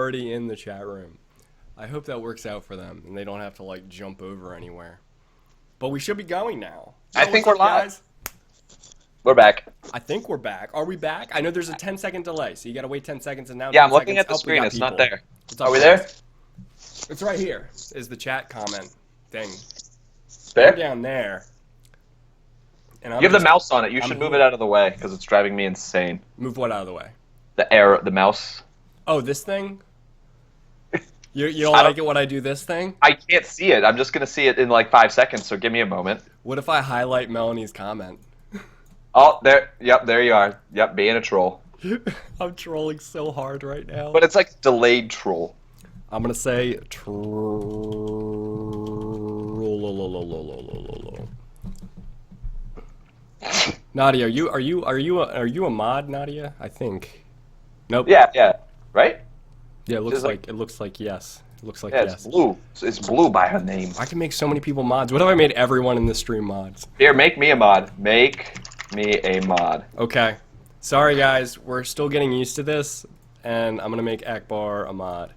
already in the chat room. I hope that works out for them and they don't have to like jump over anywhere. But we should be going now. I think we're live. Guys? We're back. I think we're back. Are we back? I know there's a 10-second delay, so you got to wait 10 seconds. And now yeah, I'm looking at the screen. It's not there. Are we there? It's right here. Is the chat comment thing. There? Down there. And you have the mouse on it. You should move it out of the way because it's driving me insane. Move what out of the way? The mouse. Oh, this thing? You don't like it when I do this thing? I can't see it. I'm just going to see it in like 5 seconds, so give me a moment. What if I highlight Melanie's comment? Oh, there. Yep, there you are. Yep, being a troll. I'm trolling so hard right now. But it's like delayed troll. I'm going to say Nadia, are you a mod, Nadia? I think. Nope. Yeah. Right? Yeah, it looks like yes. It looks like yes. It's blue. It's blue by her name. I can make so many people mods. What if I made everyone in this stream mods? Here, make me a mod. Make me a mod. Okay. Sorry guys, we're still getting used to this, and I'm gonna make Akbar a mod.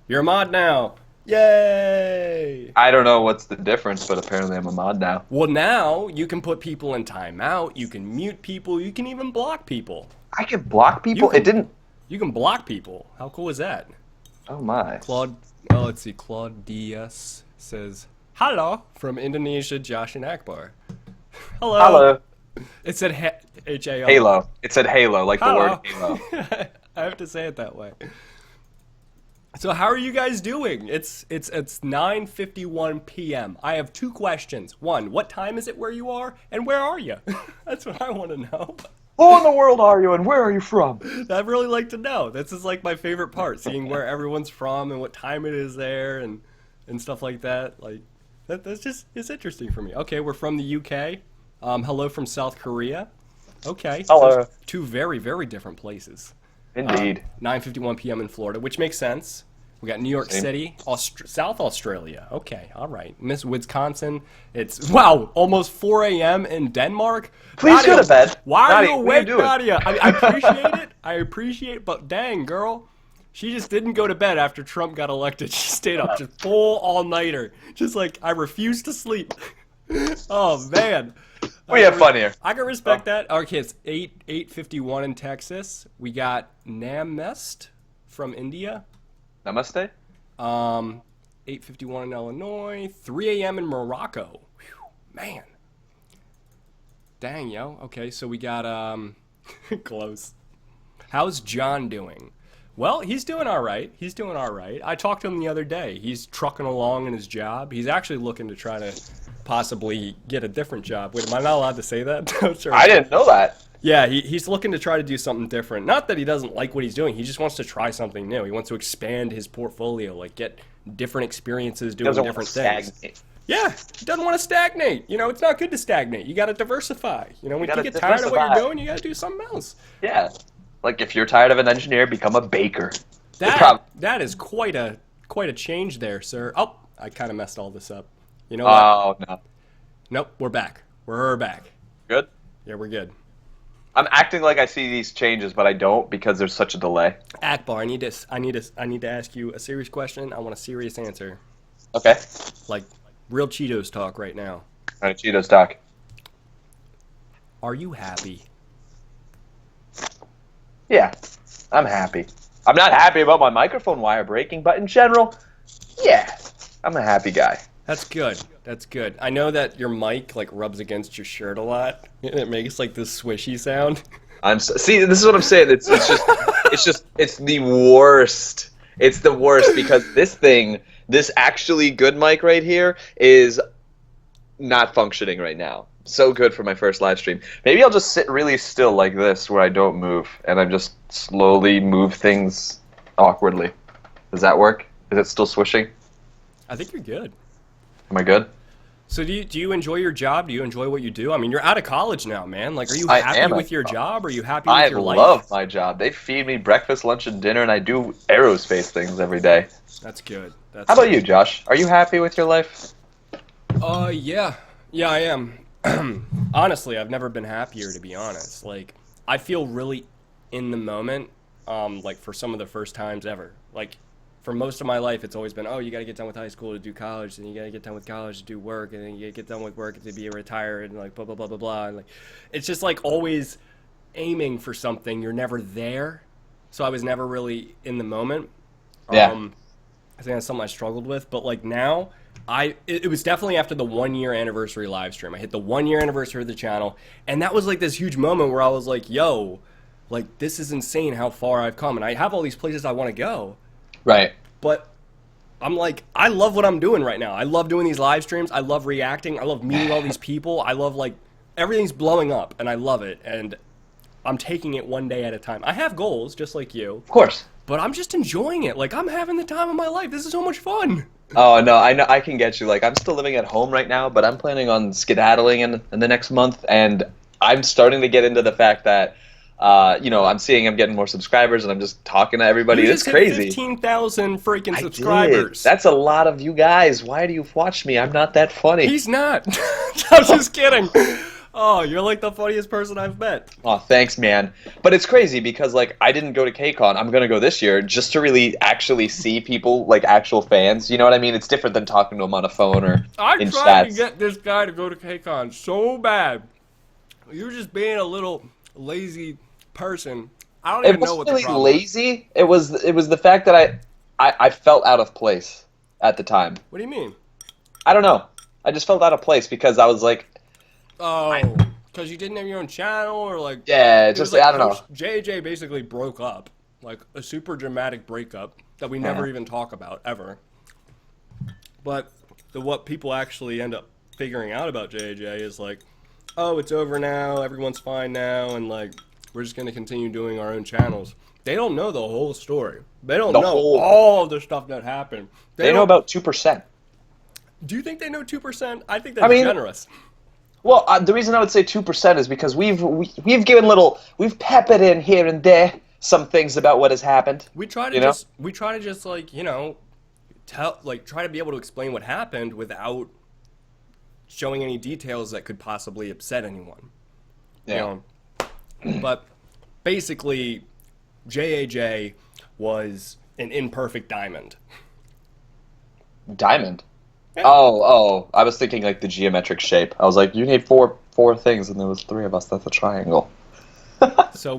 You're a mod now. Yay! I don't know what's the difference, but apparently I'm a mod now. Well, now you can put people in timeout. You can mute people. You can even block people. I can block people. You can block people. How cool is that? Oh my. Let's see. Claude DS says, "Hello" from Indonesia. Josh and Akbar. Hello. Hello. It said H-A-L. Halo. It said Halo, like the word Halo. I have to say it that way. So how are you guys doing? It's 9:51 p.m. I have 2 questions. 1, what time is it where you are? And where are you? That's what I want to know. Who in the world are you and where are you from? I'd really like to know. This is like my favorite part, seeing where everyone's from and what time it is there and stuff like that. Like it's interesting for me. Okay, we're from the UK. Hello from South Korea. Okay. Hello. Those 2 very, very different places. Indeed. 9:51 p.m. in Florida, which makes sense. We got New York City, South Australia. Okay, all right. Miss Wisconsin. It's, wow, almost 4 a.m. in Denmark. Please Nadia, go to bed. Why are you awake, Nadia? I appreciate it. I appreciate it, but dang, girl. She just didn't go to bed after Trump got elected. She stayed up just full all-nighter. Just like, I refuse to sleep. Oh, man. We have fun here. I can respect that. Okay, it's 8:51 in Texas. We got Namest from India. Namaste. 8:51 in Illinois. 3 a.m. in Morocco. Whew, man. Dang, yo. Okay, so we got close. How's John doing? Well, he's doing all right. He's doing all right. I talked to him the other day. He's trucking along in his job. He's actually looking to try to possibly get a different job. Wait, am I not allowed to say that? Sure. I didn't know that. Yeah, he's looking to try to do something different. Not that he doesn't like what he's doing. He just wants to try something new. He wants to expand his portfolio, like get different experiences doing different things. Yeah, he doesn't want to stagnate. You know, it's not good to stagnate. You got to diversify. You know, when you get tired of what you're doing, you got to do something else. Yeah. Like if you're tired of an engineer, become a baker. That is quite a change there, sir. Oh, I kind of messed all this up. You know what? Oh, no. Nope, we're back. We're back. Good? Yeah, we're good. I'm acting like I see these changes, but I don't because there's such a delay. Akbar, I need to ask you a serious question. I want a serious answer. Okay. Like real Cheetos talk right now. All right, Cheetos talk. Are you happy? Yeah, I'm happy. I'm not happy about my microphone wire breaking, but in general, yeah, I'm a happy guy. That's good. That's good. I know that your mic like rubs against your shirt a lot, and it makes like this swishy sound. See, this is what I'm saying. It's the worst. It's the worst because this actually good mic right here is not functioning right now. So good for my first live stream. Maybe I'll just sit really still like this where I don't move and I just slowly move things awkwardly. Does that work? Is it still swishing? I think you're good. Am I good? So do you enjoy your job? Do you enjoy what you do? I mean, you're out of college now, man. Like, are you happy with your job? Are you happy with your life? I love my job. They feed me breakfast, lunch, and dinner, and I do aerospace things every day. That's good. How about you, Josh? Are you happy with your life? Yeah. Yeah, I am. Honestly, I've never been happier, to be honest. Like, I feel really in the moment, like, for some of the first times ever. Like, for most of my life, it's always been, oh, you got to get done with high school to do college, and you got to get done with college to do work, and then you got to get done with work to be retired, and like blah blah blah blah blah. And like, it's just like always aiming for something. You're never there, so I was never really in the moment. Yeah. I think that's something I struggled with. But like now, it was definitely after the 1 year anniversary live stream. I hit the 1 year anniversary of the channel, and that was like this huge moment where I was like, yo, like this is insane how far I've come, and I have all these places I want to go. Right. But I'm like, I love what I'm doing right now. I love doing these live streams. I love reacting. I love meeting all these people. I love, like, everything's blowing up, and I love it. And I'm taking it one day at a time. I have goals, just like you. Of course. But I'm just enjoying it. Like, I'm having the time of my life. This is so much fun. Oh, no, I know, I can get you. Like, I'm still living at home right now, but I'm planning on skedaddling in the next month, and I'm starting to get into the fact that, I'm seeing I'm getting more subscribers, and I'm just talking to everybody. You It's just hit crazy. 15,000 freaking I subscribers. did. That's a lot of you guys. Why do you watch me? I'm not that funny. He's not. I'm just kidding. Oh, you're like the funniest person I've met. Oh, thanks, man. But it's crazy because, like, I didn't go to KCON. I'm going to go this year just to really actually see people, like, actual fans. You know what I mean? It's different than talking to them on a phone or I in tried chats. to get this guy to go to KCON so bad. You're just being a little lazy person. I don't It even know wasn't what the really problem is. lazy. It was the fact that I felt out of place at the time. What do you mean? I don't know. I just felt out of place because I was like, Oh, because you didn't have your own channel, or like yeah, it was just like I don't know. J basically broke up, like a super dramatic breakup that we never even talk about ever. But what people actually end up figuring out about JJ is like, oh, it's over now, everyone's fine now, and like we're just gonna continue doing our own channels. They don't know the whole story. They don't know all the stuff that happened. They know don't- about 2%. Do you think they know 2%? I think that's mean, generous. Well, the reason I would say 2% is because we've given we've peppered in here and there some things about what has happened. We try to just like, try to be able to explain what happened without showing any details that could possibly upset anyone. Yeah. But basically JAJ was an imperfect diamond. Diamond. Yeah. Oh, I was thinking like the geometric shape. I was like, you need four things, and there was three of us. That's a triangle. So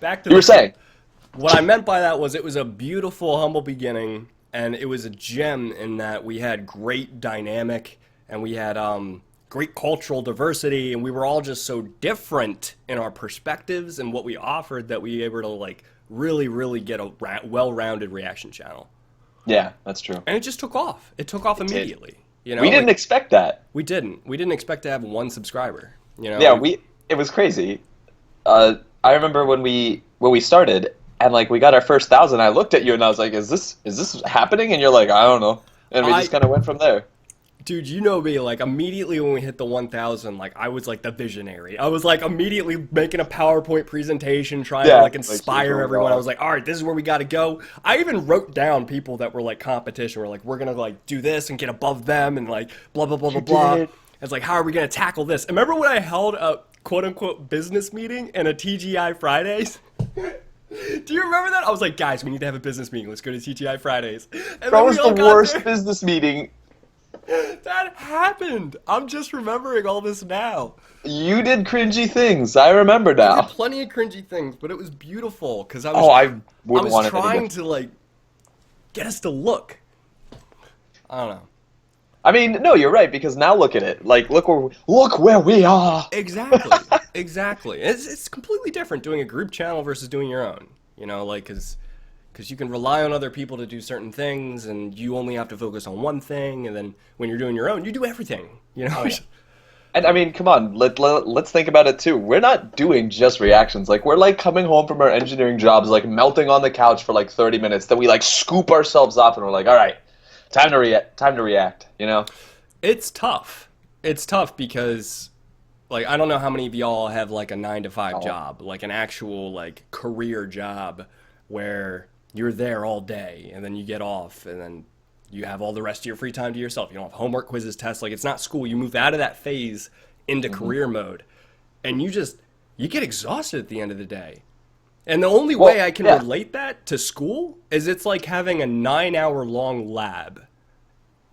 back to You were saying. what I meant by that was it was a beautiful, humble beginning, and it was a gem in that we had great dynamic, and we had great cultural diversity, and we were all just so different in our perspectives and what we offered that we were able to like really, really get a well-rounded reaction channel. Yeah, that's true. And it just took off. It took off immediately. You know, We didn't expect that. We didn't. We didn't expect to have one subscriber. You know. Yeah, it was crazy. I remember when we started and like we got our first 1,000. I looked at you and I was like, "Is this happening?" And you're like, "I don't know." And we just kind of went from there. Dude, you know me, like, immediately when we hit the 1,000, like, I was, like, the visionary. I was, like, immediately making a PowerPoint presentation, trying to, like, inspire everyone. I was like, all right, this is where we got to go. I even wrote down people that were, like, competition. We're like, we're going to, like, do this and get above them and, like, blah, blah, blah, blah, blah. It's like, how are we going to tackle this? And remember when I held a quote-unquote business meeting and a TGI Fridays? Do you remember that? I was like, guys, we need to have a business meeting. Let's go to TGI Fridays. And That was the worst there. business meeting. That happened. I'm just remembering all this now. You did cringy things. I remember I now. did plenty of cringy things, but it was beautiful because I I would was want it trying again. to like get us to look. I don't know. I mean, no, you're right because now look at it. Like, look where we are. Exactly. Exactly. It's completely different doing a group channel versus doing your own. You know, like because you can rely on other people to do certain things, and you only have to focus on one thing. And then when you're doing your own, you do everything. You know. And I mean, come on, let's think about it too. We're not doing just reactions. Like, we're like coming home from our engineering jobs, like melting on the couch for like 30 minutes. Then we like scoop ourselves up, and we're like, all right, time to react. You know? It's tough. It's tough because, like, I don't know how many of y'all have like a 9-to-5 job, like an actual like career job where you're there all day and then you get off and then you have all the rest of your free time to yourself. You don't have homework, quizzes, tests. Like, it's not school. You move out of that phase into career mode, and you get exhausted at the end of the day. And the only Well, way I can yeah, relate that to school is it's like having a 9 hour long lab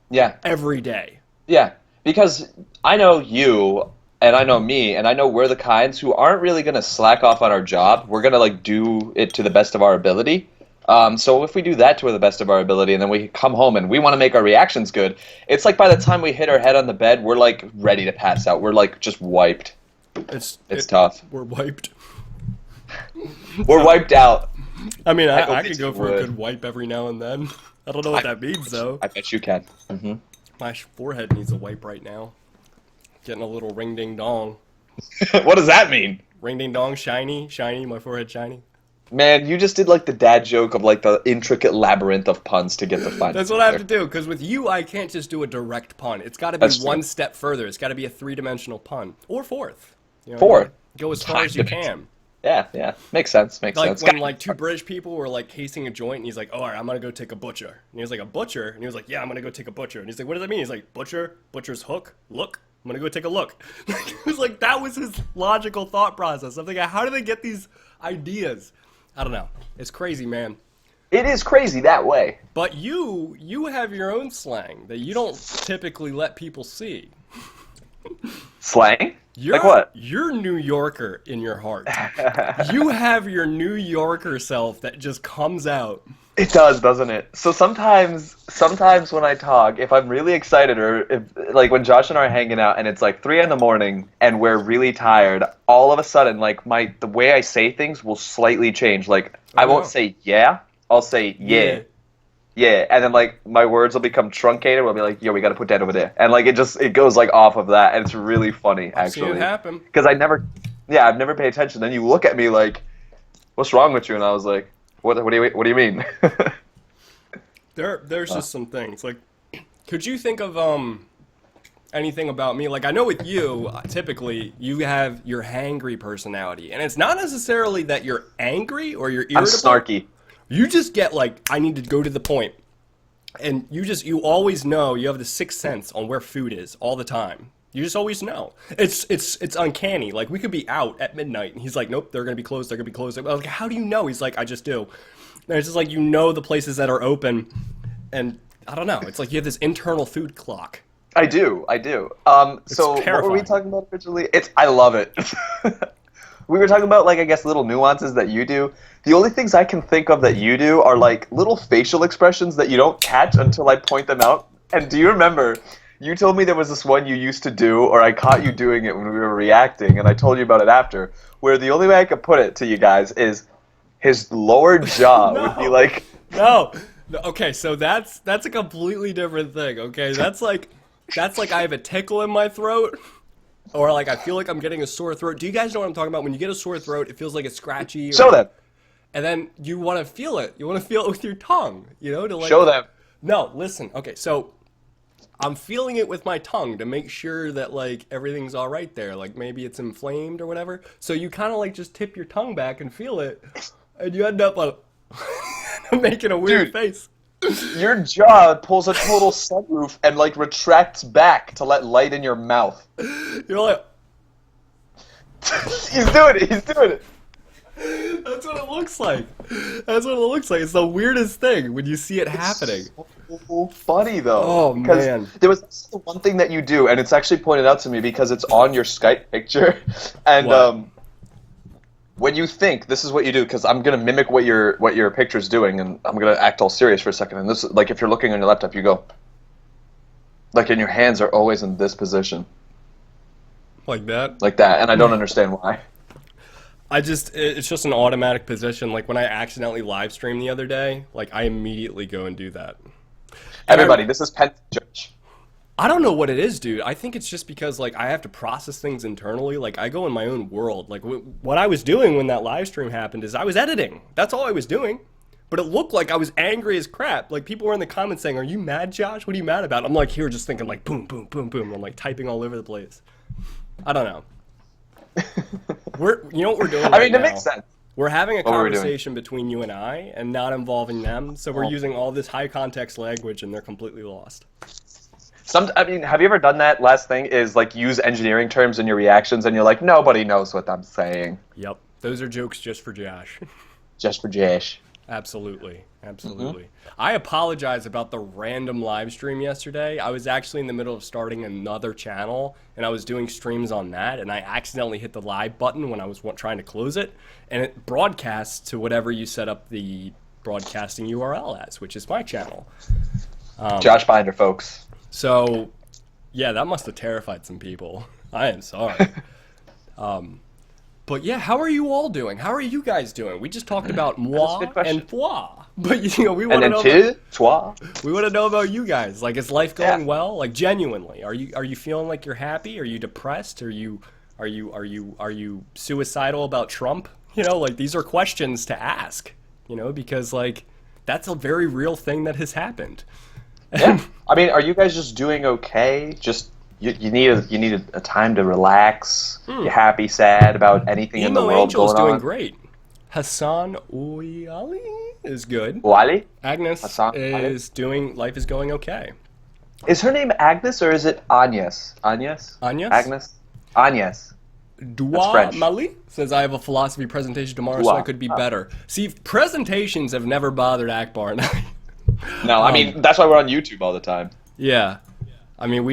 yeah. every day. Yeah, because I know you and I know me and I know we're the kinds who aren't really going to slack off on our job. We're going to like do it to the best of our ability. So if we do that to the best of our ability and then we come home and we want to make our reactions good, it's like by the time we hit our head on the bed, we're like ready to pass out. We're like just wiped. It's tough. We're wiped. We're wiped out. I mean, I hope I they could go do for a would. good wipe every now and then. I don't know what that means though. I bet you can. Hmm. My forehead needs a wipe right now. Getting a little ring ding dong. What does that mean? Ring ding dong, shiny, shiny, my forehead shiny. Man, you just did like the dad joke of like the intricate labyrinth of puns to get the final. That's what I have to do, because with you, I can't just do a direct pun. It's got to be That's true. one step further. It's got to be a three-dimensional pun. Or fourth. You know, Fourth. Go as far as you can. Yeah, yeah. Makes sense. Makes Like sense. when like two British people were like casing a joint, and he's like, "Oh, all right, I'm gonna go take a butcher." And he was like, "A butcher?" And he was like, "Yeah, I'm gonna go take a butcher." And he's like, "What does that mean?" He's like, "Butcher, butcher's hook, look. I'm gonna go take a look." It was like that was his logical thought process. I'm thinking, how do they get these ideas? I don't know. It's crazy, man. It is crazy that way. But you have your own slang that you don't typically let people see. Slang? You're, Like what? You're New Yorker in your heart. You have your New Yorker self that just comes out. It does, doesn't it? So sometimes when I talk, if I'm really excited or if like when Josh and I are hanging out and it's like 3 in the morning and we're really tired, all of a sudden like the way I say things will slightly change. Like I won't wow. say yeah, I'll say yeah. Yeah, and then like my words will become truncated. We'll be like, "Yo, we got to put that over there," and like it goes like off of that, and it's really funny I've seen actually. it happen. Because I've never paid attention. Then you look at me like, "What's wrong with you?" And I was like, "What do you mean?" There's just some things. Like, could you think of anything about me? Like, I know with you, typically you have your hangry personality, and it's not necessarily that you're angry or you're irritable. I'm snarky. You just get like, I need to go to the point. And you always know, you have the sixth sense on where food is all the time. You just always know. It's uncanny. Like, we could be out at midnight, and he's like, nope, they're going to be closed, they're going to be closed. I'm like, how do you know? He's like, I just do. And it's just like, you know the places that are open, and I don't know. It's like you have this internal food clock. I do. So what were we terrifying. talking about originally? I love it. We were talking about like I guess little nuances that you do. The only things I can think of that you do are like little facial expressions that you don't catch until I point them out. And do you remember? You told me there was this one you used to do, or I caught you doing it when we were reacting, and I told you about it after. Where the only way I could put it to you guys is his lower jaw would be like. No. Okay, so that's a completely different thing. Okay, that's like I have a tickle in my throat, or like I feel like I'm getting a sore throat. Do you guys know what I'm talking about? When you get a sore throat, it feels like it's scratchy. Show them. And then you want to feel it. You want to feel it with your tongue. You know, to like. Show them. No, listen. Okay, so I'm feeling it with my tongue to make sure that like everything's all right there. Like maybe it's inflamed or whatever. So you kind of like just tip your tongue back and feel it, and you end up making a weird Dude. face. Your jaw pulls a total sunroof and like retracts back to let light in your mouth. You're like, He's doing it. He's doing it. that's what it looks like. That's what it looks like. It's the weirdest thing when you see it happening. So funny though. Oh, because man. there was also one thing that you do, and it's actually pointed out to me because it's on your Skype picture, and What? when you think this is what you do, because I'm gonna mimic what your picture's doing, and I'm gonna act all serious for a second. And this, like, if you're looking on your laptop, you go, like, and your hands are always in this position, Like that. like that, and I don't understand why. It's just an automatic position. Like when I accidentally live stream the other day, like I immediately go and do that. And Everybody, this is Penn Judge. I don't know what it is, dude. I think it's just because like I have to process things internally. Like I go in my own world. Like what I was doing when that live stream happened is I was editing. That's all I was doing. But it looked like I was angry as crap. Like people were in the comments saying, "Are you mad, Josh? What are you mad about?" I'm like here just thinking like boom, boom, boom, boom. I'm like typing all over the place. I don't know. You know what we're doing right I mean, it now? makes sense. We're having a What were we doing? conversation between you and I and not involving them. So we're using all this high context language and they're completely lost. I mean, have you ever done that? Last thing is like use engineering terms in your reactions, and you're like, nobody knows what I'm saying. Yep. Those are jokes just for Josh. Just for Jash. Absolutely. Absolutely. I apologize about the random live stream yesterday. I was actually in the middle of starting another channel and I was doing streams on that and I accidentally hit the live button when I was trying to close it and it broadcasts to whatever you set up the broadcasting URL as, which is my channel. Josh Binder, folks. So, yeah, that must have terrified some people. I am sorry. But yeah, how are you all doing? How are you guys doing? We just talked about moi and foi, but we want to know. We want to know about you guys. Like, is life going well? Like, genuinely, are you feeling like you're happy? Are you depressed? Are you suicidal about Trump? Like these are questions to ask. Because like that's a very real thing that has happened. Yeah, I mean, are you guys just doing okay? Just you need a time to relax. You're happy, sad about anything in the world Angel's going on. Doing great. Hassan Oyali is good. Wally? Agnes Hassan is doing. Life is going okay. Is her name Agnes or is it Agnes? Agnes? Agnes? Agnes? Agnes. Dua Mali says I have a philosophy presentation tomorrow, so I could be better. See, presentations have never bothered Akbar and I. No, I mean that's why we're on YouTube all the time. Yeah, I mean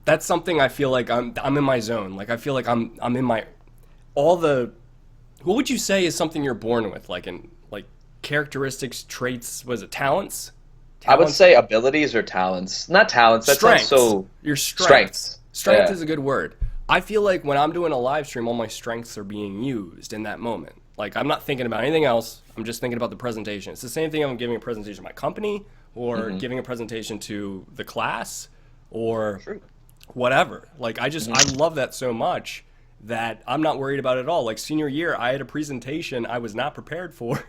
that's something I feel like I'm in my zone. Like I feel like I'm in my what would you say is something you're born with, like characteristics, traits, was it talents? I would say abilities or talents. Not talents. That sounds so. Your strengths. Strength Yeah. is a good word. I feel like when I'm doing a live stream, all my strengths are being used in that moment. Like I'm not thinking about anything else. I'm just thinking about the presentation. It's the same thing if I'm giving a presentation to my company or giving a presentation to the class or whatever. Like I love that so much that I'm not worried about it at all. Like senior year, I had a presentation I was not prepared for.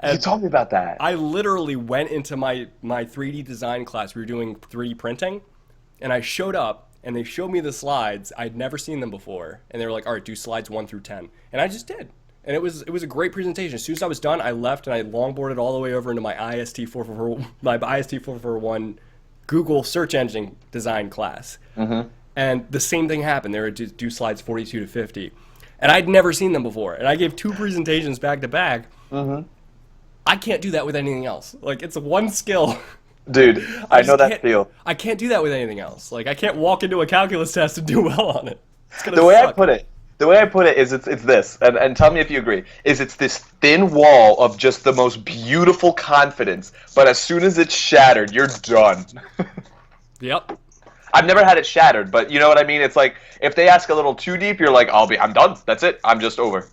And you told me about that. I literally went into my 3D design class. We were doing 3D printing, and I showed up. And they showed me the slides. I'd never seen them before. And they were like, all right, do slides 1 through 10. And I just did. And it was a great presentation. As soon as I was done, I left and I longboarded all the way over into my IST441 Google search engine design class. And the same thing happened. They were to do slides 42 to 50. And I'd never seen them before. And I gave 2 presentations back to back. I can't do that with anything else. Like, it's one skill. Dude, I know that feel. I can't do that with anything else. Like I can't walk into a calculus test and do well on it. It's gonna The way suck. I put it is it's this, and tell me if you agree. Is it's this thin wall of just the most beautiful confidence, but as soon as it's shattered, you're done. Yep. I've never had it shattered, but you know what I mean. It's like if they ask a little too deep, you're like, I'm done. That's it. I'm just over.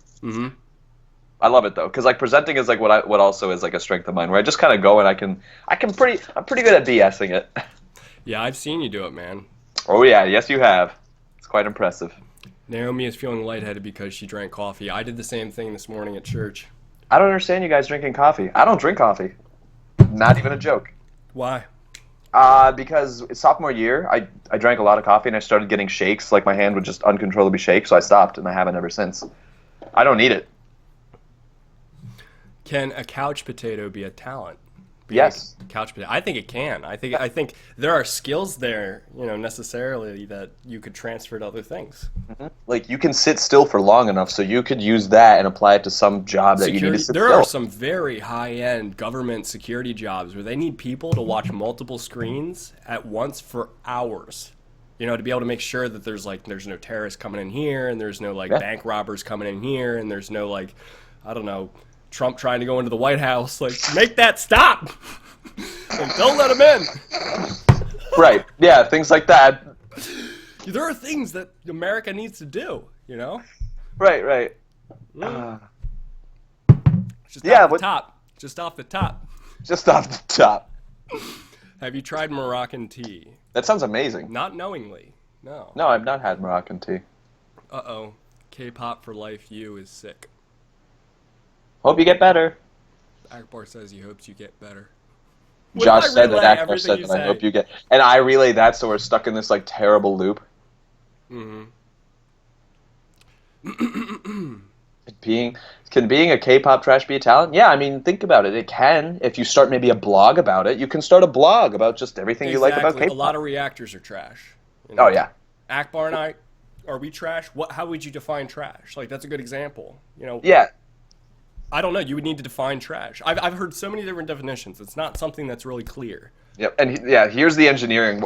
I love it though, because like presenting is like what also is like a strength of mine, where I just kind of go and I'm pretty good at BSing it. Yeah, I've seen you do it, man. Oh yeah, yes you have. It's quite impressive. Naomi is feeling lightheaded because she drank coffee. I did the same thing this morning at church. I don't understand you guys drinking coffee. I don't drink coffee. Not even a joke. Why? Because sophomore year, I drank a lot of coffee and I started getting shakes. Like my hand would just uncontrollably shake, so I stopped and I haven't ever since. I don't need it. Can a couch potato be a talent? Yes. Couch potato. I think it can. I think there are skills there, necessarily that you could transfer to other things. Like you can sit still for long enough, so you could use that and apply it to some job that you need to sit there still. are some very high-end government security jobs where they need people to watch multiple screens at once for hours. To be able to make sure that there's no terrorists coming in here, and there's no bank robbers coming in here, and there's no I don't know, Trump trying to go into the White House. Like, make that stop! Don't let him in! Right. Yeah, things like that. There are things that America needs to do, Right. Just off the top. Just off the top. Just off the top. Have you tried Moroccan tea? That sounds amazing. Not knowingly. No. No, I've not had Moroccan tea. Uh-oh. K-pop for life you is sick. Hope you get better. Akbar says he hopes you get better. Josh said that. Akbar said that. I hope you get. And I relay that, so we're stuck in this terrible loop. Can being a K-pop trash be a talent? Yeah, I mean, think about it. It can. If you start maybe a blog about it, you can start a blog about just everything you like about K-pop. A lot of reactors are trash. Oh yeah. Akbar and I Are we trash? How would you define trash? Like that's a good example. You know, Yeah. I don't know. You would need to define trash. I've heard so many different definitions. It's not something that's really clear. Yep. And yeah, here's the engineering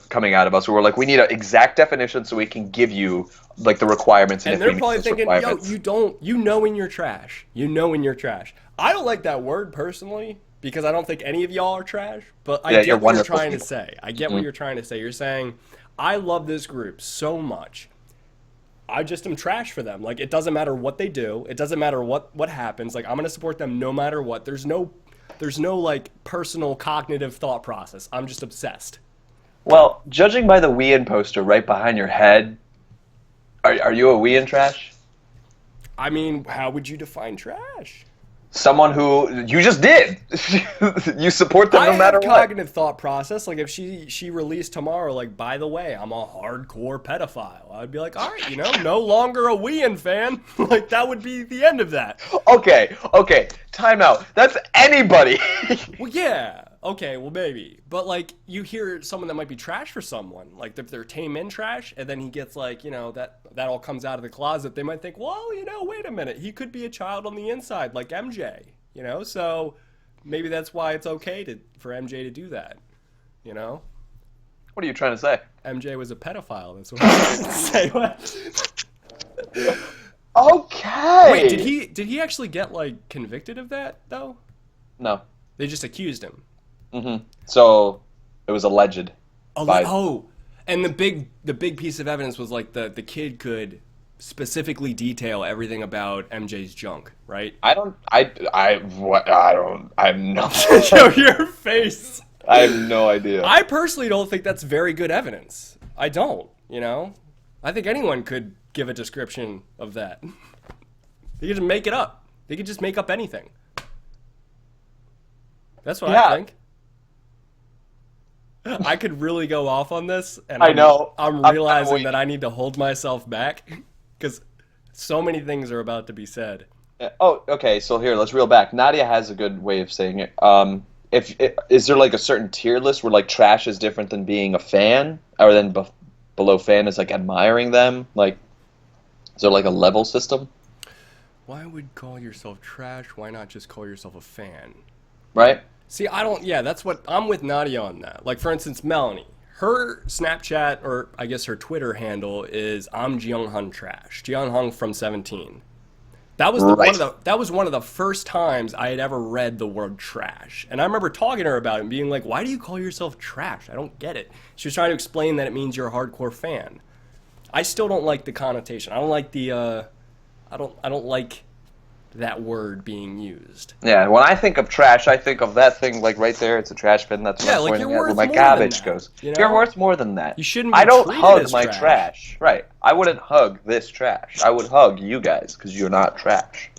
coming out of us. Where we're like, we need an exact definition so we can give you like the requirements. And if they're we meet probably those thinking, requirements. yo, you know when you're trash. You know when you're trash. I don't like that word personally because I don't think any of y'all are trash. But I Yeah, you're get what you're wonderful trying to people. say. I get what you're trying to say. You're saying, I love this group so much. I just am trash for them. Like it doesn't matter what they do. It doesn't matter what happens. Like I'm gonna support them no matter what. There's no like personal cognitive thought process. I'm just obsessed. Well, judging by the Wien poster right behind your head, are you a Wien trash? I mean, how would you define trash? Someone who you just did. You support them I no matter have what. cognitive thought process. Like if she released tomorrow, like by the way, I'm a hardcore pedophile. I'd be like, all right, no longer a Wien fan. Like that would be the end of that. Okay. Time out. That's anybody. Well, yeah. Okay, well maybe. But like you hear someone that might be trash for someone, like if they're tame in trash, and then he gets like, that all comes out of the closet, they might think, well, wait a minute, he could be a child on the inside, like MJ, so maybe that's why it's okay for MJ to do that, What are you trying to say? MJ was a pedophile, that's what I'm trying to say. What? Okay. Wait, did he actually get like convicted of that though? No. They just accused him. So it was alleged. And the big piece of evidence was like the kid could specifically detail everything about MJ's junk, right? I'm not. Show your face. I have no idea. I personally don't think that's very good evidence. I don't, I think anyone could give a description of that. They could just make it up. They could just make up anything. That's what I think. I could really go off on this, and I know. I'm realizing that I need to hold myself back because so many things are about to be said. Oh, okay. So here, let's reel back. Nadia has a good way of saying it. Is there like a certain tier list where like trash is different than being a fan, or then below fan is like admiring them? Like, is there like a level system? Why would call yourself trash? Why not just call yourself a fan? Right. See, that's what, I'm with Nadia on that. Like, for instance, Melanie. Her Snapchat, or I guess her Twitter handle is I'm Jeonghun Trash. Jeonghun from 17. That was one of the first times I had ever read the word trash. And I remember talking to her about it and being like, why do you call yourself trash? I don't get it. She was trying to explain that it means you're a hardcore fan. I still don't like the connotation. I don't like I don't like that word being used. Yeah, when I think of trash, I think of that thing like right there. It's a trash bin. That's what I'm like pointing you're at, worth where my more garbage than that, goes. you know? You're worth more than that. You shouldn't be I don't treated hug as my trash. Right. I wouldn't hug this trash. I would hug you guys because you're not trash.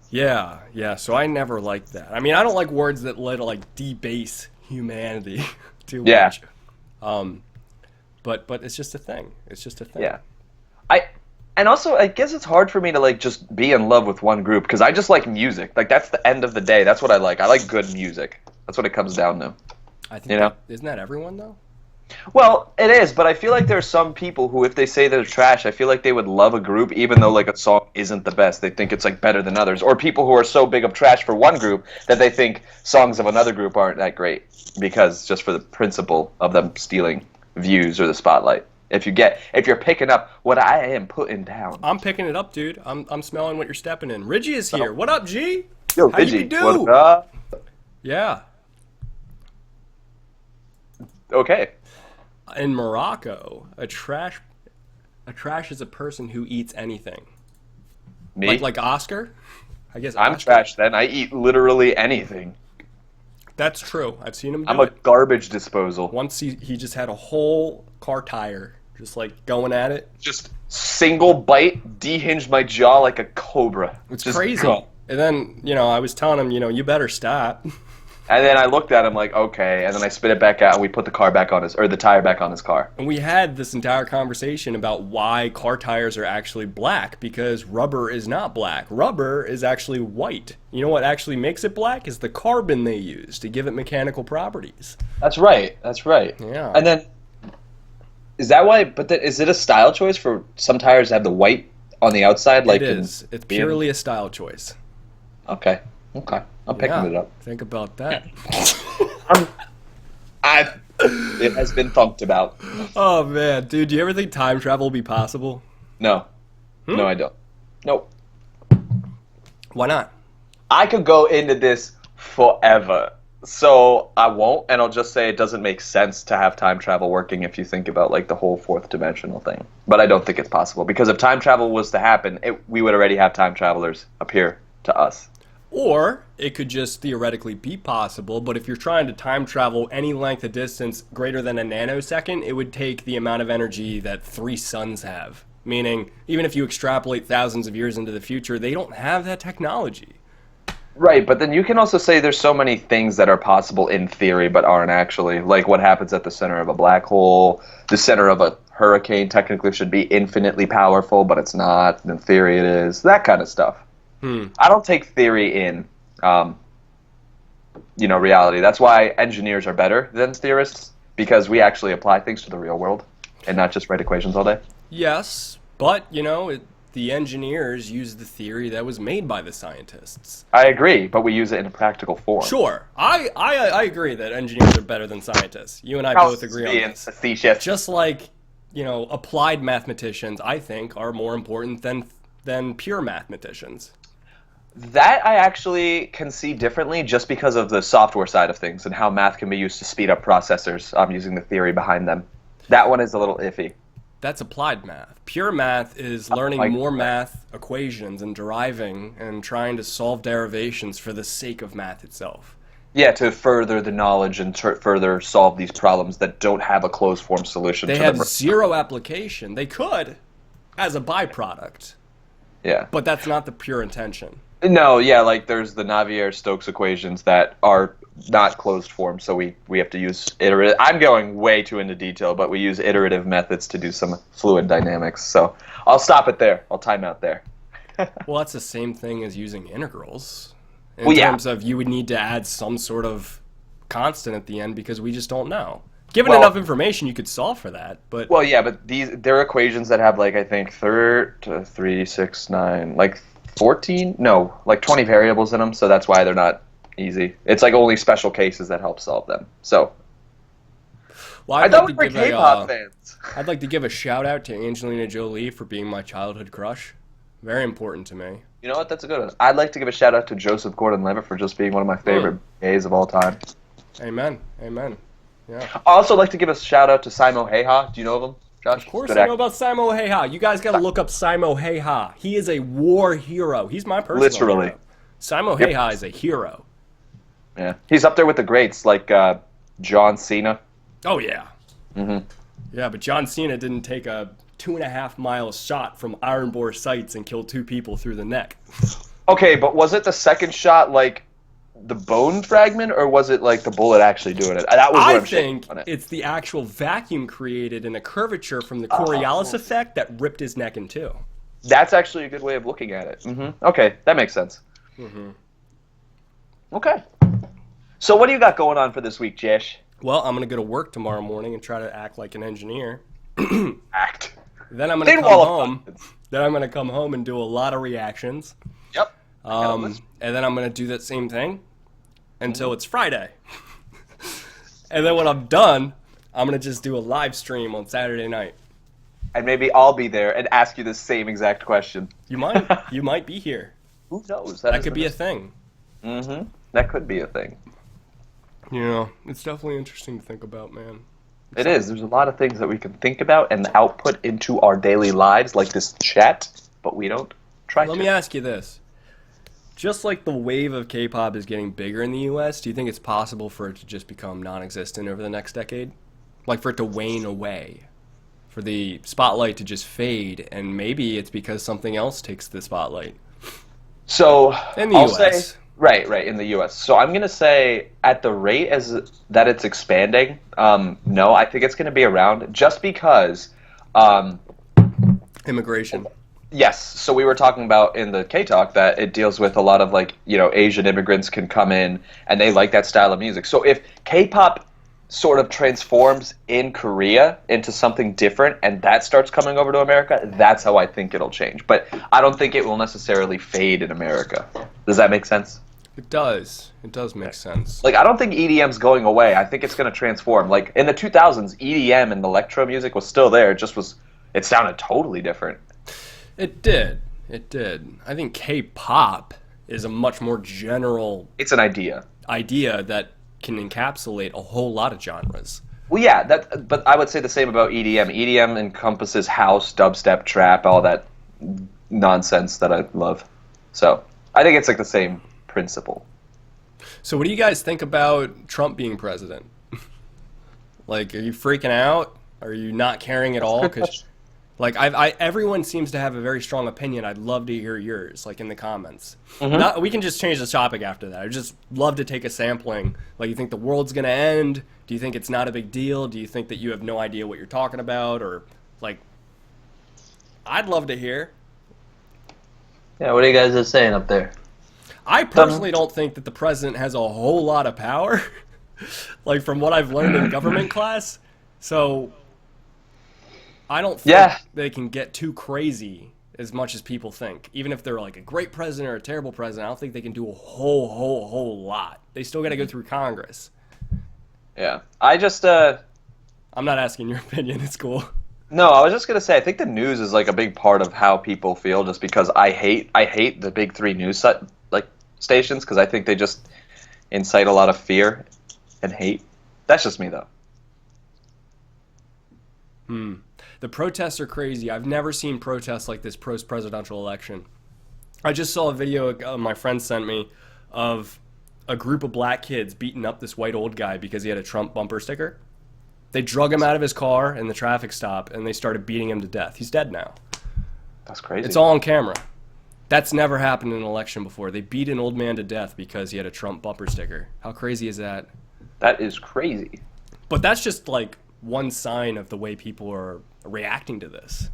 Yeah. So I never liked that. I mean, I don't like words that like debase humanity too much. But it's just a thing. It's just a thing. Yeah. And also, I guess it's hard for me to like just be in love with one group because I just like music. Like that's the end of the day. That's what I like. I like good music. That's what it comes down to. I think isn't that everyone though? Well, it is, but I feel like there's some people who, if they say they're trash, I feel like they would love a group even though like a song isn't the best. They think it's like better than others. Or people who are so big of trash for one group that they think songs of another group aren't that great because just for the principle of them stealing views or the spotlight. If you're picking up what I am putting down. I'm picking it up, dude. I'm smelling what you're stepping in. Reggie is here. What up, G? Yo, How Reggie, you do? what up? Yeah. Okay. In Morocco, a trash is a person who eats anything. Me? Like Oscar? I guess I'm Oscar. trash then. I eat literally anything. That's true. I've seen him do I'm a it. garbage disposal. Once he just had a whole car tire just like going at it. Just single bite, dehinged my jaw like a cobra. It's Just crazy. go. And then, I was telling him, you better stop. And then I looked at him like, okay, and then I spit it back out and we put the tire back on his car. And we had this entire conversation about why car tires are actually black, because rubber is not black. Rubber is actually white. You know what actually makes it black is the carbon they use to give it mechanical properties. That's right. Yeah. And then Is that why? But is it a style choice for some tires to have the white on the outside, It like in is. It's purely a style choice. Okay, okay, I'm picking Yeah. it up. Think about that. I'm, I. It has been thunked about. Oh man, dude, do you ever think time travel will be possible? No, Hmm? no, I don't. Nope. Why not? I could go into this forever. So I won't, and I'll just say it doesn't make sense to have time travel working if you think about like the whole fourth dimensional thing. But I don't think it's possible because if time travel was to happen, we would already have time travelers appear to us. Or it could just theoretically be possible, but if you're trying to time travel any length of distance greater than a nanosecond, it would take the amount of energy that 3 suns have. Meaning, even if you extrapolate thousands of years into the future, they don't have that technology. Right, but then you can also say there's so many things that are possible in theory but aren't actually. Like what happens at the center of a black hole, the center of a hurricane technically should be infinitely powerful, but it's not. In theory it is. That kind of stuff. I don't take theory in, reality. That's why engineers are better than theorists, because we actually apply things to the real world and not just write equations all day. Yes, but, the engineers use the theory that was made by the scientists. I agree, but we use it in a practical form. Sure, I agree that engineers are better than scientists. You and I both agree on Being this. facetious. Just like, applied mathematicians, I think, are more important than pure mathematicians. That I actually can see differently just because of the software side of things and how math can be used to speed up processors. I'm using the theory behind them. That one is a little iffy. That's applied math. Pure math is learning Like- more math equations and deriving and trying to solve derivations for the sake of math itself. Yeah, to further the knowledge and further solve these problems that don't have a closed form solution They to have them. zero application. They could, as a byproduct, Yeah. but that's not the pure intention. No, yeah, like there's the Navier-Stokes equations that are not closed form, so we have to use iterative. I'm going way too into detail, but we use iterative methods to do some fluid dynamics. So I'll stop it there. I'll time out there. Well, that's the same thing as using integrals. In Well, yeah. terms of you would need to add some sort of constant at the end because we just don't know. Given Well- enough information, you could solve for that, but Well, yeah, but they're equations that have like I think 3, 6, 9, like 14, no, like 20 variables in them. So that's why they're not easy. It's like only special cases that help solve them. So well, I thought we were K-pop fans. I'd like to give a shout out to Angelina Jolie for being my childhood crush. Very important to me. You know what? That's a good one. I'd like to give a shout out to Joseph Gordon-Levitt for just being one of my favorite gays of all time. Amen. Amen. Yeah. I also like to give a shout out to Simo Heha. Do you know of him, Josh? Of course Good I know actor. about Simo Heha. You guys got to look up Simo Heha. He is a war hero. He's my personal Literally. hero. Simo Yep. Heha is a hero. Yeah, he's up there with the greats like John Cena. Oh, yeah. Mm-hmm. Yeah, but John Cena didn't take a 2.5-mile shot from iron bore sights and kill 2 people through the neck. Okay, but was it the second shot like the bone fragment, or was it like the bullet actually doing it? That was what I I'm shaking think on it. it's the actual vacuum created in a curvature from the Coriolis effect that ripped his neck in two. That's actually a good way of looking at it. Okay, that makes sense. Okay. So what do you got going on for this week, Jesh? Well, I'm going to go to work tomorrow morning and try to act like an engineer. Act. Then I'm going to Didn't come wall up home. Then I'm going to come home and do a lot of reactions. Yep. And then I'm going to do that same thing until it's Friday. And then when I'm done, I'm going to just do a live stream on Saturday night. And maybe I'll be there and ask you the same exact question. You might be here. Who knows? That could be a thing. That could be a thing. It's definitely interesting to think about, man. It is. There's a lot of things that we can think about and output into our daily lives, like this chat, but we don't try Let to. me ask you this. Just like the wave of K-pop is getting bigger in the US, do you think it's possible for it to just become non-existent over the next decade? Like for it to wane away? For the spotlight to just fade, and maybe it's because something else takes the spotlight? So In the I'll US. say right in the U.S. So I'm gonna say at the rate as that it's expanding, no, I think it's gonna be around just because. Immigration. Yes, so we were talking about in the K-Talk that it deals with a lot of Asian immigrants can come in and they like that style of music. So if K-pop sort of transforms in Korea into something different and that starts coming over to America, that's how I think it'll change. But I don't think it will necessarily fade in America. Does that make sense? It does. It does make sense. Like, I don't think EDM's going away. I think it's going to transform. Like, in the 2000s, EDM and electro music was still there. It just was, it sounded totally different. It did. It did. I think K-pop is a much more general It's an idea. idea that can encapsulate a whole lot of genres. Well, yeah, but I would say the same about EDM. EDM encompasses house, dubstep, trap, all that nonsense that I love. So, I think it's like the same principle. So what do you guys think about Trump being president? Like, are you freaking out? Are you not caring at all? Because, like, everyone seems to have a very strong opinion. I'd love to hear yours, like in the comments. We can just change the topic after that. I'd just love to take a sampling. Like, you think the world's gonna end? Do you think it's not a big deal? Do you think that you have no idea what you're talking about? Or, like, I'd love to hear. Yeah, what are you guys saying up there? I personally don't think that the president has a whole lot of power, like from what I've learned in government class. So I don't think they can get too crazy as much as people think. Even if they're like a great president or a terrible president, I don't think they can do a whole lot. They still got to go through Congress. Yeah. I just, I'm not asking your opinion. It's cool. No, I was just gonna say I think the news is like a big part of how people feel. Just because I hate the big three news stations because I think they just incite a lot of fear and hate. That's just me though. The protests are crazy. I've never seen protests like this post-presidential election. I just saw a video my friend sent me of a group of black kids beating up this white old guy because he had a Trump bumper sticker. They drug him out of his car in the traffic stop, and they started beating him to death. He's dead now. That's crazy. It's all on camera. That's never happened in an election before. They beat an old man to death because he had a Trump bumper sticker. How crazy is that? That is crazy. But that's just like one sign of the way people are reacting to this.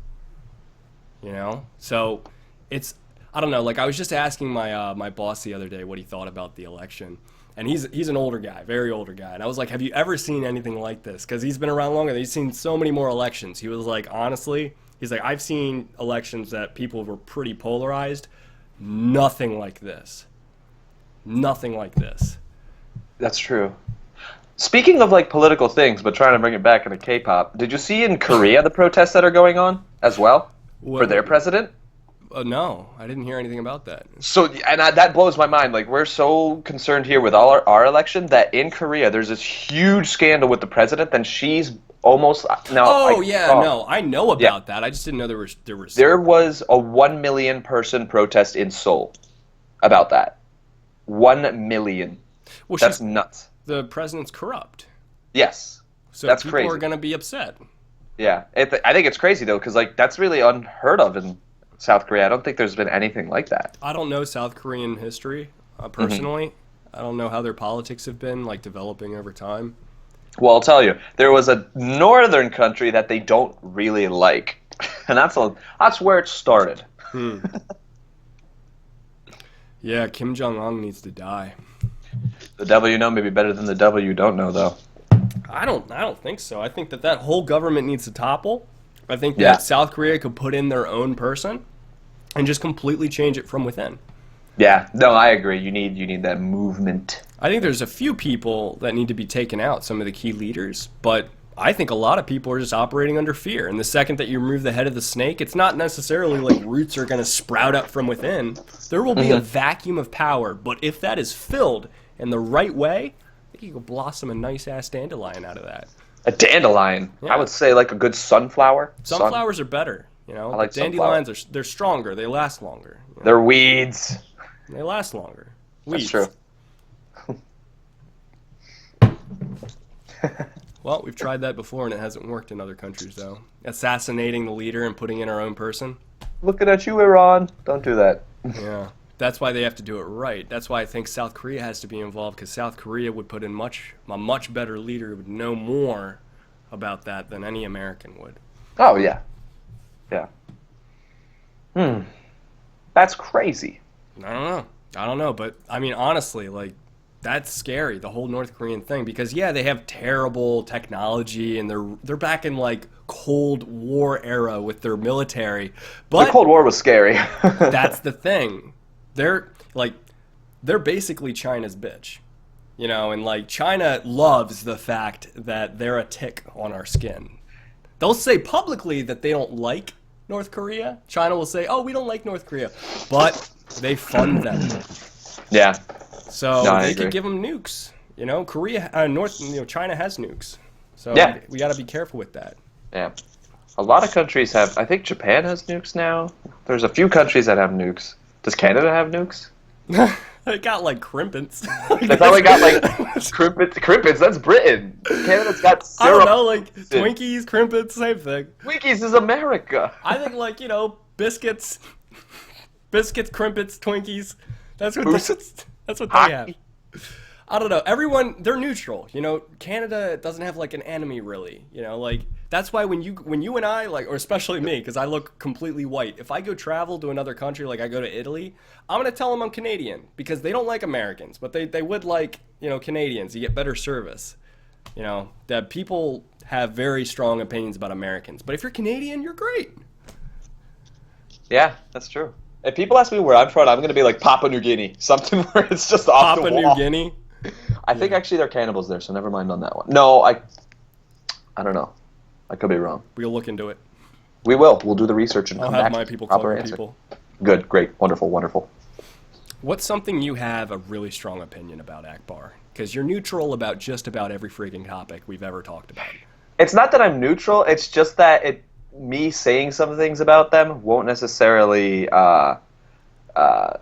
You know? So it's, I don't know, like I was just asking my boss the other day what he thought about the election. And he's an older guy, very older guy. And I was like, have you ever seen anything like this? Because he's been around longer. He's seen so many more elections. He was like, honestly, he's like, I've seen elections that people were pretty polarized. Nothing like this. Nothing like this. That's true. Speaking of like political things, but trying to bring it back into K-pop, did you see in Korea the protests that are going on as well for their president? No, I didn't hear anything about that. So, that blows my mind. Like, we're so concerned here with all our election that in Korea there's this huge scandal with the president, and she's almost now. I know about that. I just didn't know there was a 1 million person protest in Seoul about that. 1 million. Well, that's nuts. The president's corrupt. Yes, so that's people crazy. Are going to be upset. Yeah, I think it's crazy though, because like that's really unheard of in South Korea. I don't think there's been anything like that. I don't know South Korean history personally. I don't know how their politics have been like developing over time. Well, I'll tell you, there was a northern country that they don't really like, and that's where it started. Yeah, Kim Jong-un needs to die. The devil you know may be better than the devil you don't know, though. I don't think so. I think that whole government needs to topple. I think that South Korea could put in their own person and just completely change it from within. Yeah, no, I agree. You need that movement. I think there's a few people that need to be taken out, some of the key leaders, but I think a lot of people are just operating under fear. And the second that you remove the head of the snake, it's not necessarily like roots are going to sprout up from within. There will be a vacuum of power, but if that is filled in the right way, I think you could blossom a nice-ass dandelion out of that. A dandelion? Yeah. I would say like a good sunflower. Sunflowers are better, you know. I like dandelions they're stronger. They last longer. You know? They're weeds. They last longer. Weeds. That's true. Well, we've tried that before and it hasn't worked in other countries, though. Assassinating the leader and putting in our own person. Looking at you, Iran. Don't do that. Yeah. That's why they have to do it right. That's why I think South Korea has to be involved, because South Korea would put in a much better leader who would know more about that than any American would. Oh, yeah. Yeah. That's crazy. I don't know, but I mean, honestly, like, That's scary, the whole North Korean thing, because yeah, they have terrible technology and they're back in like Cold War era with their military. The But Cold War was scary. that's the thing. They're like they're basically China's bitch. You know, and like China loves the fact that they're a tick on our skin. They'll say publicly that they don't like North Korea. China will say, "Oh, we don't like North Korea." But they fund them. Yeah. So No, I they agree. could give them nukes. You know, China has nukes. So Yeah. we got to be careful with that. Yeah. A lot of countries have. I think Japan has nukes now. There's a few countries that have nukes. Does Canada have nukes? They got like crimpets. I thought we got like crimpets. That's Britain. Canada's got I don't syrup. know, like Twinkies, crimpets, same thing. Twinkies is America. I think like, you know, biscuits, crimpets, Twinkies. That's what that's what they have. Hockey. I don't know. Everyone, they're neutral. You know, Canada doesn't have like an enemy really. You know, like that's why when you and I like, or especially me, because I look completely white. If I go travel to another country, like I go to Italy, I'm gonna tell them I'm Canadian because they don't like Americans, but they would like, you know, Canadians. You get better service. You know, that people have very strong opinions about Americans, but if you're Canadian, you're great. Yeah, that's true. If people ask me where I'm from, I'm going to be like Papua New Guinea. Something where it's just off Papua the New wall. Guinea. I think actually they're cannibals there, so never mind on that one. No, I don't know. I could be wrong. We'll look into it. We will. We'll do the research and I'll come have back my to people the proper cover answer. people. Good, great, wonderful, wonderful. What's something you have a really strong opinion about, Akbar? Because you're neutral about just about every freaking topic we've ever talked about. It's not that I'm neutral. It's just that me saying some things about them won't necessarily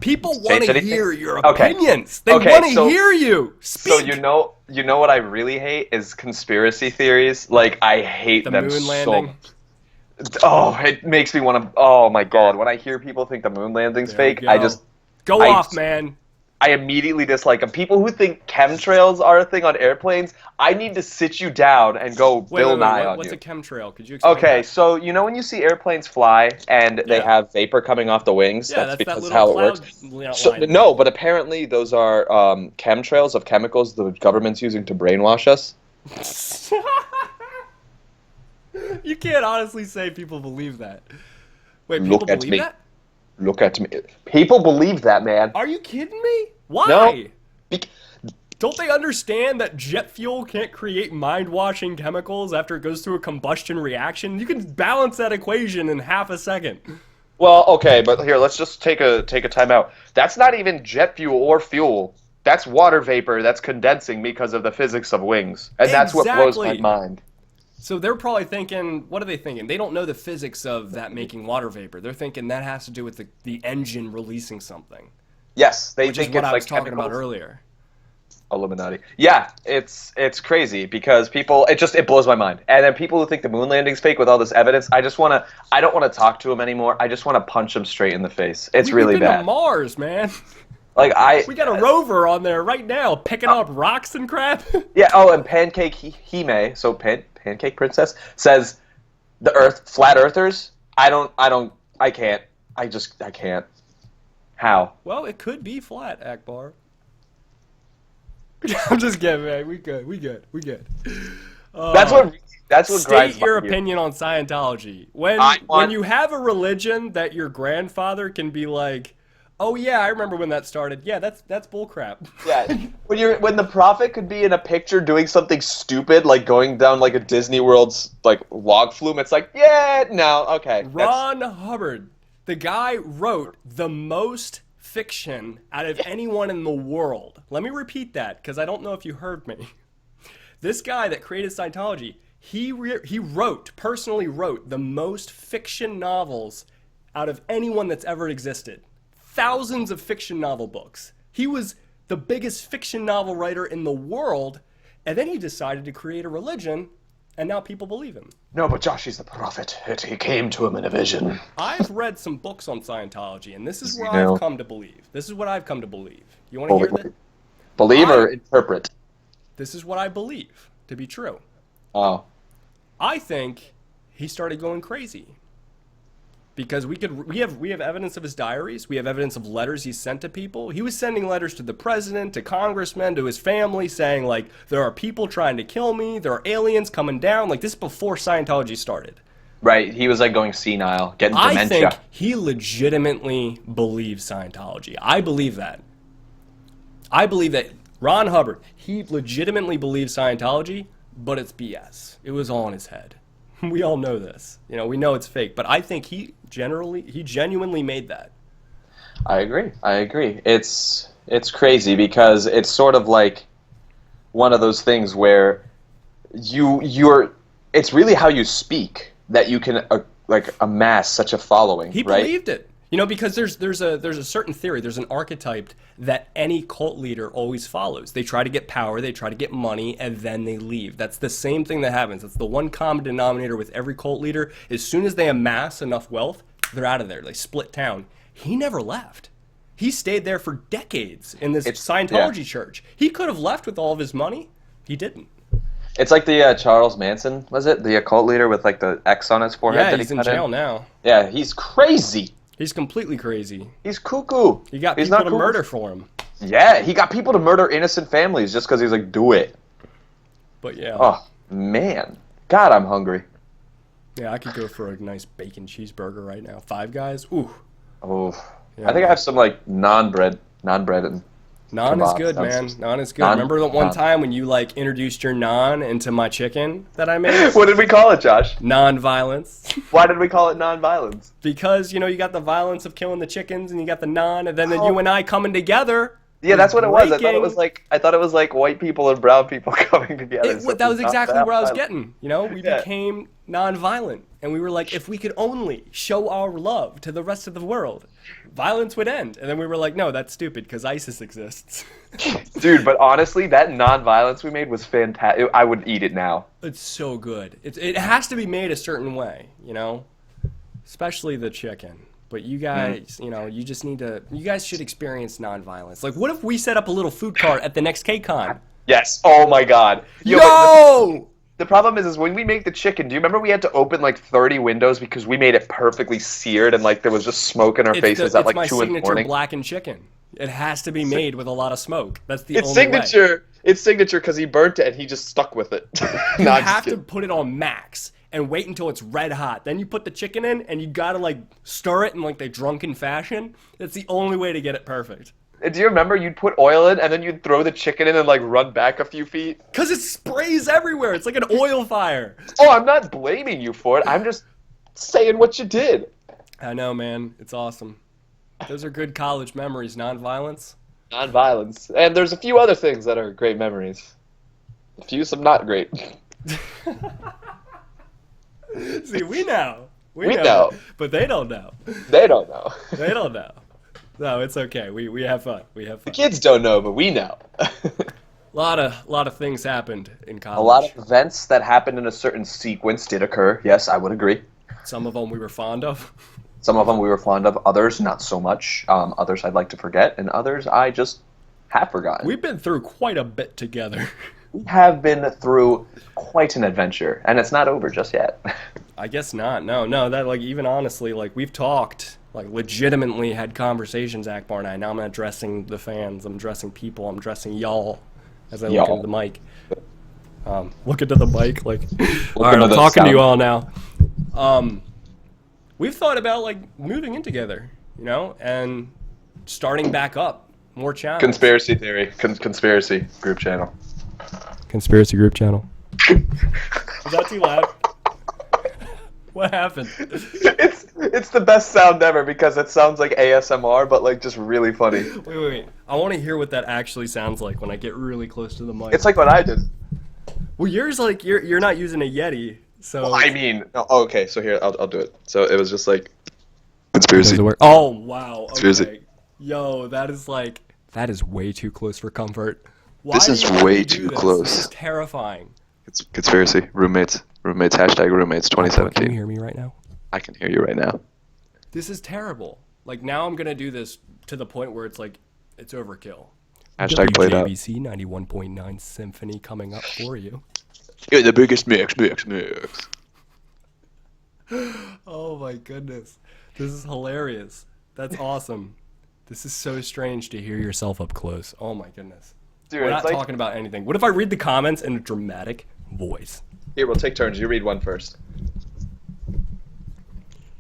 People change want to anything? hear your Okay. opinions. They Okay, want to so- hear you speak. So you know what I really hate is conspiracy theories. Like I hate the them moon so landing. much. Oh, it makes me want to. Oh my god! When I hear people think the moon landing's There we fake, go. Go I- off, man. I immediately dislike them. People who think chemtrails are a thing on airplanes, I need to sit you down and go Bill Nye on what's you. a chemtrail? Could you explain Okay, that? so you know when you see airplanes fly and they Yeah. have vapor coming off the wings? Yeah, that's that's that because little how it cloud works. So, line. no, but apparently those are chemtrails of chemicals the government's using to brainwash us. You can't honestly say people believe that. Wait, people Look at believe me. that? Look at me. People believe that, man. Are you kidding me? Why? No. Bec- Don't they understand that jet fuel can't create mind-washing chemicals after it goes through a combustion reaction? You can balance that equation in half a second. Well, okay, but here, let's just take a time out. That's not even jet fuel or fuel. That's water vapor that's condensing because of the physics of wings. And that's what blows my Exactly. mind. So they're probably thinking, what are they thinking? They don't know the physics of that making water vapor. They're thinking that has to do with the engine releasing something, Yes, they which is think what it's I was like talking about chemicals. earlier. Illuminati. Yeah, it's crazy because people it blows my mind. And then people who think the moon landing's fake with all this evidence, I don't want to talk to them anymore. I just want to punch them straight in the face. It's We've really been to bad. Mars, man. Like We got a rover on there right now, picking up rocks and crap. yeah. Oh, and Pancake Hime, so Pancake Princess says the Earth flat Earthers. I can't. I can't. How? Well, it could be flat, Akbar. I'm just kidding, man. We good. That's what grinds State your my gears. opinion on Scientology. When I want- when you have a religion that your grandfather can be like, oh yeah, I remember when that started. Yeah, that's bullcrap. Yeah, when the prophet could be in a picture doing something stupid like going down like a Disney World's like log flume, it's like no, okay. Ron Hubbard, the guy wrote the most fiction out of anyone in the world. Let me repeat that because I don't know if you heard me. This guy that created Scientology, he personally wrote the most fiction novels out of anyone that's ever existed. Thousands of fiction novel books. He was the biggest fiction novel writer in the world, and then he decided to create a religion, and now people believe him. No, but Josh, he's the prophet. He came to him in a vision. I've read some books on Scientology, and this is what You know. I've come to believe. You want to hear this? Believe or interpret? This is what I believe to be true. Oh. I think he started going crazy because we have evidence of his diaries. We have evidence of letters he sent to people. He was sending letters to the president, to congressmen, to his family, saying like, there are people trying to kill me. There are aliens coming down. Like, this is before Scientology started. Right. He was like going senile, getting dementia. I think he legitimately believes Scientology. I believe that. I believe that Ron Hubbard, he legitimately believes Scientology, but it's BS. It was all in his head. We all know this. You know, we know it's fake, but I think he genuinely made that. I agree. It's crazy because it's sort of like one of those things where it's really how you speak that you can like amass such a following. He right? believed it. You know, because there's a certain theory, there's an archetype that any cult leader always follows. They try to get power, they try to get money, and then they leave. That's the same thing that happens. That's the one common denominator with every cult leader. As soon as they amass enough wealth, they're out of there. They split town. He never left. He stayed there for decades in this Scientology church. He could have left with all of his money. He didn't. It's like the Charles Manson, was it? The cult leader with like the X on his forehead. Yeah, that he's in jail now. Yeah, he's crazy. He's completely crazy. He's cuckoo. He got He's people not to cool. murder for him. Yeah, he got people to murder innocent families just because he's like, do it. But yeah. Oh, man. God, I'm hungry. Yeah, I could go for a nice bacon cheeseburger right now. Five Guys. Ooh. Oh, Yeah. I think I have some like non-bread and Naan is kebab. good, man. Sounds- Naan is good. Naan- Remember the one naan. time when you like introduced your naan into my chicken that I made? What did we call it, Josh? Non-violence. Why did we call it non-violence? Because, you know, you got the violence of killing the chickens and you got the naan, and then you and I coming together. Yeah, that's what it was. I breaking. thought it was like white people and brown people coming together. So That was it's not exactly that where I was violent. getting. You know, we Yeah. became non-violent. And we were like, if we could only show our love to the rest of the world, violence would end. And then we were like, no, that's stupid because ISIS exists. Dude, but honestly, that non-violence we made was fantastic. I would eat it now. It's so good. It has to be made a certain way, you know, especially the chicken. But you guys, you know, you just need to. You guys should experience nonviolence. Like, what if we set up a little food cart at the next KCON? Yes. Oh my God. Yo! Yo! The problem is when we make the chicken, do you remember we had to open like 30 windows because we made it perfectly seared and like there was just smoke in our faces at like 2 in the It's my signature morning? blackened chicken. It has to be made with a lot of smoke. That's the It's only signature. It's signature because he burnt it and he just stuck with it. way. You No, I'm just have to kidding. put it on max and wait until it's red hot. Then you put the chicken in and you gotta like stir it in like the drunken fashion. That's the only way to get it perfect. Do you remember you'd put oil in and then you'd throw the chicken in and like run back a few feet? Cause it sprays everywhere. It's like an oil fire. Oh, I'm not blaming you for it. I'm just saying what you did. I know, man. It's awesome. Those are good college memories. Nonviolence. Non-violence. And there's a few other things that are great memories. A few some not great. See, we know. We know. But they don't know. They don't know. They don't know. No, it's okay. We have fun. We have The fun. kids don't know, but we know. A lot of things happened in college. A lot of events that happened in a certain sequence did occur. Yes, I would agree. Some of them we were fond of. Some of them we were fond of, others not so much. Others I'd like to forget, and others I just have forgotten. We've been through quite a bit together. We have been through quite an adventure, and it's not over just yet. I guess not. No. That like even honestly, like we've talked, like legitimately had conversations, Akbar and I. Now I'm not addressing the fans. I'm addressing people. I'm addressing y'all as I look Y'all. into the mic. Look into the mic, like. All right, into I'm the talking to you sound. all now. We've thought about like moving in together, you know, and starting back up more channels. Conspiracy theory. Conspiracy group channel. Conspiracy group channel. Is that too loud? What happened? It's the best sound ever because it sounds like ASMR, but like just really funny. Wait. I want to hear what that actually sounds like when I get really close to the mic. It's like what I did. Well, yours like you're not using a Yeti, so. Well, I mean, oh, okay. So here, I'll do it. So it was just like conspiracy. Does it work? Oh wow. Conspiracy. Okay. Yo, that is way too close for comfort. Why This do is you let way me do too this? close. This is terrifying. It's conspiracy. Roommates. Hashtag roommates Can you 2017. hear me right now? I can hear you right now. This is terrible. Like now I'm gonna do this to the point where it's like it's overkill. Hashtag played out. WJBC 91.9 Symphony coming up for you. You're the biggest mix. Oh my goodness. This is hilarious. That's awesome. This is so strange to hear yourself up close. Oh my goodness. Dude, We're it's not like talking about anything. What if I read the comments in a dramatic voice? here. We'll take turns. You read one first.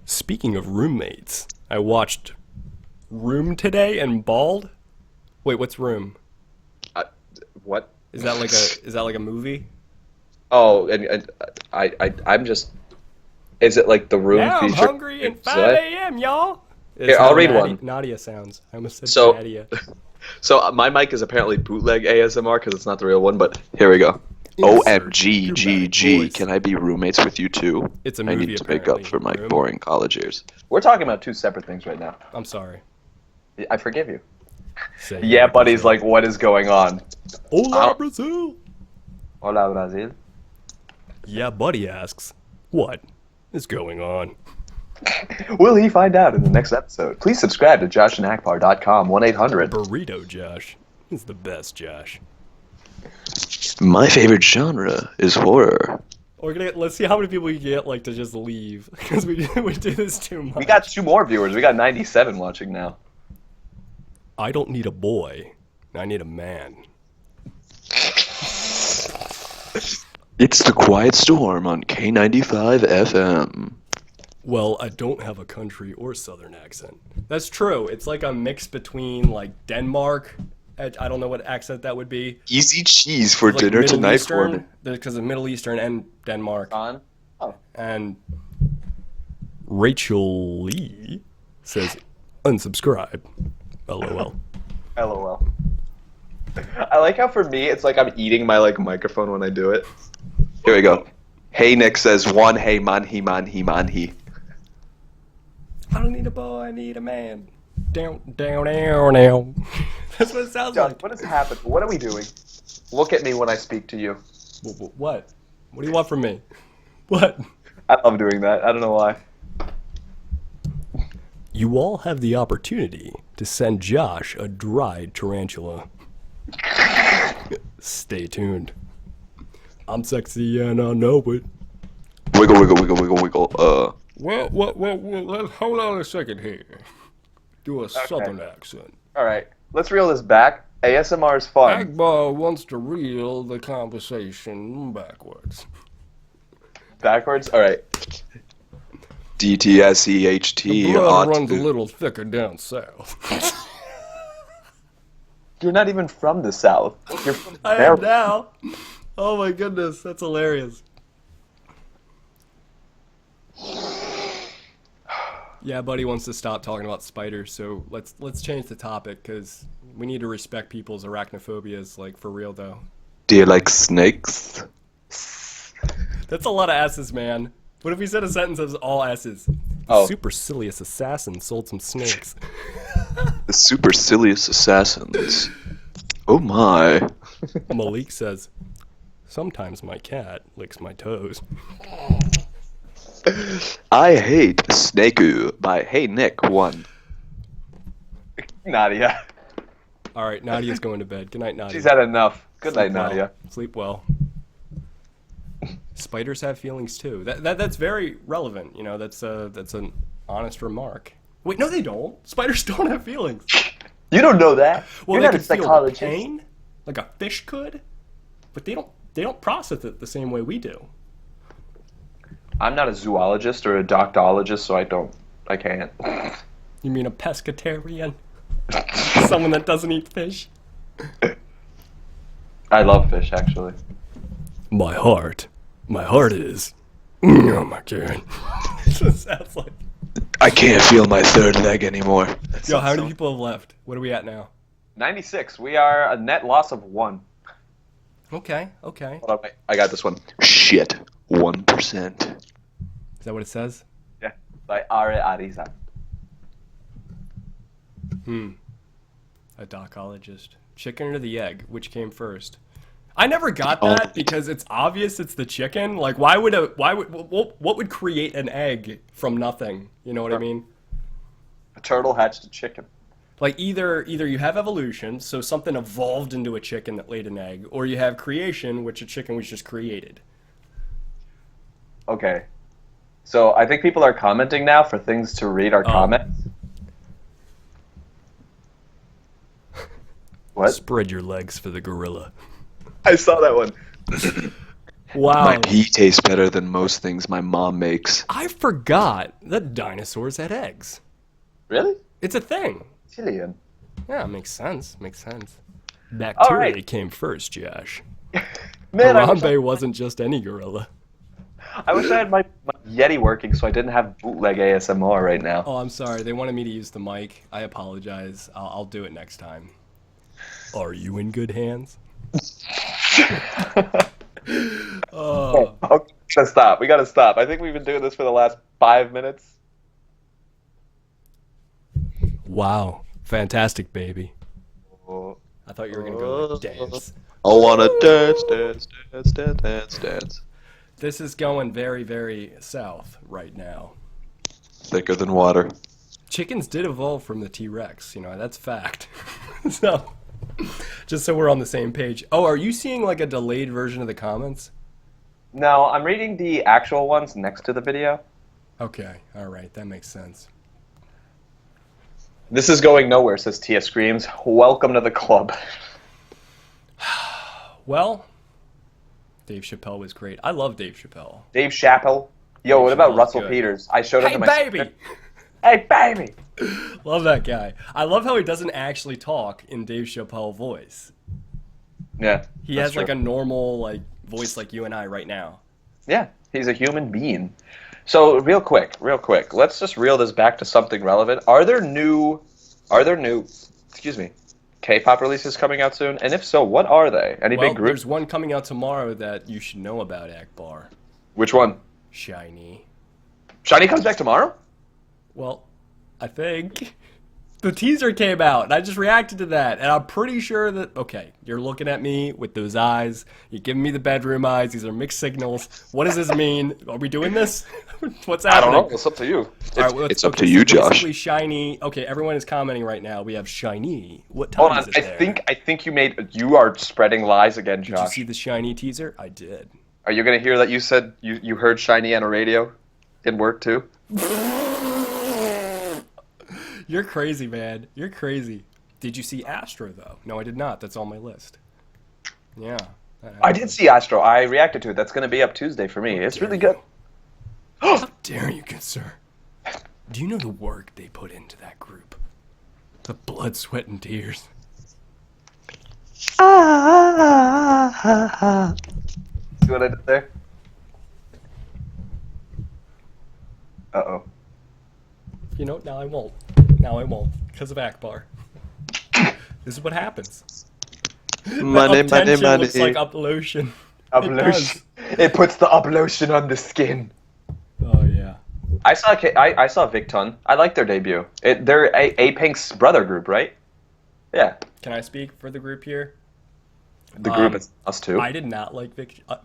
Speaking of roommates, I watched Room today and bald. Wait, what's Room? What? Is that like a movie? Oh, and I'm just. Is it like the Room Now I'm feature? hungry at Is 5 that- a.m., y'all. Here, It's I'll how read one. Nadia sounds. I almost said So- Nadia. So my mic is apparently bootleg ASMR because it's not the real one. But here we go. Insert OMG, dramatic GG. voice. Can I be roommates with you too? It's a I movie, need to make up apparently. for my Room. boring college years. We're talking about two separate things right now. I'm sorry. I forgive you. Say Yeah, it, buddy's Brazil. like, what is going on? Hola, Brazil. Hola, Brazil. Yeah, buddy asks, what is going on? Will he find out in the next episode? Please subscribe to joshandakbar.com, 1-800. Burrito Josh is the best, Josh. My favorite genre is horror. Let's see how many people we get like to just leave because we do this too much. We got 2 more viewers. We got 97 watching now. I don't need a boy. I need a man. It's the Quiet Storm on K95 FM. Well, I don't have a country or southern accent. That's true. It's like a mix between like Denmark. I don't know what accent that would be. Easy cheese for Like dinner Middle tonight for me. Eastern, because of Middle Eastern and Denmark. On? Oh. And Rachel Lee says, unsubscribe. LOL. LOL. I like how for me it's like I'm eating my like microphone when I do it. Here we go. Hey Nick says one hey manhi manhi manhi. I don't need a boy, I need a man. Down, down, down, down. That's what it sounds like. What has happened? What are we doing? Look at me when I speak to you. What? What do you want from me? What? I love doing that. I don't know why. You all have the opportunity to send Josh a dried tarantula. Stay tuned. I'm sexy and I know it. Wiggle wiggle wiggle wiggle wiggle. Well, let's hold on a second here. Do a southern accent. All right. Let's reel this back. ASMR is fun. Akbar wants to reel the conversation backwards. Backwards. All right. DTSEHT. Blood runs a little thicker down south. You're not even from the South. You're from I am now. Oh my goodness, that's hilarious. Yeah, buddy wants to stop talking about spiders, so let's change the topic because we need to respect people's arachnophobias, like for real though. Do you like snakes? That's a lot of S's, man. What if we said a sentence that was all S's? Oh. Supercilious assassin sold some snakes. The supercilious assassins. Oh my. Malik says, sometimes my cat licks my toes. I hate Snakeu by Hey Nick 1. Nadia. All right, Nadia's going to bed. Good night, Nadia. She's had enough. Good night, Sleep well. Nadia. Sleep well. Spiders have feelings too. That's very relevant. You know, that's an honest remark. Wait, no, they don't. Spiders don't have feelings. You don't know that. Well, You're they not a can feel psychologist. pain, like a fish could, but they don't process it the same way we do. I'm not a zoologist or a doctologist, so I can't. You mean a pescatarian? Someone that doesn't eat fish? I love fish, actually. My heart is. Oh my god. It sounds like. I can't feel my third leg anymore. Yo, how many people have left? What are we at now? 96. We are a net loss of 1. Okay. Hold on, wait. I got this one. Shit. 1%. Is that what it says? Yeah. By Are Ariza. A dochologist. Chicken or the egg? Which came first? I never got that because it's obvious it's the chicken. Like, what would create an egg from nothing? You know what I mean? A turtle hatched a chicken. Like either you have evolution, so something evolved into a chicken that laid an egg, or you have creation, which a chicken was just created. Okay. So I think people are commenting now for things to read our comments. What? Spread your legs for the gorilla. I saw that one. Wow. My pee tastes better than most things my mom makes. I forgot that dinosaurs had eggs. Really? It's a thing. Chilean. Yeah, makes sense. Makes sense. Bacteria right. came first, Josh. Man, Harambe wasn't just any gorilla. I wish I had my Yeti working so I didn't have bootleg ASMR right now. Oh, I'm sorry. They wanted me to use the mic. I apologize. I'll do it next time. Are you in good hands? Oh, gotta stop. We gotta stop. I think we've been doing this for the last 5 minutes. Wow. Fantastic, baby. Oh. I thought you were going to go like dance. I wanna dance, dance, dance, dance, dance, dance. This is going very, very south right now. Thicker than water. Chickens did evolve from the T-Rex. You know, that's fact. So, just so we're on the same page. Oh, are you seeing like a delayed version of the comments? No, I'm reading the actual ones next to the video. Okay, all right, that makes sense. This is going nowhere, says Tia Screams. Welcome to the club. Well, Dave Chappelle was great. I love Dave Chappelle. Dave Chappelle. Yo, what about Chappelle's Russell good. Peters? I showed him Hey, to my baby! sister. Hey, baby! Love that guy. I love how he doesn't actually talk in Dave Chappelle voice. Yeah. He has like a normal like voice like you and I right now. Yeah, he's a human being. So real quick, let's just reel this back to something relevant. Are there new, excuse me, K-pop releases coming out soon? And if so, what are they? Any Well, big groups? there's one coming out tomorrow that you should know about, Akbar. Which one? Shiny. Shiny comes back tomorrow? Well, I think the teaser came out, and I just reacted to that, and I'm pretty sure that, okay, you're looking at me with those eyes, you're giving me the bedroom eyes, these are mixed signals. What does this mean? Are we doing this? What's happening? I don't know. It's up to you. All right, well, It's up to you, so Josh. basically Shiny. Okay, everyone is commenting right now. We have Shiny. What time Hold on. is it there? I think you are spreading lies again, Did you Josh. see the Shiny teaser? I did. Are you gonna hear that you said you heard Shiny on a radio? In work too? You're crazy, man. You're crazy. Did you see Astro, though? No, I did not. That's on my list. Yeah. I did see Astro. I reacted to it. That's gonna be up Tuesday for me. It's really good. How dare you, good sir? Do you know the work they put into that group? The blood, sweat, and tears. See what I did there? Uh-oh. You know, now I won't. Now I won't. Because of Akbar. This is what happens. Money, That money, up-tension money. looks like up lotion. Up It lotion. It puts the up lotion on the skin. Oh, yeah. I saw Victon. I like their debut. They're A-Pink's brother group, right? Yeah. Can I speak for the group here? The group is us too. I did not like Fiction. I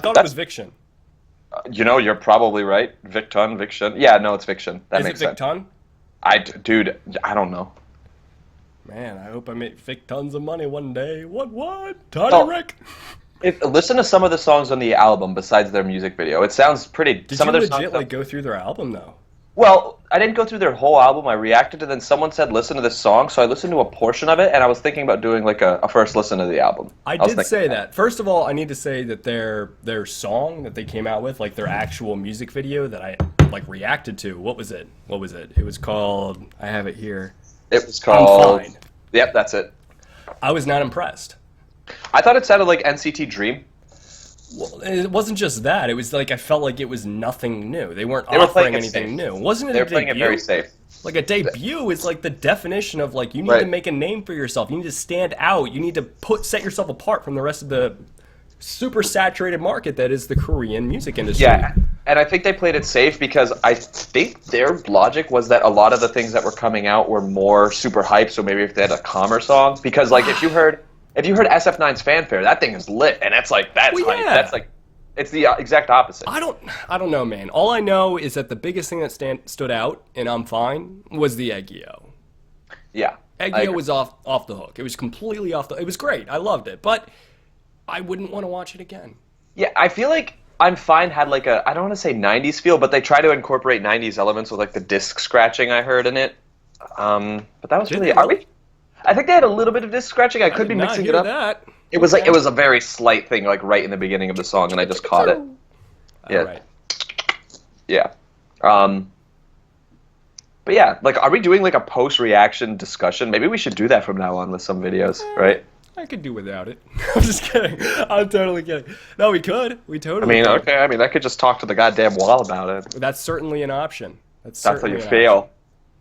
thought it was Fiction. You know, you're probably right. Victon, Fiction. Yeah, no, it's Fiction. That Is it makes sense. Victon? Dude, I don't know. Man, I hope I make Vic tons of money one day. What? Tiny Oh. Rick? Listen to some of the songs on the album besides their music video. It sounds pretty. Did some you of their legit songs. like go through their album though? Well, I didn't go through their whole album. I reacted to then someone said listen to this song, so I listened to a portion of it, and I was thinking about doing like a first listen to the album. I was did thinking say that. First of all, I need to say that their song that they came out with, like their actual music video that I like reacted to. What was it? It was called. I have it here. It was called. I'm Fine. Yep, that's it. I was not impressed. I thought it sounded like NCT Dream. Well, it wasn't just that. It was like I felt like it was nothing new. They weren't They were offering playing it anything safe. new. Wasn't it They a were playing debut? it very safe. Like a debut is like the definition of like you need Right. to make a name for yourself. You need to stand out. You need to set yourself apart from the rest of the super saturated market that is the Korean music industry. Yeah, and I think they played it safe because I think their logic was that a lot of the things that were coming out were more super hype. So maybe if they had a calmer song, because like if you heard SF9's Fanfare, that thing is lit, and that's hype. Well, yeah. That's like it's the exact opposite. I don't know, man. All I know is that the biggest thing that stood out, and I'm fine, was the Eggio. Yeah, I Eggio agree. was off the hook. It was completely off the. It was great. I loved it, but I wouldn't want to watch it again. Yeah, I feel like I'm Fine had like a, I don't want to say 90s feel, but they try to incorporate 90s elements with like the disc scratching I heard in it. But that was Did really, they are really? we? I think they had a little bit of disc scratching. I I could did be not mixing it hear up. that. It was like, Okay. it was a very slight thing, like right in the beginning of the song, and I just caught it. Yeah. All right. Yeah. Um, but yeah, like, are we doing like a post-reaction discussion? Maybe we should do that from now on with some videos, right? I could do without it. I'm just kidding. I'm totally kidding. No, we could. We I totally mean, could. okay, I mean, I could just talk to the goddamn wall about it. That's certainly an option. That's how certainly you an feel. option.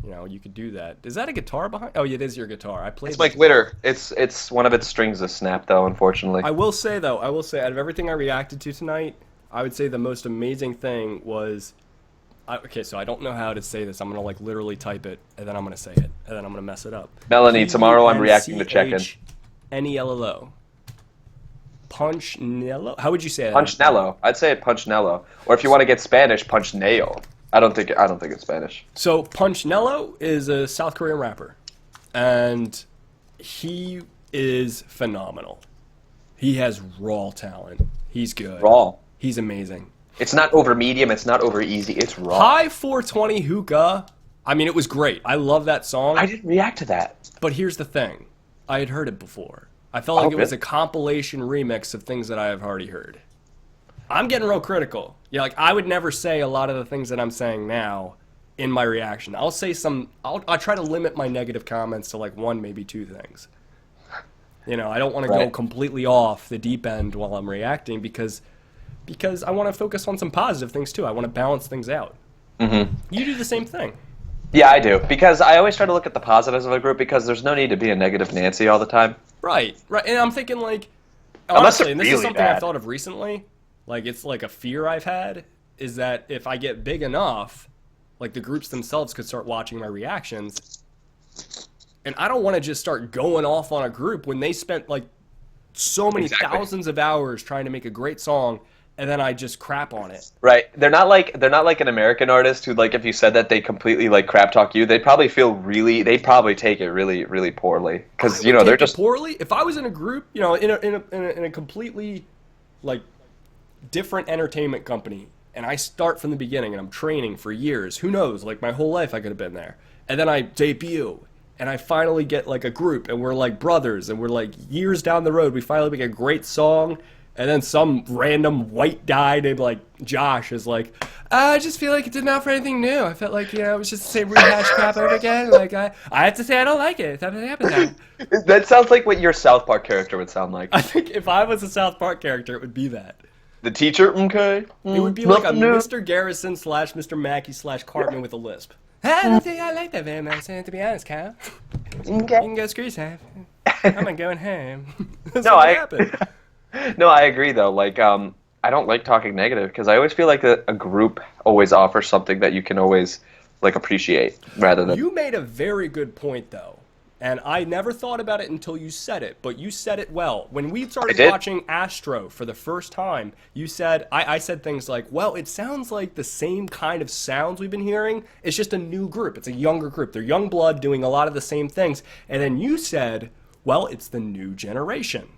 You know, you could do that. Is that a guitar behind? Oh, yeah, it is your guitar. I played It's my glitter. It's one of its strings is snapped, though, unfortunately. I will say, though, out of everything I reacted to tonight, I would say the most amazing thing was... okay, so I don't know how to say this. I'm going to, like, literally type it, and then I'm going to say it, and then I'm going to mess it up. Melanie, tomorrow I'm reacting to check-in. P-U-N-C-H-N-E-L-L-O. Punchnello? How would you say that? Punchnello. I'd say Punchnello. Or if you want to get Spanish, Punchneo. I don't think it's Spanish. So Punchnello is a South Korean rapper, and he is phenomenal. He has raw talent. He's good. Raw. He's amazing. It's not over medium. It's not over easy. It's raw. High 420 Hookah. I mean, it was great. I love that song. I didn't react to that. But here's the thing. I had heard it before. I felt like it was really? a compilation remix of things that I have already heard. I'm getting real critical. Yeah, like I would never say a lot of the things that I'm saying now in my reaction. I'll say some. I'll try to limit my negative comments to like one, maybe two things. You know, I don't want to go Right. completely off the deep end while I'm reacting because I want to focus on some positive things too. I want to balance things out. Mm-hmm. You do the same thing. Yeah, I do. Because I always try to look at the positives of a group because there's no need to be a negative Nancy all the time. Right, right. And I'm thinking like, Unless honestly, they're and this is really something I've bad. thought of recently, like it's like a fear I've had, is that if I get big enough, like the groups themselves could start watching my reactions. And I don't want to just start going off on a group when they spent like so many Exactly. thousands of hours trying to make a great song, and then I just crap on it. Right. They're not like an American artist who, like, if you said that they completely like crap talk you, they'd probably they'd probably take it really, really poorly. Because, you know, they're Take it just poorly. If I was in a group, you know, in a completely like different entertainment company, and I start from the beginning and I'm training for years, who knows, like my whole life I could have been there, and then I debut and I finally get like a group and we're like brothers and we're like years down the road we finally make a great song, and then some random white guy named like Josh is like, I just feel like it didn't offer anything new. I felt like, you know, it was just the same rehash crap over again. Like I have to say I don't like it. It's happened. that sounds like what your South Park character would sound like. I think if I was a South Park character, it would be that. The teacher, okay. It would be like a Nothing new. Mr. Garrison / Mr. Mackey / Cartman with a lisp. I don't think I like that very much, to be honest, Kyle. You can go screw yourself. I'm going home. That's No, what I happened. No, I agree though. Like, I don't like talking negative because I always feel like a group always offers something that you can always like appreciate rather than. You made a very good point, though. And I never thought about it until you said it, but you said it well. When we started did? watching Astro for the first time, you said, I said things like, well, it sounds like the same kind of sounds we've been hearing. It's just a new group. It's a younger group. They're young blood doing a lot of the same things. And then you said, well, it's the new generation.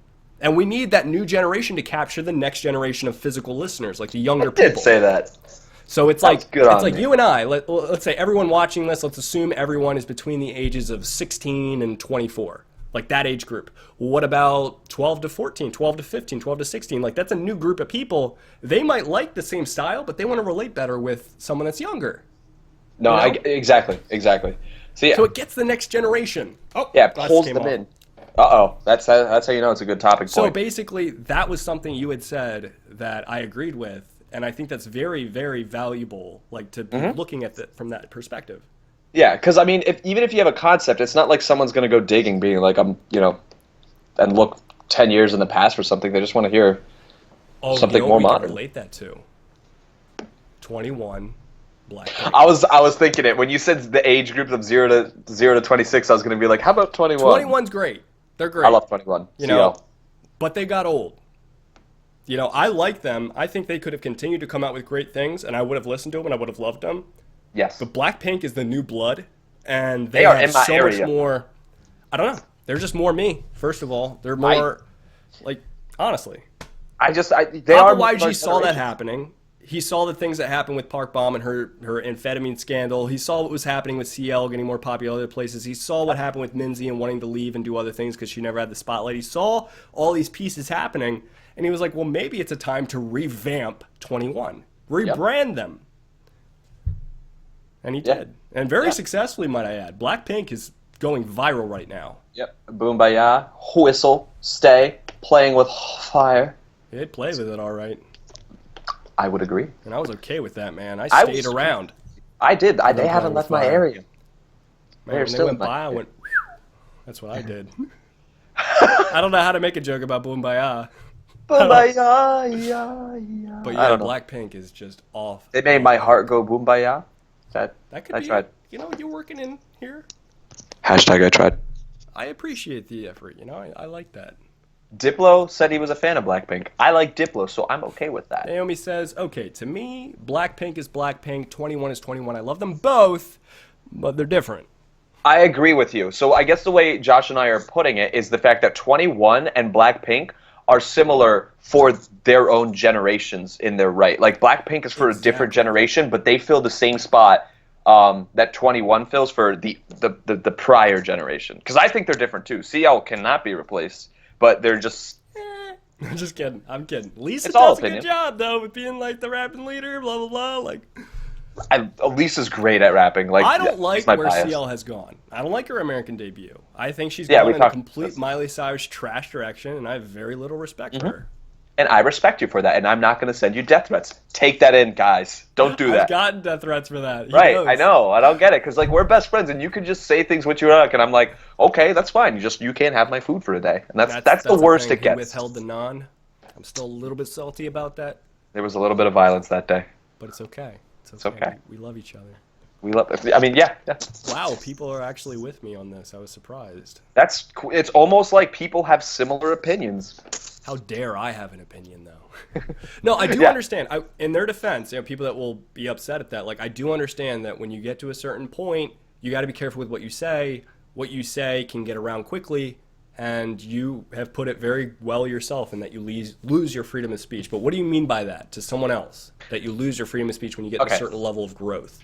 And we need that new generation to capture the next generation of physical listeners, like the younger I did people. say that. So it's That's like good on me. you and I. Let's say everyone watching this. Let's assume everyone is between the ages of 16 and 24, like that age group. What about 12 to 14, 12 to 15, 12 to 16? Like that's a new group of people. They might like the same style, but they want to relate better with someone that's younger. No, You know? exactly. See, So it gets the next generation. Oh, yeah, glasses pulls came them off. in. Uh-oh, that's how you know it's a good topic So point. basically, that was something you had said that I agreed with, and I think that's very, very valuable. Like to be looking at it from that perspective. Yeah, because I mean, even if you have a concept, it's not like someone's going to go digging, being like, and look 10 years in the past for something. They just want to hear something you know more what we can modern. relate that to 21 Black. I was thinking it when you said the age group of 0 to 26. I was going to be like, how about 21? 21's great. They're great. I love 21. You know, but they got old. You know, I like them. I think they could have continued to come out with great things, and I would have listened to them, and I would have loved them. Yes. But Blackpink is the new blood, and they They are have in my so area. much more. I don't know. They're just more me. First of all, they're more like honestly. They are Papa YG more saw that generations. happening. He saw the things that happened with Park Bomb and her amphetamine scandal. He saw what was happening with CL getting more popular other places. He saw what happened with Minzy and wanting to leave and do other things because she never had the spotlight. He saw all these pieces happening, and he was like, well, maybe it's a time to revamp 21. Rebrand them. And he did. And very successfully, might I add. Blackpink is going viral right now. Yep. Boombayah, whistle, stay, playing with fire. They played with it all right. I would agree. And I was okay with that, man. I I stayed was- around. I did. They playing haven't with left my fire. area. Man, They're when still they in went my by, I area. went, whew. That's what I did. I don't know how to make a joke about Boombayah. Boombayah, yeah, yeah. But I yeah, don't know. Blackpink is just off. They made my heart go boombayah. That could I be, tried. you know, you're working in here. Hashtag I tried. I appreciate the effort, you know, I like that. Diplo said he was a fan of Blackpink. I like Diplo, so I'm okay with that. Naomi says, okay, to me, Blackpink is Blackpink, 21 is 21. I love them both, but they're different. I agree with you. So I guess the way Josh and I are putting it is the fact that 21 and Blackpink are similar for their own generations in their right. Like Blackpink is for a different generation, but they fill the same spot that 21 fills for the prior generation. Because I think they're different too. CL cannot be replaced, but they're just... I'm just kidding. I'm kidding. Lisa It's all does a opinion. good job, though, with being like the rapping leader, blah, blah, blah. Like, Lisa's great at rapping. Like I don't that's like my where bias. CL has gone. I don't like her American debut. I think she's Yeah, gone we in a talked complete about this. Miley Cyrus trash direction, and I have very little respect for her. And I respect you for that, and I'm not going to send you death threats. Take that in, guys. Don't do I've that. gotten death threats for that. He Right, knows. I know. I don't get it because like we're best friends, and you can just say things what you like, and I'm like, okay, that's fine. You can't have my food for a day, and that's the worst thing. it gets. He withheld the naan. I'm still a little bit salty about that, There was a little bit of violence that day. but it's okay. It's okay. We love each other. We love. I mean, yeah. Wow, people are actually with me on this. I was surprised. That's. It's almost like people have similar opinions. How dare I have an opinion, though? No, I do Yeah. understand. In their defense, you know, people that will be upset at that, like, I do understand that when you get to a certain point, you got to be careful with what you say. What you say can get around quickly, and you have put it very well yourself in that you lose your freedom of speech. But what do you mean by that to someone else? That you lose your freedom of speech when you get to Okay. a certain level of growth?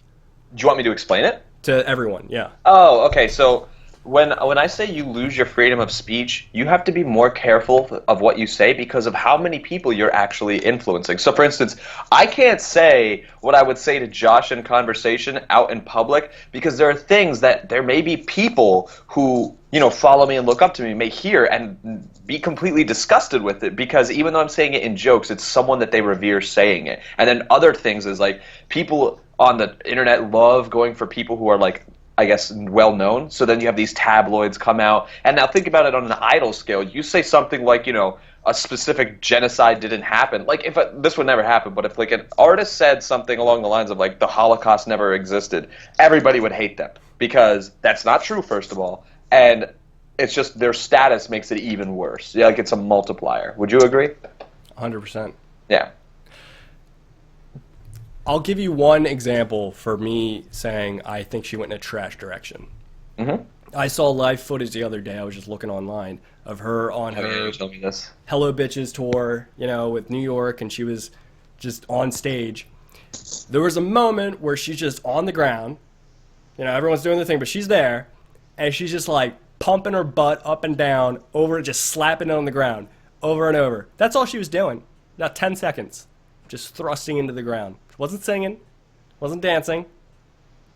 Do you want me to explain it? To everyone, yeah. Oh, okay. So when I say you lose your freedom of speech, you have to be more careful of what you say because of how many people you're actually influencing. So, for instance, I can't say what I would say to Josh in conversation out in public because there are things that there may be people who, you know, follow me and look up to me may hear and be completely disgusted with it because even though I'm saying it in jokes, it's someone that they revere saying it. And then other things is like people on the internet love going for people who are like, I guess, well known. So then you have these tabloids come out. And now think about it on an idol scale. You say something like, you know, a specific genocide didn't happen. Like, if this would never happen, but if like an artist said something along the lines of like the Holocaust never existed, everybody would hate them because that's not true, first of all. And it's just their status makes it even worse. Yeah, like it's a multiplier. Would you agree? 100%. Yeah. I'll give you one example for me saying I think she went in a trash direction. Mm-hmm. I saw live footage the other day. I was just looking online of her on Oh, yeah, her you told me this. Hello Bitches tour, you know, with New York, and she was just on stage. There was a moment where she's just on the ground. You know, everyone's doing their thing, but she's there, and she's just like pumping her butt up and down, over, just slapping it on the ground, over and over. That's all she was doing. About 10 seconds. Just thrusting into the ground. Wasn't singing, wasn't dancing.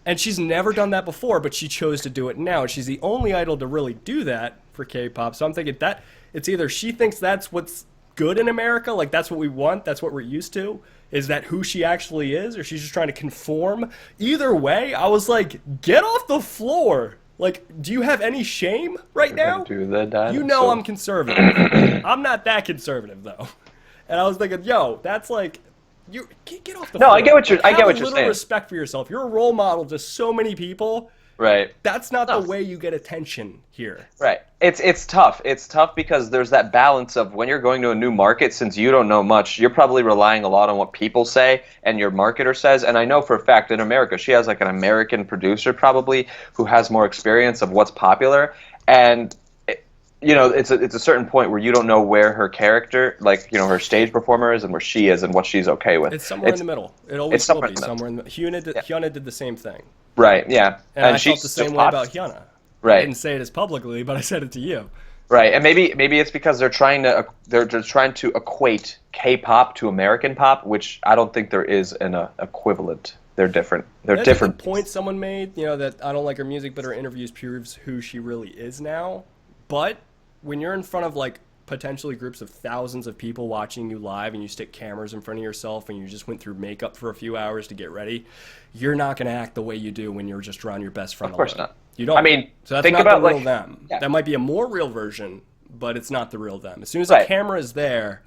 And she's never done that before, but she chose to do it now. And she's the only idol to really do that for K-pop. So I'm thinking that it's either she thinks that's what's good in America, like that's what we want, that's what we're used to, is that who she actually is, or she's just trying to conform. Either way, I was like, get off the floor. Like, do you have any shame right now? Do the dinosaur. You know I'm conservative. I'm not that conservative, though. And I was thinking, yo, that's like... You get off the No, floor. I get what you're- I Have get what a you're little saying. respect for yourself. You're a role model to so many people. Right. That's not No. the way you get attention here. Right. It's tough. It's tough because there's that balance of when you're going to a new market, since you don't know much, you're probably relying a lot on what people say and your marketer says. And I know for a fact in America, she has like an American producer probably who has more experience of what's popular. And it's a certain point where you don't know where her character, like, her stage performer is and where she is and what she's okay with. It's somewhere in the middle. It always it's will somewhere be in the middle. somewhere in the Hyuna did the same thing. Right, yeah. And I she's felt the same still way hot. about Hyuna. Right. I didn't say it as publicly, but I said it to you. Right, and maybe it's because they're trying to equate K-pop to American pop, which I don't think there is an equivalent. They're different. They're That's different. the point someone made, that I don't like her music, but her interviews proves who she really is now. But when you're in front of like potentially groups of thousands of people watching you live and you stick cameras in front of yourself and you just went through makeup for a few hours to get ready, you're not going to act the way you do when you're just around your best friend. Of course not. You don't. I mean, so that's think not about the real like them. Yeah. That might be a more real version, but it's not the real them. As soon as Right. the camera is there,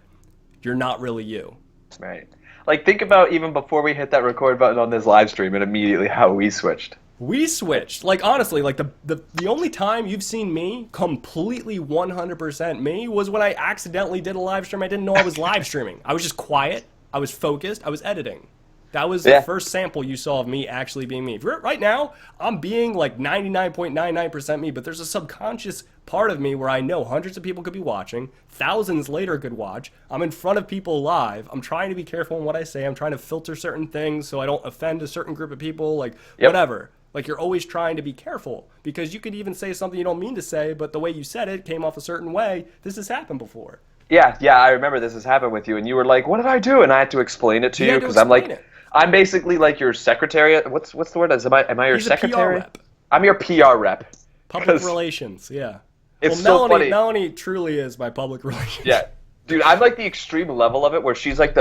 you're not really you. Right. Like, think about even before we hit that record button on this live stream and immediately how we switched. We switched. Like, honestly, like the only time you've seen me completely 100% me was when I accidentally did a live stream. I didn't know I was live streaming. I was just quiet. I was focused. I was editing. That was the first sample you saw of me actually being me. Right now, I'm being like 99.99% me, but there's a subconscious part of me where I know hundreds of people could be watching, thousands later could watch. I'm in front of people live. I'm trying to be careful in what I say. I'm trying to filter certain things so I don't offend a certain group of people, like whatever. Like, you're always trying to be careful because you could even say something you don't mean to say, but the way you said it came off a certain way. This has happened before. Yeah, I remember this has happened with you, and you were like, "What did I do?" And I had to explain it to you because I'm like, I'm basically like your secretary. What's the word? Am I your secretary? PR rep. I'm your PR rep. Public relations, yeah. It's well, so funny. Melanie truly is my public relations. Yeah, dude, I'm like the extreme level of it where she's like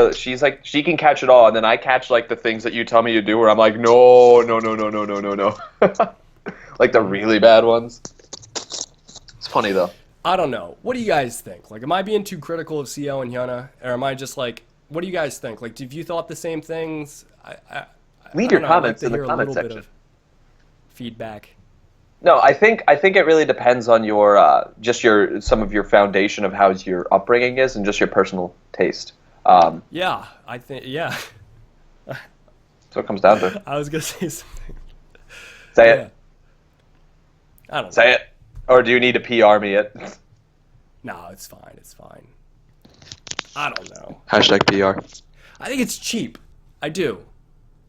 she can catch it all, and then I catch like the things that you tell me to do where I'm like, no. Like the really bad ones. It's funny though. I don't know. What do you guys think? Like, am I being too critical of CL and Hyuna, or am I just like, what do you guys think? Like, if you thought the same things, Leave your comments in the comment section. Bit of feedback. No, I think it really depends on your some of your foundation of how your upbringing is and just your personal taste. Yeah, I think That's what it comes down to. I was gonna say something. Say it. I don't know. Say it. Or do you need to PR me it? No, it's fine. It's fine. I don't know. Hashtag PR. I think it's cheap. I do.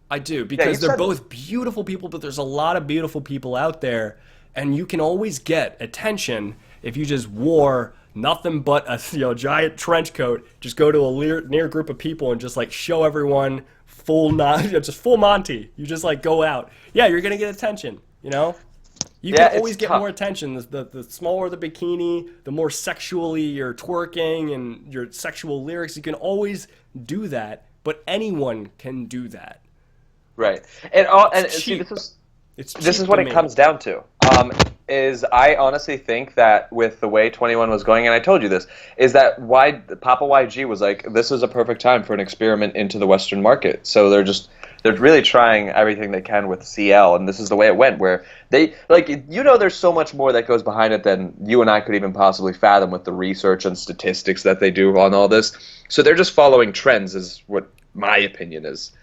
Because they're both beautiful people, but there's a lot of beautiful people out there, and you can always get attention if you just wore nothing but a giant trench coat, just go to a near group of people and just like show everyone full Monty. You just like go out. Yeah, you're gonna get attention. You can always get more attention. The smaller the bikini, the more sexually you're twerking and your sexual lyrics. You can always do that, but anyone can do that. Right, see, this is what it comes down to. Is I honestly think that with the way 21 was going, and I told you this, is that Papa YG was like, this is a perfect time for an experiment into the Western market. So they're really trying everything they can with CL, and this is the way it went, where they, there's so much more that goes behind it than you and I could even possibly fathom with the research and statistics that they do on all this. So they're just following trends is what my opinion is.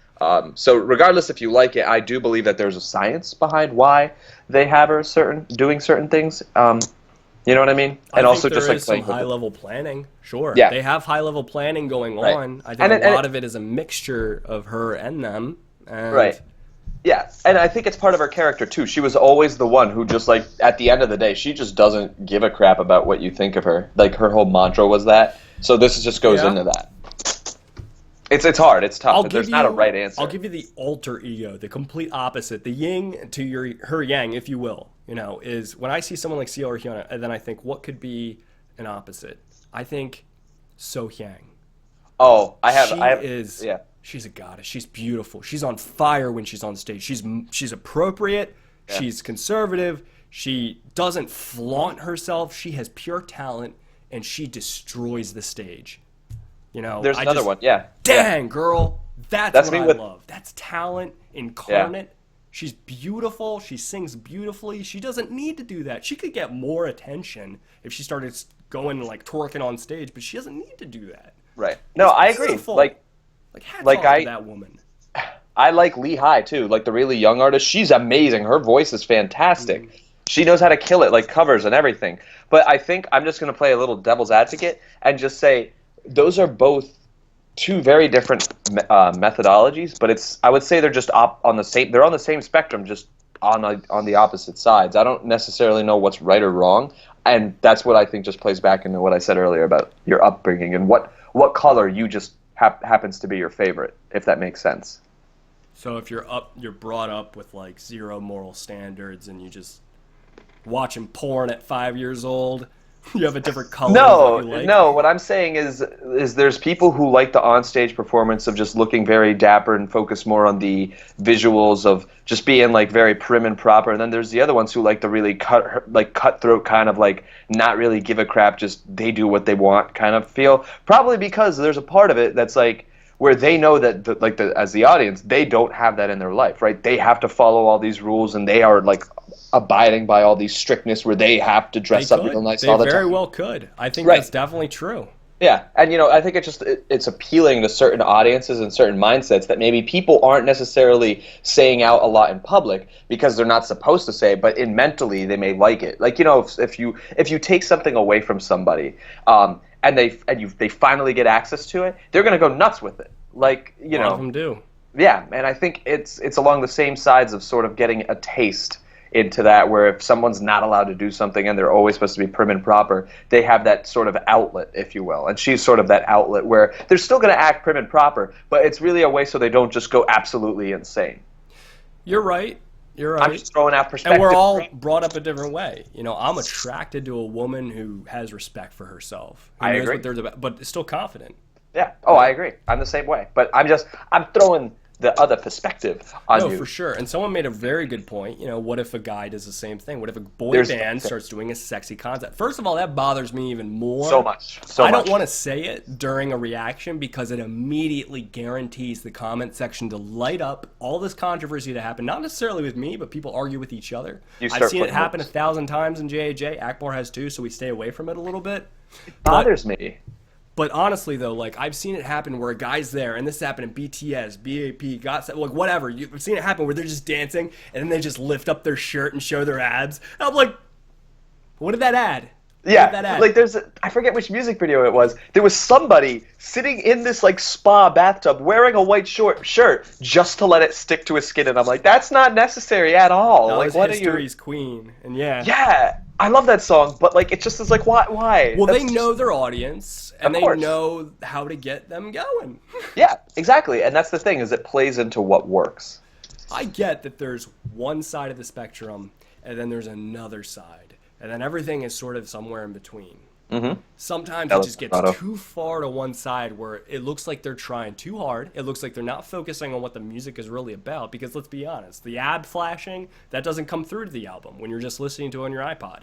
So regardless if you like it, I do believe that there's a science behind why they have her doing certain things. You know what I mean? And also just like some high-level planning. Sure. Yeah. They have high-level planning going Right. on. I think a lot of it is a mixture of her and them. And right. Yeah, and I think it's part of her character too. She was always the one who just like at the end of the day, she just doesn't give a crap about what you think of her. Like her whole mantra was that. So this just goes into that. It's hard. It's tough. But there's not a right answer. I'll give you the alter ego, the complete opposite, the yin to her yang, if you will. Is when I see someone like CL or Hyuna, and then I think, what could be an opposite? I think So Hyang. Oh, She's a goddess. She's beautiful. She's on fire when she's on stage. She's appropriate. Yeah. She's conservative. She doesn't flaunt herself. She has pure talent, and she destroys the stage. There's another one. Yeah. Dang, girl. That's what I love. That's talent incarnate. Yeah. She's beautiful. She sings beautifully. She doesn't need to do that. She could get more attention if she started going like twerking on stage, but she doesn't need to do that. Right. No, I agree. Hats off to that woman. I like Lee High too, like the really young artist. She's amazing. Her voice is fantastic. She knows how to kill it, like covers and everything. But I think I'm just going to play a little devil's advocate and just say those are both two very different methodologies. But I would say they're just on the same. They're on the same spectrum, just on the opposite sides. I don't necessarily know what's right or wrong, and that's what I think just plays back into what I said earlier about your upbringing and what color you just happens to be your favorite, if that makes sense. So if you're brought up with like zero moral standards and you just watching porn at 5 years old, you have a different color. No. What I'm saying is there's people who like the onstage performance of just looking very dapper and focus more on the visuals of just being like very prim and proper, and then there's the other ones who like the really cutthroat kind of like not really give a crap, just they do what they want kind of feel. Probably because there's a part of it that's like where they know that as the audience, they don't have that in their life, right? They have to follow all these rules, and they are like abiding by all these strictness where they have to dress up real nice all the time. They very well could. I think that's definitely true. Yeah, and I think it's appealing to certain audiences and certain mindsets that maybe people aren't necessarily saying out a lot in public because they're not supposed to say, but mentally they may like it. Like if you take something away from somebody, and they finally get access to it, they're gonna go nuts with it. Like A lot of them do. Yeah, and I think it's along the same sides of sort of getting a taste into that, where if someone's not allowed to do something and they're always supposed to be prim and proper, they have that sort of outlet, if you will. And she's sort of that outlet where they're still going to act prim and proper, but it's really a way so they don't just go absolutely insane. You're right. I'm just throwing out perspective. And we're all brought up a different way. I'm attracted to a woman who has respect for herself. Who knows what they're about, but is still confident. Yeah. Oh, I agree. I'm the same way. But I'm throwing the other perspective on you. No, for sure. And someone made a very good point. What if a guy does the same thing? What if a boy band starts doing a sexy concept? First of all, that bothers me even more. So much. I don't want to say it during a reaction because it immediately guarantees the comment section to light up, all this controversy to happen. Not necessarily with me, but people argue with each other. I've seen it happen 1,000 times in JAJ. Akbar has too, so we stay away from it a little bit. It bothers me. But honestly, though, like I've seen it happen where a guy's there, and this happened in BTS, BAP, like whatever. You've seen it happen where they're just dancing, and then they just lift up their shirt and show their abs. And I'm like, what did that add? Yeah, like I forget which music video it was. There was somebody sitting in this like spa bathtub wearing a white shirt just to let it stick to his skin, and I'm like, that's not necessary at all. No, like, what History's Queen, and yeah, I love that song, but like, it just is like, why? Well, they know their audience, and they know how to get them going. Yeah, exactly, and that's the thing, is it plays into what works. I get that there's one side of the spectrum, and then there's another side. And then everything is sort of somewhere in between. Mm-hmm. Sometimes it just gets too far to one side where it looks like they're trying too hard. It looks like they're not focusing on what the music is really about. Because let's be honest, the ab flashing, that doesn't come through to the album when you're just listening to it on your iPod.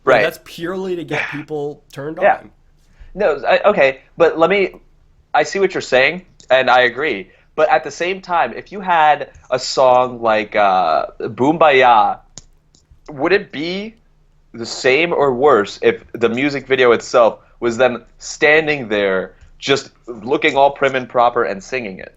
Right. That's purely to get people turned on. No, okay, but I see what you're saying, and I agree. But at the same time, if you had a song like Boom Baya, would it be the same or worse if the music video itself was them standing there just looking all prim and proper and singing it?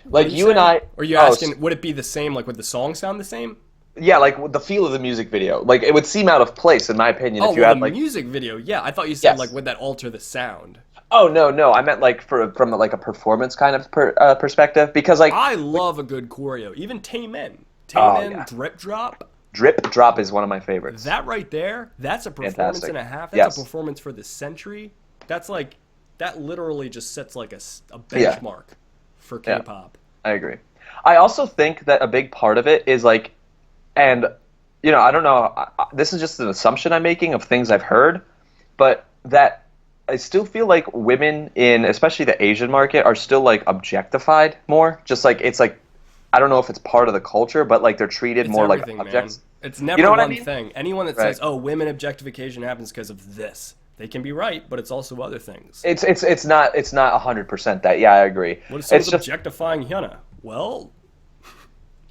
Like you and I... Are you asking, would it be the same, like would the song sound the same? Yeah, like the feel of the music video. Like it would seem out of place, in my opinion, if you had like... music video, yeah. I thought you said like would that alter the sound? Oh, no. I meant like from like a performance kind of perspective, because like... I love a good choreo. Even Taemin. Drip Drop. Drip Drop is one of my favorites. That right there, that's a performance and a half. That's a performance for the century. That's like, that literally just sets like a benchmark for K-pop. I agree. I also think that a big part of it is like, and I don't know, this is just an assumption I'm making of things I've heard, but that I still feel like women in, especially the Asian market, are still like objectified more. Just like, it's like, I don't know if it's part of the culture, but like they're treated more like objects. Man. It's never one thing. Anyone that says, "Oh, women objectification happens because of this," they can be right, but it's also other things. It's not 100% that. Yeah, I agree. What if someone's objectifying Hyuna? Well,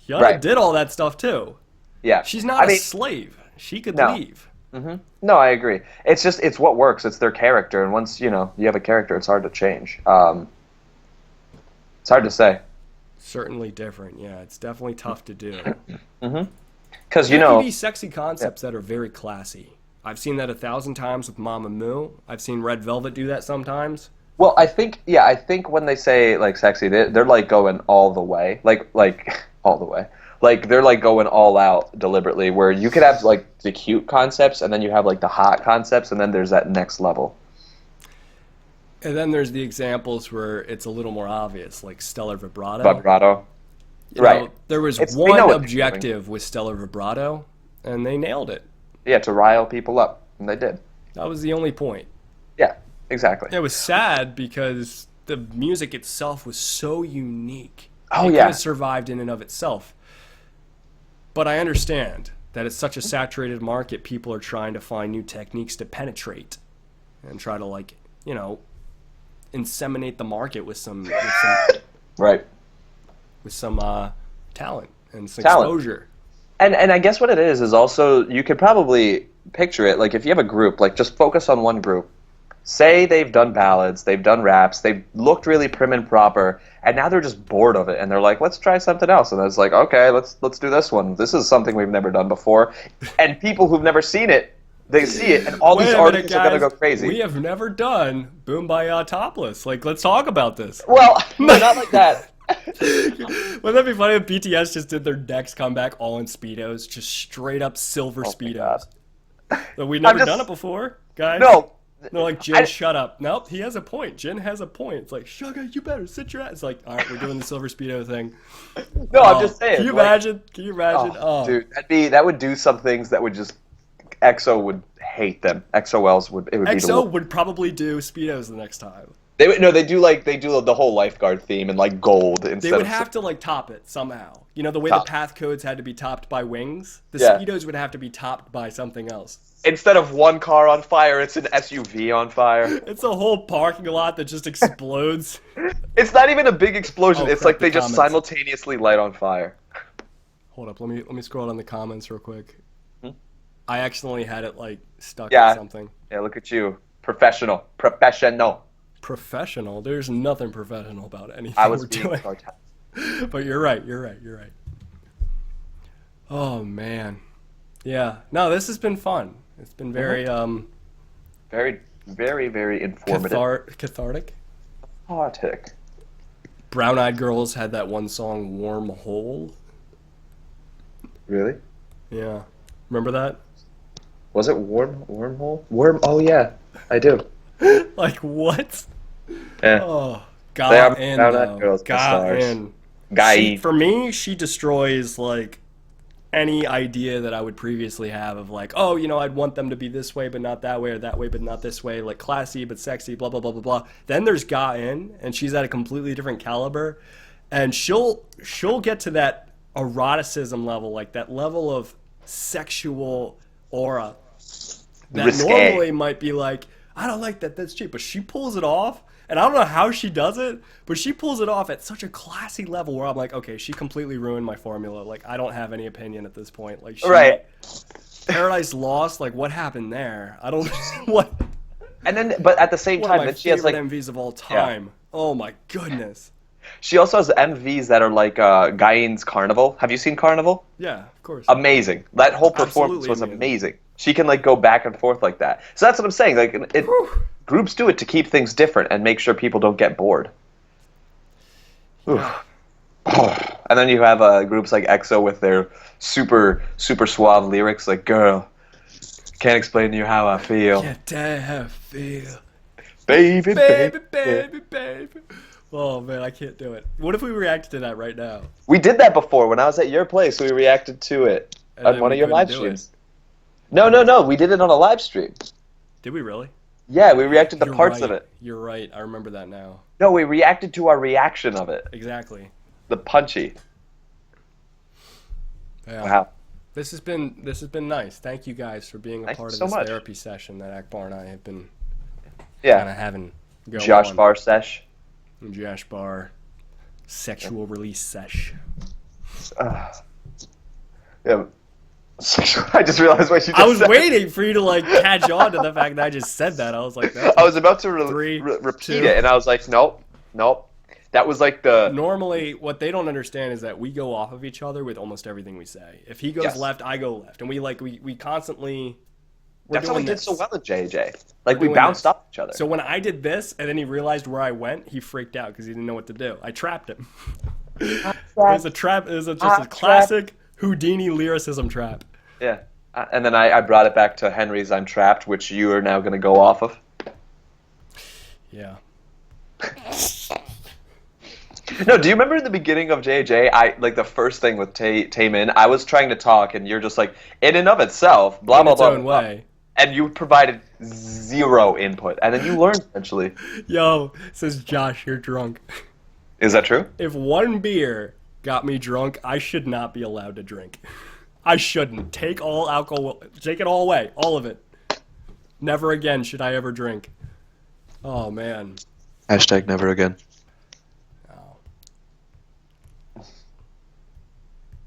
Hyuna did all that stuff too. Yeah, she's not a slave. She could leave. Mm-hmm. No, I agree. It's what works. It's their character, and once you have a character, it's hard to change. It's hard to say. Certainly different. Yeah, it's definitely tough to do. Because There can be sexy concepts that are very classy. I've seen that 1,000 times with Mamamoo. I've seen Red Velvet do that sometimes. well, I think when they say like sexy, they're like going all the way, like all the way, like they're like going all out deliberately. Where you could have like the cute concepts, and then you have like the hot concepts, and then there's that next level. And then there's the examples where it's a little more obvious, like Stellar Vibrato. Vibrato, You right? know, there was They know one what they're doing. objective with Stellar Vibrato, and they nailed it. Yeah, to rile people up, and they did. That was the only point. Yeah, exactly. It was sad because the music itself was so unique. Oh, It could yeah. have survived in and of itself. But I understand that it's such a saturated market, people are trying to find new techniques to penetrate and try to, like, you know, inseminate the market with some Right. talent and some Talent. exposure. And I guess what it is also you could probably picture it like if you have a group, like just focus on one group. Say they've done ballads, they've done raps, they've looked really prim and proper, and now they're just bored of it, and they're like, let's try something else. And it's like, okay, let's do this one. This is something we've never done before. And people who've never seen it, they see it, and all Wait these a minute, artists are gonna guys. go crazy. We have never done Boom Baya Topless. Like, let's talk about this. Well, no, not like that. Wouldn't that be funny if BTS just did their next comeback all in Speedos, just straight up silver Oh my Speedos? God. But we've never just- done it before, guys. No. They're like, Jin, shut up. Nope, he has a point. Jin has a point. It's like, Sugar, you better sit your ass. It's like, all right, we're doing the silver Speedo thing. No, I'm just saying. Can you like, imagine? Can you imagine? Oh, dude, that would do some things that would just EXO would hate them. EXO-Ls would be the EXO would probably do Speedos the next time. They do the whole lifeguard theme in like gold instead They would of have to like top it somehow. You know the way Top. the path codes had to be topped by wings. The Yeah. Speedos would have to be topped by something else. instead of one car on fire, it's an SUV on fire. It's a whole parking lot that just explodes. It's not even a big explosion. Oh, it's crap, like they the just comments. simultaneously light on fire. Hold up, let me scroll down the comments real quick. Hmm? I accidentally had it like stuck Yeah. at something. Yeah, look at you, professional. Professional. There's nothing professional about anything I was we're being doing. sarcastic. But you're right. Oh man, yeah. No, this has been fun. It's been very Very, very, very informative. cathartic. Cathartic. Brown Eyed Girls had that one song, Warm Hole. Really? Yeah. Remember that? Was it wormhole? Oh yeah, I do. Like, what? Yeah. Oh, They are got in, Brown Eyed though. Girls, the Got stars. in. Guy. For me, she destroys, like, any idea that I would previously have of, like, oh, you know, I'd want them to be this way but not that way, or that way but not this way, like, classy but sexy, blah, blah, blah, blah, blah. Then there's Got In, and she's at a completely different caliber, and she'll get to that eroticism level, like, that level of sexual aura that Risque. normally might be like, I don't like that, that's cheap, but she pulls it off, and I don't know how she does it, but she pulls it off at such a classy level where I'm like, okay, she completely ruined my formula. Like, I don't have any opinion at this point. Like, Right. Paradise Lost, like, what happened there? I don't what. And then, but at the same One time, of my then she has favorite like MVs of all time. Oh my goodness. she also has MVs that are like Gain's Carnival. Have you seen Carnival? Yeah, of course. Amazing. That whole performance Absolutely was amazing. amazing. She can like go back and forth like that. So that's what I'm saying. Like groups do it to keep things different and make sure people don't get bored. Oof. And then you have groups like EXO with their super suave lyrics like "Girl, can't explain to you how I feel, Yeah, damn, feel. baby, Baby. Oh man, I can't do it. What if we reacted to that right now? We did that before when I was at your place. We reacted to it And on then one we of your couldn't live do streams. No. We did it on a live stream. Did we really? Yeah, we reacted to You're parts right. of it. You're right. I remember that now. No, we reacted to our reaction of it. Exactly. The punchy. Yeah. Wow. This has been nice. Thank you guys for being a Thank part you of so this much. therapy session that Akbar and I have been kind Yeah. of having go Josh on. Bar Sesh. Josh Bar sexual release sesh. Yeah. I just realized what you just I was said. waiting for you to like catch on to the fact that I just said that. I was like, that's I was about to Three, repeat two. it, and I was like, nope. That was like the Normally, what they don't understand is that we go off of each other with almost everything we say. If he goes Yes. left, I go left, and we constantly. We're that's how we doing did this. so well at JJ. Like We're we doing bounced this. off each other. So when I did this, and then he realized where I went, he freaked out because he didn't know what to do. I trapped him. It was a trap. It was just a classic Houdini lyricism trap. Yeah. And then I brought it back to Henry's "I'm Trapped," which you are now going to go off of. Yeah. No, do you remember in the beginning of JJ, like the first thing with Taemin, I was trying to talk, and you're just like, in and of itself, blah, In blah, its blah, own blah. way. And you provided zero input, and then you learned eventually. Yo, says Josh, you're drunk. Is that true? If one beer got me drunk, I should not be allowed to drink. I shouldn't. Take all alcohol, take it all away, all of it. Never again should I ever drink. Oh, man. Hashtag never again.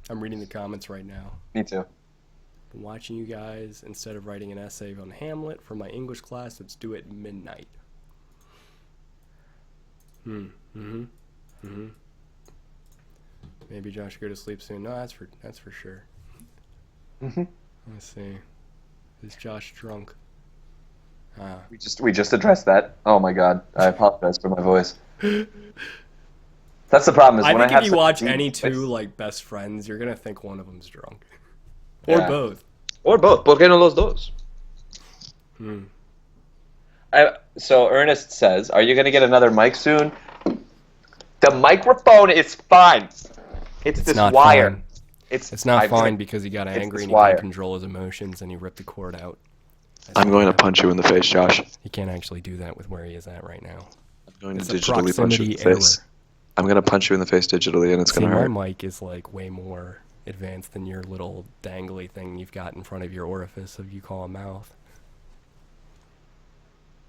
I'm reading the comments right now. Me too. I'm watching you guys. Instead of writing an essay on Hamlet for my English class, let's do it midnight. Maybe Josh should go to sleep soon. No, that's for sure. Let's see. Is Josh drunk? We just addressed that. Oh my god, I apologize for my voice. That's the problem. Is I when think I have if you such watch deep any voice- two like best friends, you're gonna think one of them's drunk, or Yeah. both. or both. ¿Por qué no los dos? So Ernest says, "Are you going to get another mic soon?" The microphone is fine. It's this not wire. fine. It's not I'm fine gonna- because he got it's angry this and he wire. couldn't control his emotions and he ripped the cord out. I'm going to punch you in the face, Josh. He can't actually do that with where he is at right now. I'm going It's to a digitally punch you in proximity the face. I'm going to punch you in the face digitally, and it's See, going to hurt. my mic is like way more advanced than your little dangly thing you've got in front of your orifice of you call a mouth.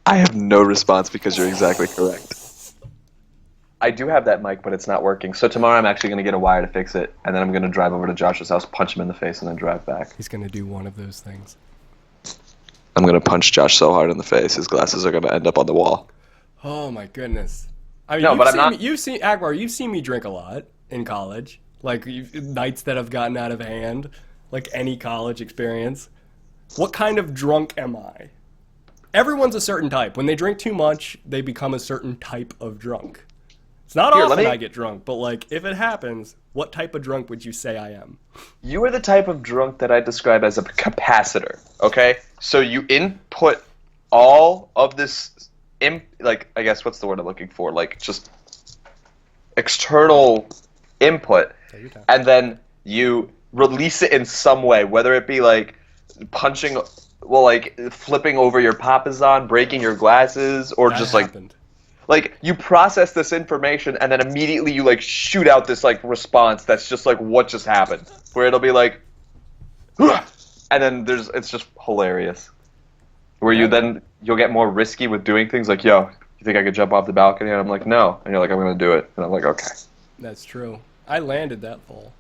I have no response because you're exactly correct. I do have that mic, but it's not working. So tomorrow I'm actually going to get a wire to fix it, and then I'm going to drive over to Josh's house, punch him in the face, and then drive back. He's gonna do one of those things. I'm going to punch Josh so hard in the face, his glasses are going to end up on the wall. Oh my goodness. I mean, No, you've but I'm seen not- me, you've seen Akbar. You've seen me drink a lot in college, like nights that have gotten out of hand, like any college experience. What kind of drunk am I? Everyone's a certain type. When they drink too much, they become a certain type of drunk. It's not Here, let often me- I get drunk, but like if it happens, what type of drunk would you say I am? You are the type of drunk that I describe as a capacitor, okay? So you input all of this, like, I guess, what's the word I'm looking for? Like, just external input, Take your time. and then you release it in some way, whether it be, like, punching, well, like, flipping over your papasan, breaking your glasses, or That just, happened. like, you process this information, and then immediately you, like, shoot out this, like, response that's just, like, what just happened? Where it'll be like, and then it's just hilarious. Where you'll get more risky with doing things like, yo, you think I could jump off the balcony? And I'm like, no. And you're like, I'm going to do it. And I'm like, okay. That's true. I landed that fall.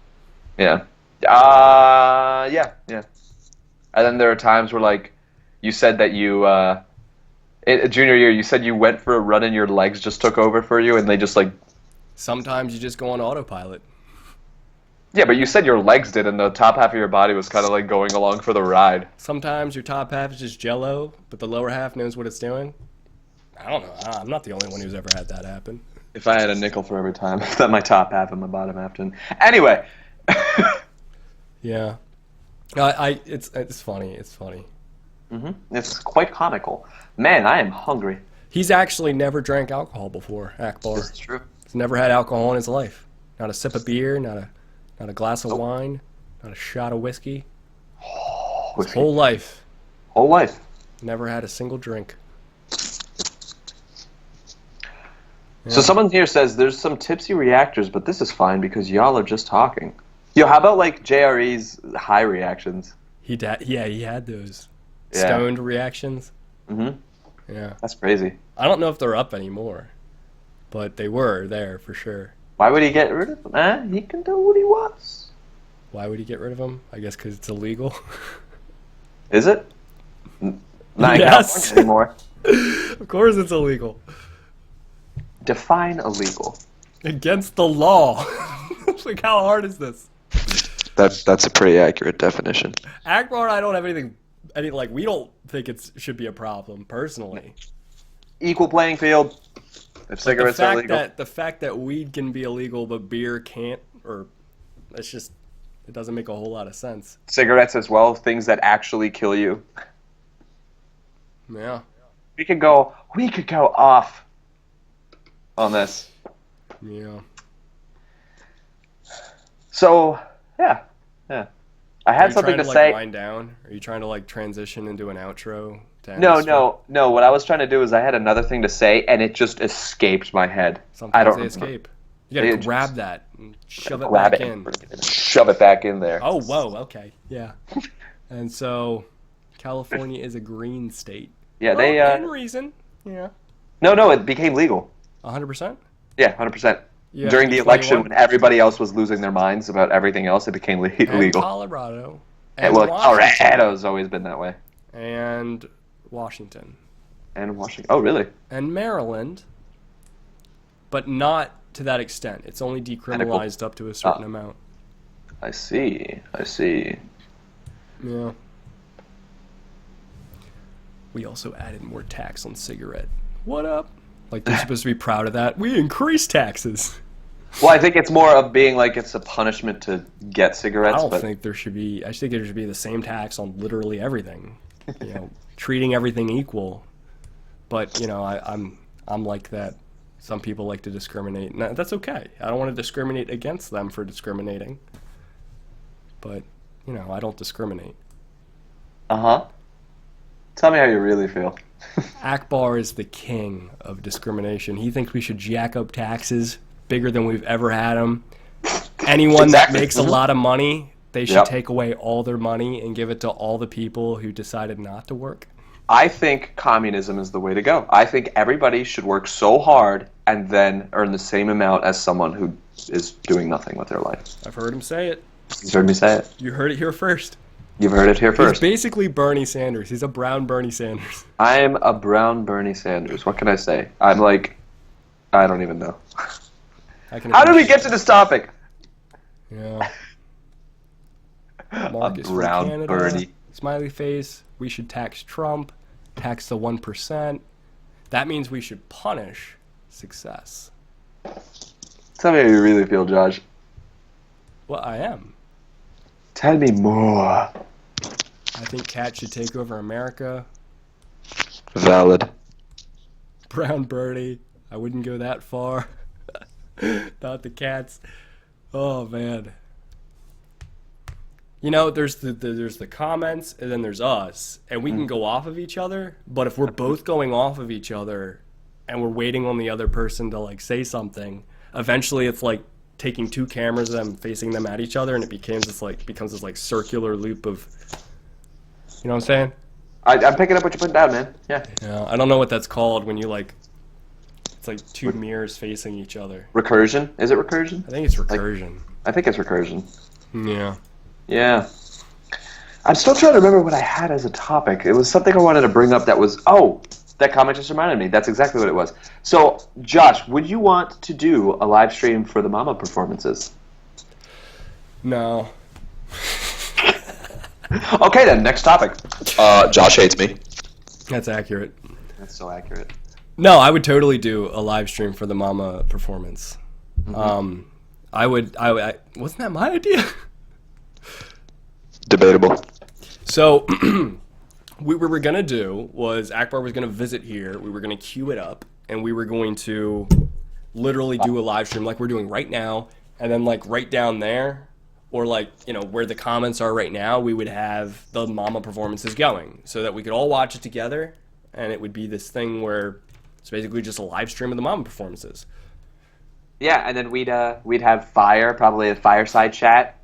Yeah. Yeah. And then there are times where, like, you said that you, junior year, you said you went for a run and your legs just took over for you and they just, like, Sometimes you just go on autopilot. yeah, but you said your legs did and the top half of your body was kind of, like, going along for the ride. Sometimes your top half is just jello, but the lower half knows what it's doing. I don't know. I'm not the only one who's ever had that happen. If I had a nickel for every time that my top half and my bottom half didn't. Anyway. Yeah. It's funny. It's funny. It's quite comical. Man, I am hungry. He's actually never drank alcohol before, Akbar. This is true. He's never had alcohol in his life. Not a sip of beer, not a glass of wine, not a shot of whiskey. His whole life, Whole life. never had a single drink. So someone here says there's some tipsy reactors, but this is fine because y'all are just talking. Yo, how about like JRE's high reactions? He had those Yeah. stoned reactions. Mm-hmm. Yeah. That's crazy. I don't know if they're up anymore, but they were there for sure. Why would he get rid of them? He can do what he wants. Why would he get rid of them? I guess because it's illegal. Is it? Not in Yes. California anymore. Of course it's illegal. Define illegal. Against the law. Like, how hard is this? That's a pretty accurate definition. Akbar and I don't have like, we don't think it should be a problem, personally. Equal playing field. If cigarettes are legal. The fact that weed can be illegal but beer can't, or it's just, it doesn't make a whole lot of sense. Cigarettes as well, things that actually kill you. Yeah. We could go off on this. Yeah. So, yeah. I had something to say. Wind down? Are you trying to like transition into an outro? No. What I was trying to do is I had another thing to say, and it just escaped my head. Sometimes they escape. You gotta grab that and shove it back in. Shove it back in there. Oh, whoa, okay, yeah. And so, California is a green state. Yeah, well, they. In reason, yeah. No, it became legal. 100%. Yeah, 100%. During the election, when everybody else was losing their minds about everything else, it became legal. And Colorado. And Colorado's always been that way. And Washington. Oh, really? And Maryland. But not to that extent. It's only decriminalized up to a certain amount. I see. Yeah. We also added more tax on cigarette. What up? Like, they're supposed to be proud of that. We increased taxes. Well, I think it's more of being like it's a punishment to get cigarettes. I think there should be. I think there should be the same tax on literally everything. You know, treating everything equal. But I'm like that. Some people like to discriminate. And that's okay. I don't want to discriminate against them for discriminating. But I don't discriminate. Tell me how you really feel. Akbar is the king of discrimination. He thinks we should jack up taxes bigger than we've ever had them. Anyone that makes a lot of money, they should take away all their money and give it to all the people who decided not to work. I think communism is the way to go. I think everybody should work so hard and then earn the same amount as someone who is doing nothing with their life. I've heard him say it. You've heard me say it. You heard it here first. You've heard it here first. He's basically Bernie Sanders. He's a brown Bernie Sanders. I am a brown Bernie Sanders. What can I say? I'm like, I don't even know. How did we get to this topic? Yeah. Marcus a brown from Canada. Bernie. Smiley face. We should tax Trump. Tax the 1%. That means we should punish success. Tell me how you really feel, Josh. Well, I am. Tell me more. I think cats should take over America. Valid. Brown Birdie. I wouldn't go that far. Not the cats. Oh, man. There's the comments, and then there's us. And we can go off of each other. But if we're both going off of each other, and we're waiting on the other person to, like, say something, eventually it's like taking two cameras and them facing them at each other, and it becomes this circular loop of, you know what I'm saying? I'm picking up what you're putting down, man. Yeah. Yeah. I don't know what that's called when you it's like two mirrors facing each other. Recursion? Is it recursion? I think it's recursion. I think it's recursion. Yeah. Yeah. I'm still trying to remember what I had as a topic. It was something I wanted to bring up that was, that comment just reminded me. That's exactly what it was. So, Josh, would you want to do a live stream for the Mama performances? No. Okay, then, next topic. Josh hates me. That's accurate. That's so accurate. No, I would totally do a live stream for the Mama performance. Mm-hmm. I wasn't that my idea? Debatable. So, what we were going to do was Akbar was going to visit here. We were going to queue it up, and we were going to literally do a live stream like we're doing right now. And then, like, right down there, or, like, where the comments are right now, we would have the Mama performances going so that we could all watch it together. And it would be this thing where it's basically just a live stream of the Mama performances. Yeah, and then we'd have probably a fireside chat.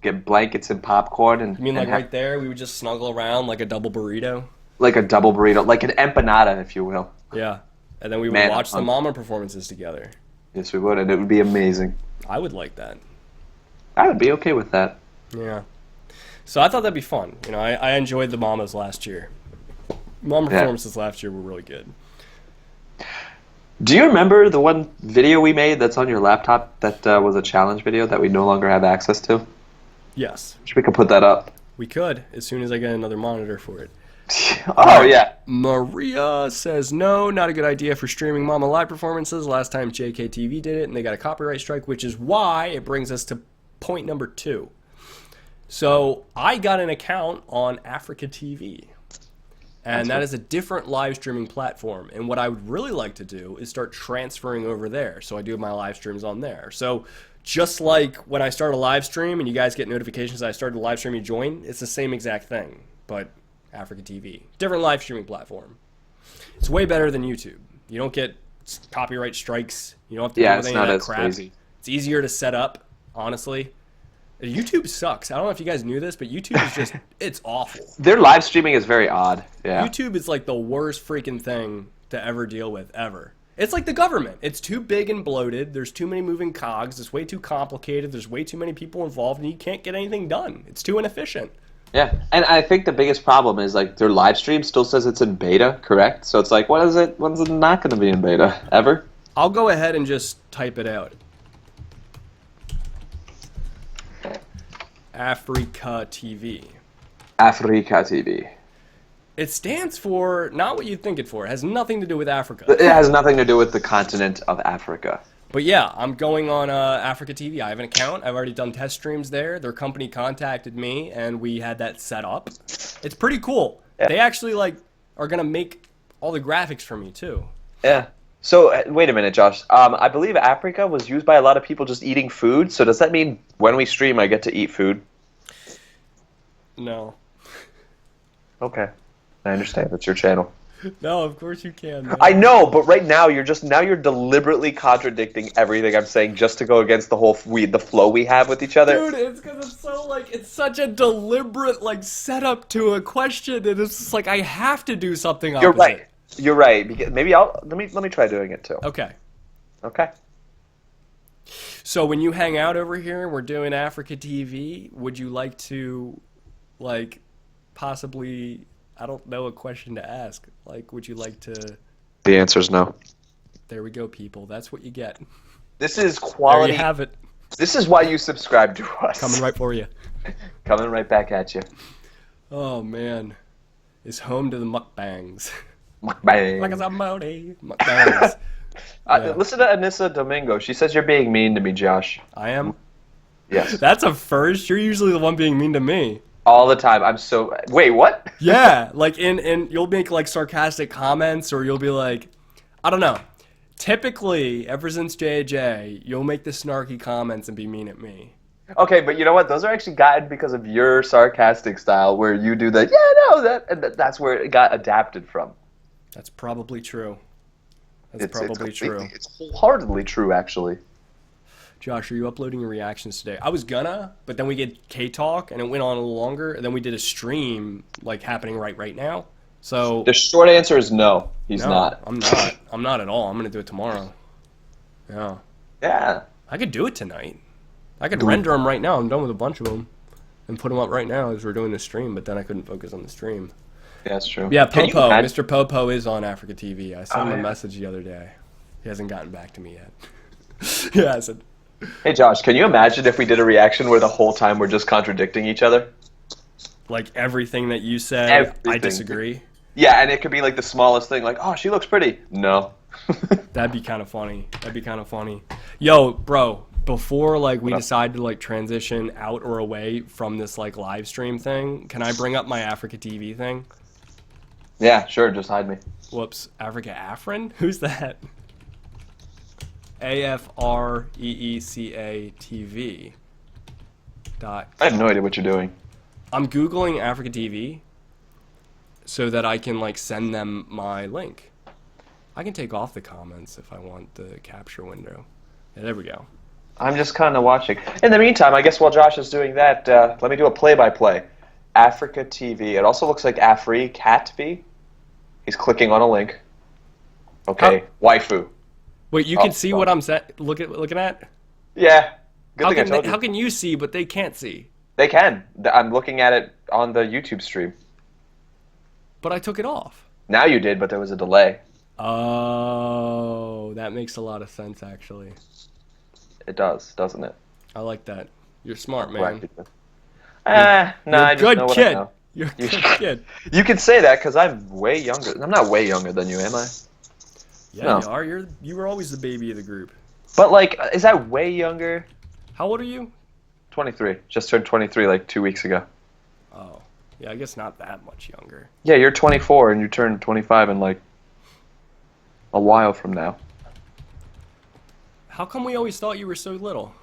Get blankets and popcorn and. You mean like right there? We would just snuggle around like a double burrito? Like a double burrito, like an empanada, if you will. Yeah. And then we would watch the Mama performances together. Yes, we would, and it would be amazing. I would like that. I would be okay with that. Yeah. So I thought that'd be fun. I enjoyed the Mamas last year. Mama performances last year were really good. Do you remember the one video we made that's on your laptop that was a challenge video that we no longer have access to? Yes, Wish we could put that up. we could as soon as I get another monitor for it. Oh, yeah. Maria says, no, not a good idea for streaming Mama Live performances. Last time JKTV did it, and they got a copyright strike, which is why it brings us to point number 2. So I got an account on Africa TV, and that is a different live streaming platform. And what I would really like to do is start transferring over there. So I do my live streams on there. So just like when I start a live stream and you guys get notifications that I started a live stream, you join, it's the same exact thing, but Africa TV. Different live streaming platform. It's way better than YouTube. You don't get copyright strikes. You don't have to deal with any of that crap. Crazy. It's easier to set up, honestly. YouTube sucks. I don't know if you guys knew this, but YouTube is just, it's awful. Their live streaming is very odd. Yeah. YouTube is like the worst freaking thing to ever deal with, ever. It's like the government. It's too big and bloated. There's too many moving cogs. It's way too complicated. There's way too many people involved, and you can't get anything done. It's too inefficient. Yeah, and I think the biggest problem is like their live stream still says it's in beta, correct? So it's like, when is it not going to be in beta ever? I'll go ahead and just type it out. Africa TV. Africa TV. It stands for not what you'd think it for. It has nothing to do with Africa. It has nothing to do with the continent of Africa. But yeah, I'm going on Africa TV. I have an account. I've already done test streams there. Their company contacted me, and we had that set up. It's pretty cool. Yeah. They actually are gonna make all the graphics for me too. Yeah. So wait a minute, Josh. I believe Africa was used by a lot of people just eating food. So does that mean when we stream, I get to eat food? No. Okay, I understand. That's your channel. No, of course you can. Man. I know, but right now you're deliberately contradicting everything I'm saying just to go against the whole the flow we have with each other. Dude, it's because it's so it's such a deliberate setup to a question, and it's just I have to do something opposite. You're right. You're right. Because maybe let me try doing it too. Okay. Okay. So when you hang out over here and we're doing Africa TV, would you like to possibly, I don't know a question to ask. Would you like to... The answer is no. There we go, people. That's what you get. This is quality. There you have it. This is why you subscribe to us. Coming right for you. Coming right back at you. Oh, man. It's home to the mukbangs. Mukbang. Like a somebody. Mukbangs. Yeah. Listen to Anissa Domingo. She says you're being mean to me, Josh. I am? Yes. That's a first. You're usually the one being mean to me. All the time. I'm so... Wait, what? Yeah, in you'll make sarcastic comments, or you'll be I don't know. Typically, ever since JJ, you'll make the snarky comments and be mean at me. Okay, but you know what? Those are actually gotten because of your sarcastic style, where you do that. Yeah, no, that's where it got adapted from. That's probably true. That's probably true. It's wholeheartedly true, actually. Josh, are you uploading your reactions today? I was gonna, but then we get K-Talk, and it went on a little longer, and then we did a stream, happening right now. So the short answer is no. He's not. I'm not. I'm not at all. I'm gonna do it tomorrow. Yeah. Yeah. I could do it tonight. I could render them right now. I'm done with a bunch of them, and put them up right now as we're doing the stream. But then I couldn't focus on the stream. Yeah, that's true. Yeah, Popo. Mr. Popo is on Africa TV. I sent him a message the other day. He hasn't gotten back to me yet. He hasn't. Hey, Josh, can you imagine if we did a reaction where the whole time we're just contradicting each other? Everything that you said, I disagree. Yeah, and it could be the smallest thing, oh, she looks pretty. No. That'd be kind of funny. Yo, bro, before we decide to transition out or away from this live stream thing, can I bring up my Africa TV thing? Yeah, sure, just hide me. Whoops, Africa Afrin? Who's that? AFREECA TV. I have no idea what you're doing. I'm Googling Africa TV so that I can send them my link. I can take off the comments if I want the capture window. Yeah, there we go. I'm just kind of watching. In the meantime, I guess while Josh is doing that, let me do a play-by-play. Africa TV. It also looks like Cat V. He's clicking on a link. Okay, waifu. Wait, you can see what I'm looking at? Yeah. Good thing I told you. How can you see, but they can't see? They can. I'm looking at it on the YouTube stream. But I took it off. Now you did, but there was a delay. Oh, that makes a lot of sense, actually. It does, doesn't it? I like that. You're smart, Whack man. people. You're I a just good know what I kid. know. You're a You, good kid. you can say that because I'm way younger. I'm not way younger than you, am I? Yeah, No. you are. You were always the baby of the group. But like, is that way younger? How old are you? 23. Just turned 23 like 2 weeks ago. Oh, yeah, I guess not that much younger. Yeah, you're 24 and you turn 25 in like a while from now. How come we always thought you were so little?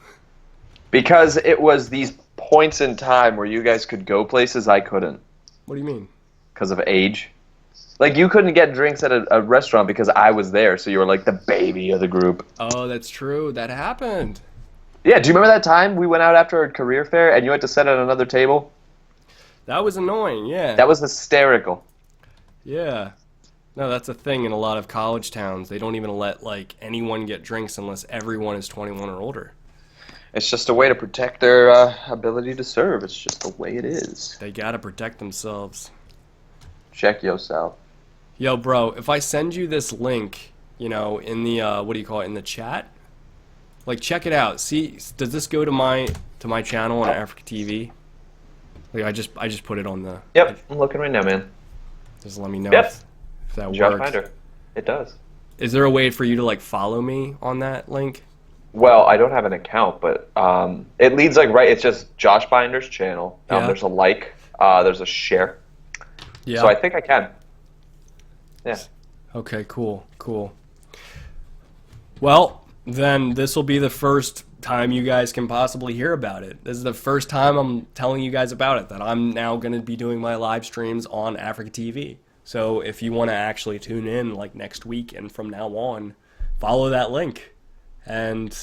Because it was these points in time where you guys could go places I couldn't What do you mean? because of age. Like, you couldn't get drinks at a restaurant because I was there, so you were like the baby of the group. Oh, that's true. That happened. Yeah, do you remember that time we went out after a career fair and you had to sit at another table? That was annoying, yeah. That was hysterical. Yeah. No, that's a thing in a lot of college towns. They don't even let, like, anyone get drinks unless everyone is 21 or older. It's just a way to protect their ability to serve. It's just the way it is. They gotta protect themselves. Check yourself. Yo, bro, if I send you this link, you know, in the, what do you call it, in the chat? Like, check it out. See, does this go to my channel on Africa TV? Like, I just put it on the... Yep, I'm looking right now, man. Just let me know Yep. if that Josh works. Finder. It does. Is there a way for you to, like, follow me on that link? Well, I don't have an account, but it leads like right. It's just Josh Binder's channel. Yeah. There's a like. There's a share. Yeah. So I think I can. Yeah. Okay, cool. Well, then this will be the first time you guys can possibly hear about it. This is the first time I'm telling you guys about it, that I'm now going to be doing my live streams on Africa TV. So if you want to actually tune in like next week and from now on, follow that link and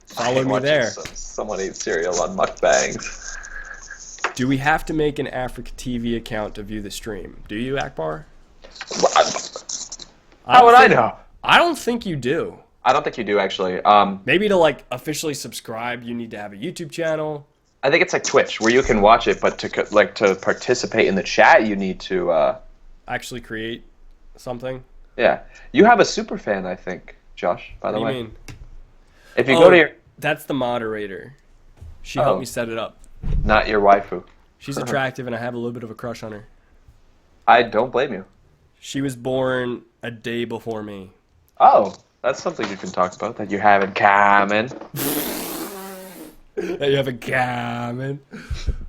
follow me there. Someone eat cereal on mukbangs. Do we have to make an Africa TV account to view the stream? Do you, Akbar? How would I know? I don't think you do. I don't think you do actually. Maybe to like officially subscribe, you need to have a YouTube channel. I think it's like Twitch where you can watch it, but to participate in the chat, you need to. Actually create something. Yeah, you have a super fan, I think, Josh. By the What do way, you mean? if you go to your, That's the moderator. She Oh. helped me set it up. not your waifu. She's attractive and I have a little bit of a crush on her. I don't blame you. She was born a day before me. Oh, that's something you can talk about that you have in common. That you have a gammon.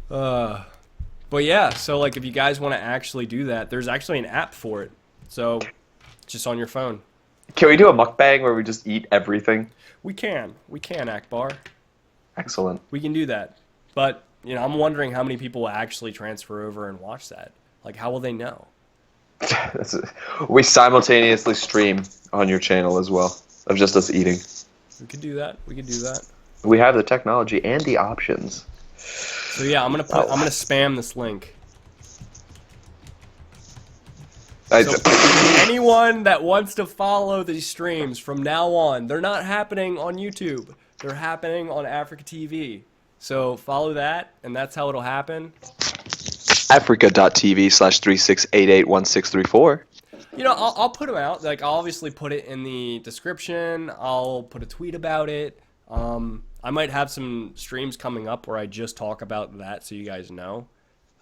But yeah, so like if you guys want to actually do that, there's actually an app for it. So it's just on your phone. Can we do a mukbang where we just eat everything? We can, Akbar. Excellent. We can do that. But, you know, I'm wondering how many people will actually transfer over and watch that. Like, how will they know? We simultaneously stream on your channel as well of just us eating. We could do that. We have the technology and the options. So yeah, I'm gonna spam this link. So anyone that wants to follow these streams from now on, they're not happening on YouTube. They're happening on Africa TV. So follow that, and that's how it'll happen. Africa.tv/36881634. You know, I'll put them out. Like, I'll obviously put it in the description. I'll put a tweet about it. I might have some streams coming up where I just talk about that, so you guys know.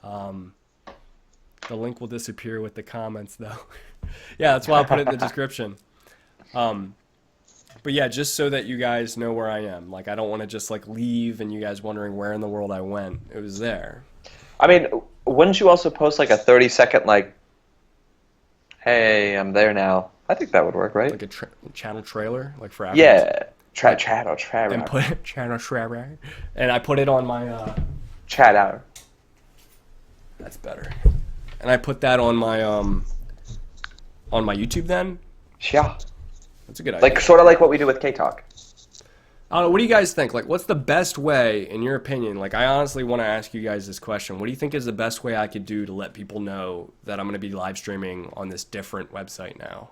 The link will disappear with the comments, though. Yeah, that's why I'll put it in the description. But yeah, just so that you guys know where I am. Like, I don't want to just like leave and you guys wondering where in the world I went. It was there. I mean, wouldn't you also post like a 30-second like, "Hey, I'm there now"? I think that would work, right? Like a channel trailer, like for Yeah. Chat and put channel trailer, and I put it on my chat hour. That's better. And I put that on my YouTube then. Yeah. That's a good idea. Like sort of like what we do with K-Talk. I don't know. What do you guys think? Like, what's the best way, in your opinion? Like, I honestly want to ask you guys this question. What do you think is the best way I could do to let people know that I'm going to be live streaming on this different website now?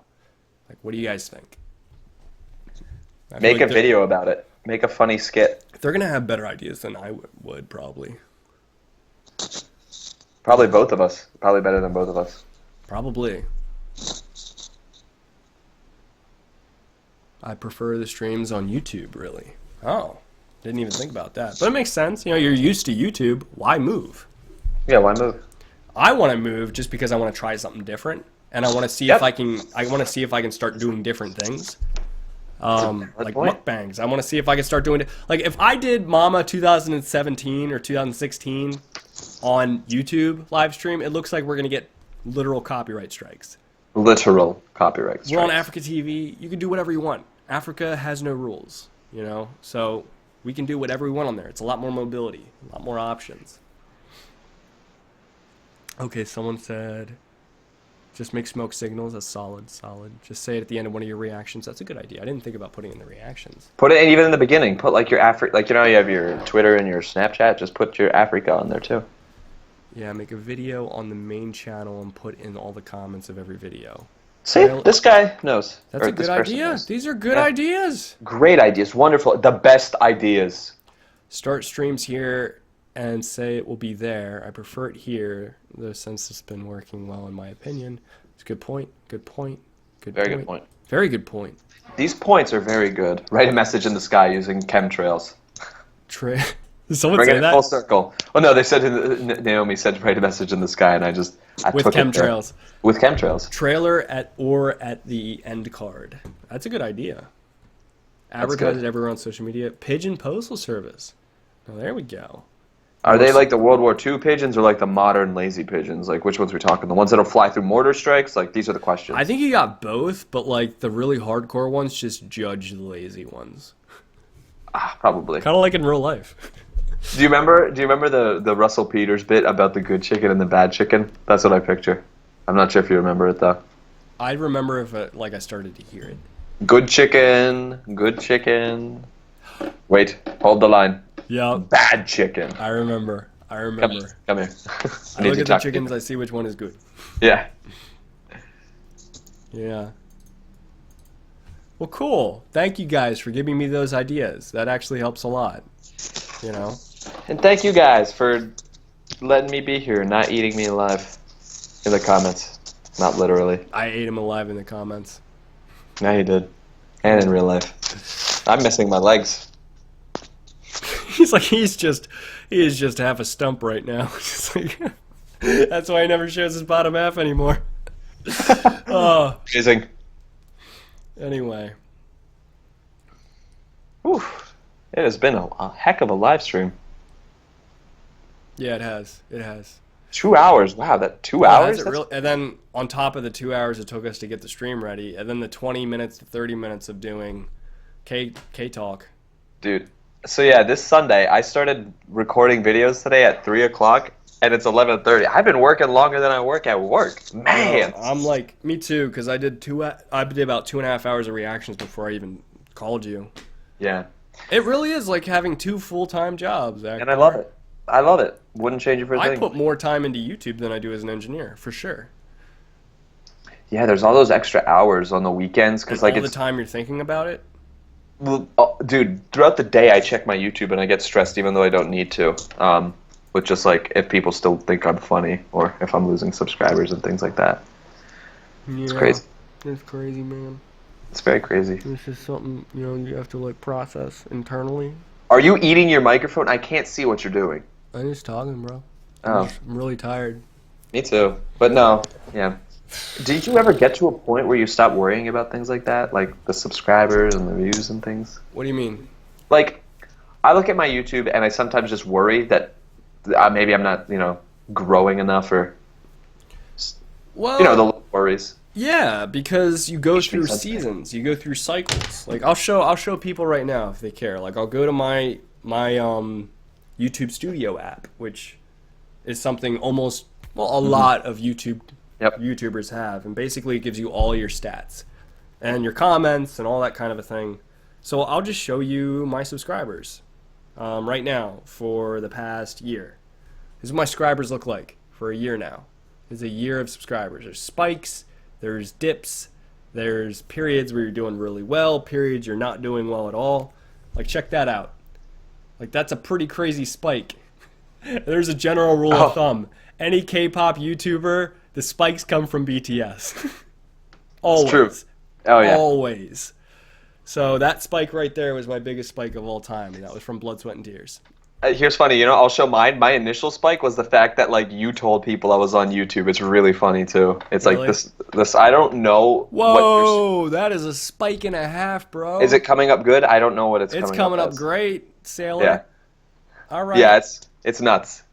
Like, what do you guys think? I feel Make like a video about it. Make a funny skit. They're going to have better ideas than I would probably. Probably both of us. Probably better than both of us. Probably. I prefer the streams on YouTube, really. Oh, didn't even think about that. But it makes sense. You know, you're used to YouTube. Why move? Yeah, why move? I want to move just because I want to try something different, and I want to see Yep. if I can. I want to see if I can start doing different things. Like point. mukbangs. I want to see if I can start doing it. Like if I did Mama 2017 or 2016 on YouTube live stream, it looks like we're gonna get literal copyright strikes. Literal copyright We're on strikes. Africa TV. You can do whatever you want. Africa has no rules, you know? So we can do whatever we want on there. It's a lot more mobility, a lot more options. Okay, someone said, just make smoke signals. That's solid. Just say it at the end of one of your reactions. That's a good idea. I didn't think about putting it in the reactions. Put it in even in the beginning. Put like your like you know you have your Twitter and your Snapchat. Just put your Africa on there too. Yeah, make a video on the main channel and put in all the comments of every video. See, Well, this guy knows. That's Or a this good person idea. knows. These are good Yeah. ideas. Great ideas. Wonderful. The best ideas. Start streams here and say it will be there. I prefer it here, though, since it's been working well in my opinion. It's a good point. Good point. Very good point. Very good point. These points are very good. Write a message in the sky using chemtrails. Did someone Bring say it that? full circle. Oh no, they said Naomi said write a message in the sky, and I With took it there. chemtrails. With chemtrails. Trailer at the end card. That's a good idea. That's Advertise good. it everywhere on social media. Pigeon postal service. Oh, there we go. Are they like the World War II pigeons or like the modern lazy pigeons? Like which ones are we talking? The ones that'll fly through mortar strikes? Like these are the questions. I think you got both, but like the really hardcore ones just judge the lazy ones. Probably. Kind of like in real life. Do you remember the Russell Peters bit about the good chicken and the bad chicken? That's what I picture. I'm not sure if you remember it though. I'd remember if I started to hear it. Good chicken, good chicken. Wait, hold the line. Yeah, Bad chicken. I remember. Come here. I I need look to at the talk to you. chickens, I see which one is good. Yeah. Yeah. Well, cool. Thank you guys for giving me those ideas. That actually helps a lot. You know? And thank you guys for letting me be here, not eating me alive in the comments. Not literally. I ate him alive in the comments. Yeah, you did. And in real life. I'm missing my legs. He's like, he is just half a stump right now. Just like, that's why he never shows his bottom half anymore. Oh, Amazing. anyway. Whew. It has been a heck of a live stream. Yeah, it has. It has. 2 hours. Wow, that 2 Well, hours? has it That's- real- and then on top of the 2 hours it took us to get the stream ready, and then the 20 minutes to 30 minutes of doing K talk. Dude. So yeah, this Sunday I started recording videos today at 3 o'clock, and it's 11:30. I've been working longer than I work at work. Man. I'm like, me too, because I did about 2.5 hours of reactions before I even called you. Yeah. It really is like having two full-time jobs, Akbar. And I love it. I love it. Wouldn't change it for a I thing. put more time into YouTube than I do as an engineer, for sure. Yeah, there's all those extra hours on the weekends because And like all the it's time you're thinking about it. well, dude. Throughout the day, I check my YouTube and I get stressed even though I don't need to. With just like if people still think I'm funny or if I'm losing subscribers and things like that. It's crazy. It's crazy, man. It's very crazy. This is something, you have to like process internally. Are you eating your microphone? I can't see what you're doing. I'm just talking, bro. Oh, I'm really tired. me too. But no, yeah. Did you ever get to a point where you stopped worrying about things like that, like the subscribers and the views and things? What do you mean? Like, I look at my YouTube and I sometimes just worry that maybe I'm not, growing enough or, Well, the little worries. yeah, because you go through sense. seasons, you go through cycles. Like I'll show people right now if they care. Like I'll go to my YouTube Studio app, which is something almost a lot of YouTubers have, and basically it gives you all your stats and your comments and all that kind of a thing. So I'll just show you my subscribers right now for the past year. This is what my subscribers look like for a year now. This is a year of subscribers. There's spikes, there's dips, there's periods where you're doing really well, periods you're not doing well at all. Like check that out. Like that's a pretty crazy spike. There's a general rule of thumb. Any K-pop YouTuber, the spikes come from BTS. Always. It's true. Oh yeah. Always. So that spike right there was my biggest spike of all time, and that was from Blood, Sweat, and Tears. Here's funny, I'll show mine. My initial spike was the fact that like you told people I was on YouTube. It's really funny too. It's Really? like this. I don't know what Whoa, that is a spike and a half, bro. is it coming up good? I don't know what it's coming up as. great, Sailor. Yeah. All right. Yeah, it's nuts.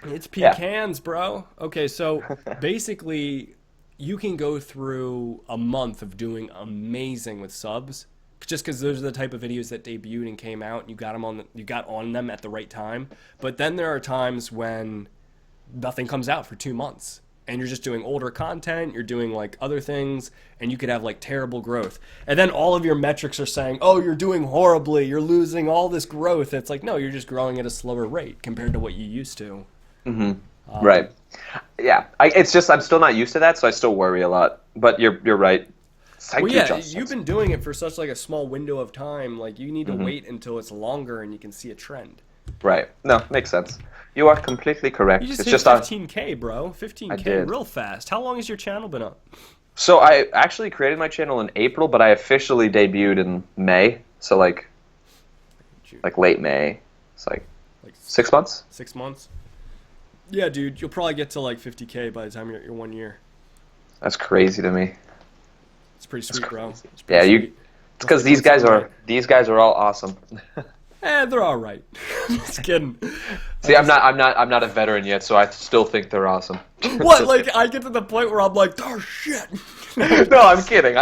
It's pecans, bro. Okay, so basically, you can go through a month of doing amazing with subs, just because those are the type of videos that debuted and came out, and you got on them at the right time. But then there are times when nothing comes out for 2 months, and you're just doing older content, you're doing like other things, and you could have like terrible growth. And then all of your metrics are saying, "Oh, you're doing horribly. You're losing all this growth." It's like, no, you're just growing at a slower rate compared to what you used to. Right. Yeah. It's just I'm still not used to that, so I still worry a lot. But you're right. Well, yeah, you've been doing it for such like a small window of time. Like you need to wait until it's longer and you can see a trend. Right. No, makes sense. You are completely correct. You just it's hit just 15K, bro. I 15K did. real fast. How long has your channel been up? So I actually created my channel in April, but I officially debuted in May. So like late May. It's like 6 months. 6 months. Yeah, dude, you'll probably get to like 50K by the time you're at your 1 year. That's crazy to me. It's pretty sweet, bro. It's Yeah, pretty you. sweet. It's because these guys are all awesome. They're all right. Just kidding. See, I'm not a veteran yet, so I still think they're awesome. What? Like I get to the point where I'm like, oh shit. No, I'm kidding.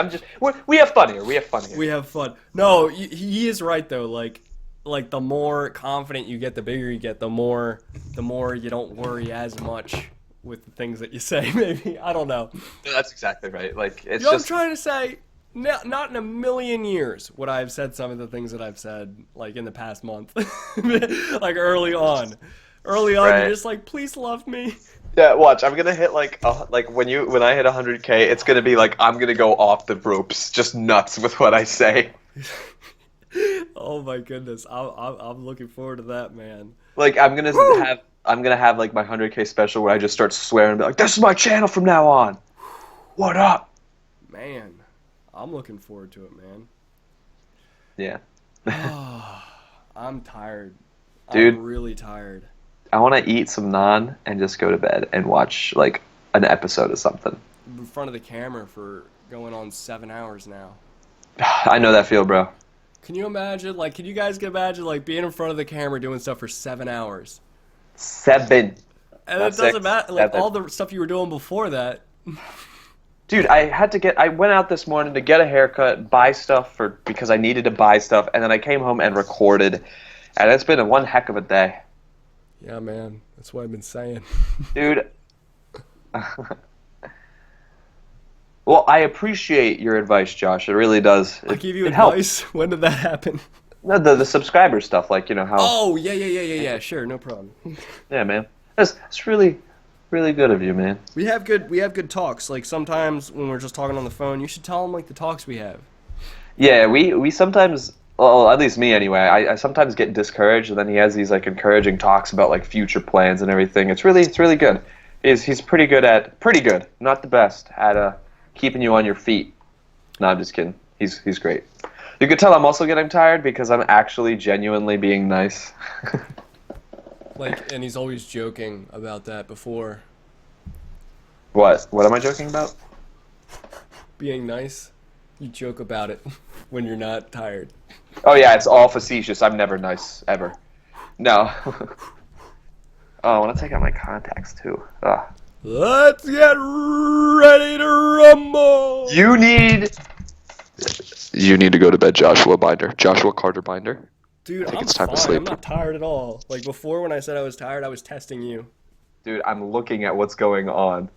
We have fun here. We have fun here. We have fun. No, he is right though. Like the more confident you get, the bigger you get, the more you don't worry as much with the things that you say. Maybe I don't know. That's exactly right. Like it's You know, just. I'm trying to say, not in a million years would I have said some of the things that I've said like in the past month, like early on. Early on, Right. you're just like, please love me. Yeah, watch. I'm gonna hit like when I hit 100K, it's gonna be like I'm gonna go off the ropes, just nuts with what I say. Oh my goodness, I'm looking forward to that, man. Like I'm gonna have like my 100K special where I just start swearing and be like, "This is my channel from now on." What up? Man, I'm looking forward to it, man. Yeah. I'm tired. Dude. I'm really tired. I want to eat some naan and just go to bed and watch like an episode of something. In front of the camera for going on 7 hours now. I know that feel, bro. Can you imagine? Like, can you guys imagine like being in front of the camera doing stuff for 7 hours? 7. And Not it doesn't 6, matter. Like 7. all the stuff you were doing before that. Dude, I went out this morning to get a haircut, buy stuff because I needed to buy stuff, and then I came home and recorded, and it's been one heck of a day. Yeah, man. That's what I've been saying. Dude. Well, I appreciate your advice, Josh. It really does. I give you it helps. advice. When did that happen? No, the subscriber stuff, like how. Oh, yeah. Sure, no problem. Yeah, man. That's really, really good of you, man. We have good talks. Like sometimes when we're just talking on the phone, you should tell them like the talks we have. Yeah, we sometimes. Well, at least me anyway. I sometimes get discouraged, and then he has these like encouraging talks about like future plans and everything. It's really good. He's pretty good, not the best at keeping you on your feet. No, I'm just kidding. He's great. You could tell I'm also getting tired because I'm actually genuinely being nice. Like, and he's always joking about that before. What am I joking about? Being nice. You joke about it when you're not tired. Oh yeah, it's all facetious. I'm never nice ever. No. Oh, I want to take out my contacts too. Ugh. Let's get ready to rumble. You need to go to bed, Joshua Binder. Joshua Carter Binder. Dude, I think I'm it's time to fine. sleep. I'm not tired at all. Like before when I said I was tired, I was testing you. Dude, I'm looking at what's going on.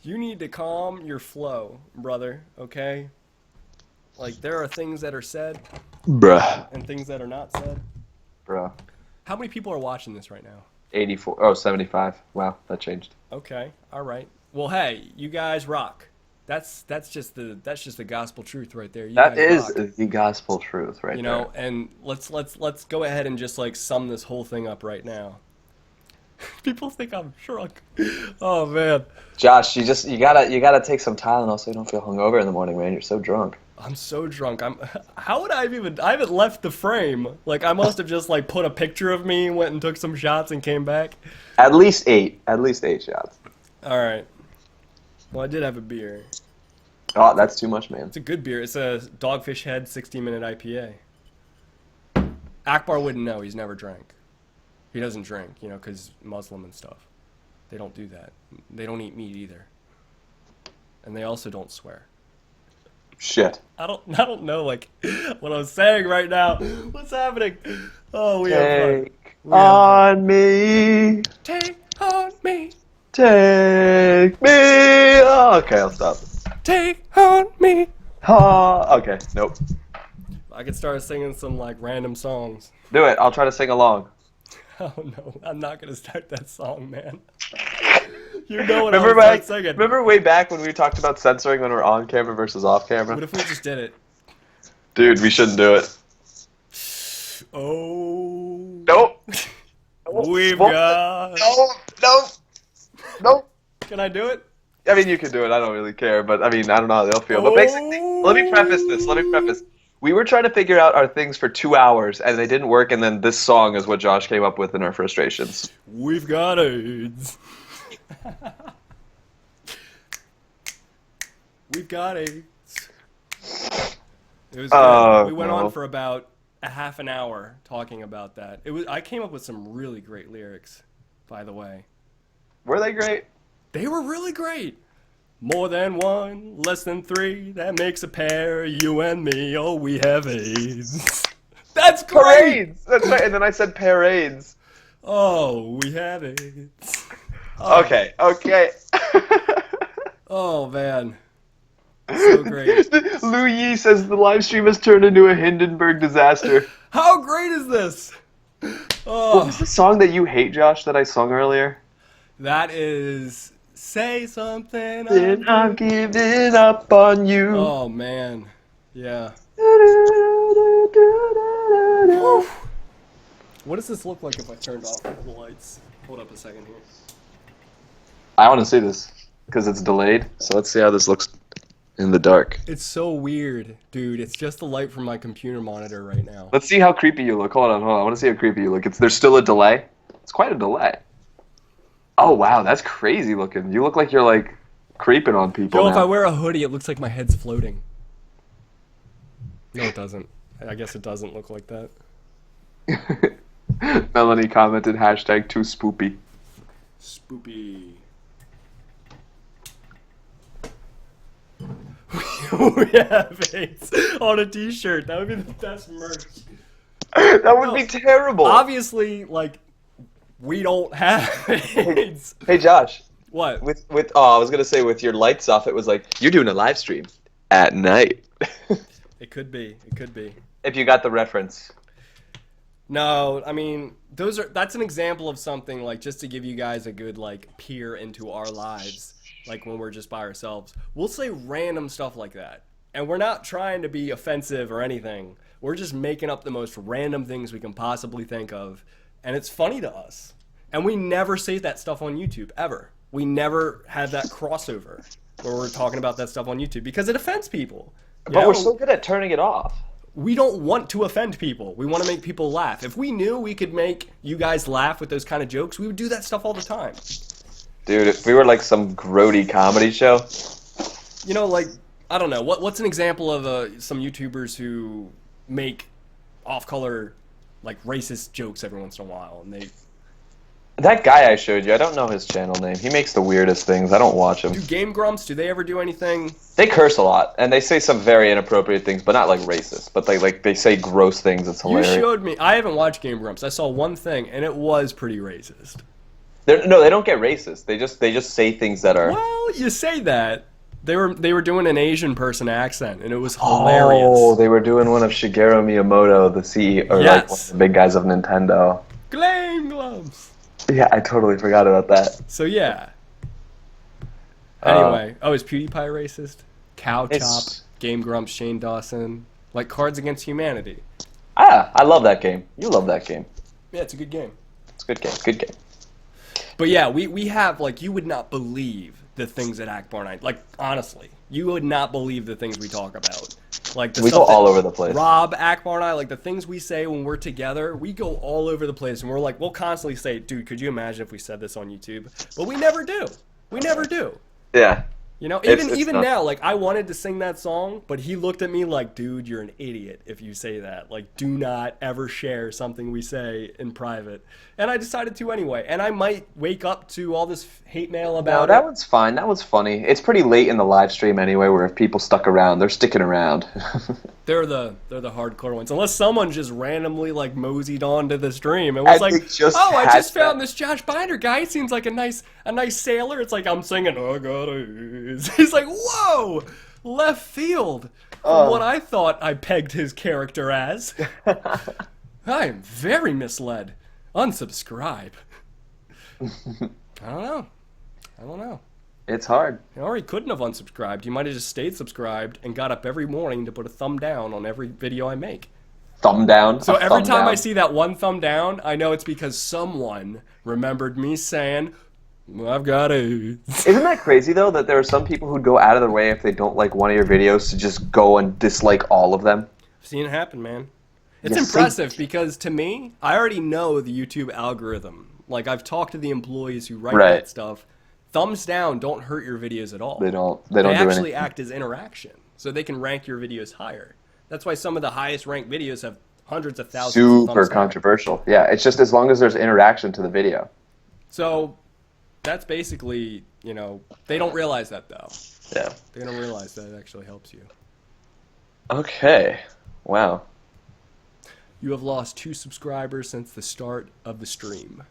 You need to calm your flow, brother, okay? Like there are things that are said Bruh. and things that are not said. Bruh. How many people are watching this right now? 84. Oh, 75. Wow, that changed. Okay, all right. Well, hey, you guys rock. That's just the gospel truth right there. You That guys is rock. the gospel truth right You know, and let's go ahead and just like sum this whole thing up right now. People think I'm drunk. Oh man, Josh, you gotta take some Tylenol so you don't feel hungover in the morning, man. You're so drunk. I'm so drunk. How would I have even? I haven't left the frame. Like I must have just like put a picture of me, went and took some shots, and came back. At least 8. At least 8 shots. All right. Well, I did have a beer. Oh, that's too much, man. It's a good beer. It's a Dogfish Head 60-minute IPA. Akbar wouldn't know. He's never drank. He doesn't drink, you know, because Muslim and stuff. They don't do that. They don't eat meat either. And they also don't swear. Shit. I don't know, like, what I'm saying right now. What's happening? Oh, we have fun. Take on me. Take on me. Take me. Oh, okay, I'll stop. Take on me. Oh, okay, nope. I could start singing some, like, random songs. Do it. I'll try to sing along. Oh, no. I'm not going to start that song, man. You know what Remember, I was singing. remember way back when we talked about censoring when we're on camera versus off camera? What if we just did it? Dude, we shouldn't do it. Oh. Nope. We've got... No. Can I do it? I mean, you can do it. I don't really care, but I mean, I don't know how they'll feel. But basically, let me preface this. We were trying to figure out our things for 2 hours, and they didn't work, and then this song is what Josh came up with in our frustrations. We've got AIDS. We've got AIDS. It was good. We went on for about a half an hour talking about that. I came up with some really great lyrics, by the way. Were they great? They were really great. More than one, less than three, that makes a pair, you and me, oh, we have AIDS. That's great! Parades! That's right, and then I said parades. Oh, we have AIDS. Oh. Okay. Oh, man. So great. Lou Yi says the live stream has turned into a Hindenburg disaster. How great is this? Oh. What was the song that you hate, Josh, that I sung earlier? That is... Say something. Then I'm giving up on you. Oh, man. Yeah. What does this look like if I turned off the lights? Hold up a second here. I want to see this, because it's delayed. So let's see how this looks in the dark. It's so weird, dude. It's just the light from my computer monitor right now. Let's see how creepy you look. Hold on. I want to see how creepy you look. There's still a delay. It's quite a delay. Oh, wow. That's crazy looking. You look like you're, like, creeping on people Yo, now. if I wear a hoodie, it looks like my head's floating. No, it doesn't. I guess it doesn't look like that. Melanie commented, hashtag too spoopy. Spoopy. We have AIDS on a t-shirt. That would be the best merch. That would be terrible. Obviously, like, we don't have AIDS. Hey, Josh. What? I was gonna say with your lights off, it was like you're doing a live stream at night. It could be. It could be. If you got the reference. No, I mean, that's an example of something, like, just to give you guys a good, like, peer into our lives, like, when we're just by ourselves. We'll say random stuff like that, and we're not trying to be offensive or anything. We're just making up the most random things we can possibly think of, and it's funny to us. And we never say that stuff on YouTube, ever. We never have that crossover where we're talking about that stuff on YouTube, because it offends people. But we're so good at turning it off. We don't want to offend people. We want to make people laugh. If we knew we could make you guys laugh with those kind of jokes, we would do that stuff all the time. Dude, if we were like some grody comedy show. You know, like, I don't know. What's an example of some YouTubers who make off-color, like, racist jokes every once in a while? And That guy I showed you, I don't know his channel name. He makes the weirdest things. I don't watch him. do Game Grumps, do they ever do anything? They curse a lot, and they say some very inappropriate things, but not like racist. But they say gross things. It's hilarious. You showed me. I haven't watched Game Grumps. I saw one thing, and it was pretty racist. No, they don't get racist. They just say things that are. Well, you say that. They were doing an Asian person accent, and it was hilarious. Oh, they were doing one of Shigeru Miyamoto, the CEO, or like one of the big guys of Nintendo. Game Grumps. Yeah, I totally forgot about that. So yeah. Anyway, is PewDiePie racist? Cow Chop, Game Grumps, Shane Dawson, like Cards Against Humanity. I love that game. You love that game. Yeah, it's a good game. It's a good game. Good game. But yeah, we have, like, you would not believe the things that Akbar and I, like, honestly, you would not believe the things we talk about. Like, the We stuff go all that over the place. Rob, Akbar, and I, like, the things we say when we're together, we go all over the place, and we're like, we'll constantly say, dude, could you imagine if we said this on YouTube? But we never do. We never do. Yeah. You know, It's even not- now, like, I wanted to sing that song, but he looked at me like, dude, you're an idiot if you say that. Like, do not ever share something we say in private. And I decided to anyway. And I might wake up to all this hate mail No, about that it. one's fine. That was funny. It's pretty late in the live stream anyway, where if people stuck around, they're sticking around. They're the hardcore ones. Unless someone just randomly, like, moseyed onto the stream and was And like, they just oh, I had just found that. this Josh Binder guy. He seems like a nice sailor. It's like I'm singing, oh, God, he's like, whoa, left field from what I thought I pegged his character as. I am very misled. Unsubscribe. I don't know. It's hard. Or he couldn't have unsubscribed. He might have just stayed subscribed and got up every morning to put a thumb down on every video I make. Thumb down. So a every thumb time down. I see that one thumb down, I know it's because someone remembered me saying, well, I've got a... Isn't that crazy though that there are some people who'd go out of their way if they don't like one of your videos to just go and dislike all of them? I've seen it happen, man. It's Yes, impressive because to me, I already know the YouTube algorithm. Like, I've talked to the employees who write Right. that stuff. Thumbs down don't hurt your videos at all. They don't They do actually anything. act as interaction, so they can rank your videos higher. That's why some of the highest ranked videos have hundreds of thousands of Super thumbs down. controversial. Yeah, it's just as long as there's interaction to the video. So that's basically, you know, they don't realize that though. Yeah. They don't realize that it actually helps you. Okay. Wow. You have lost 2 subscribers since the start of the stream.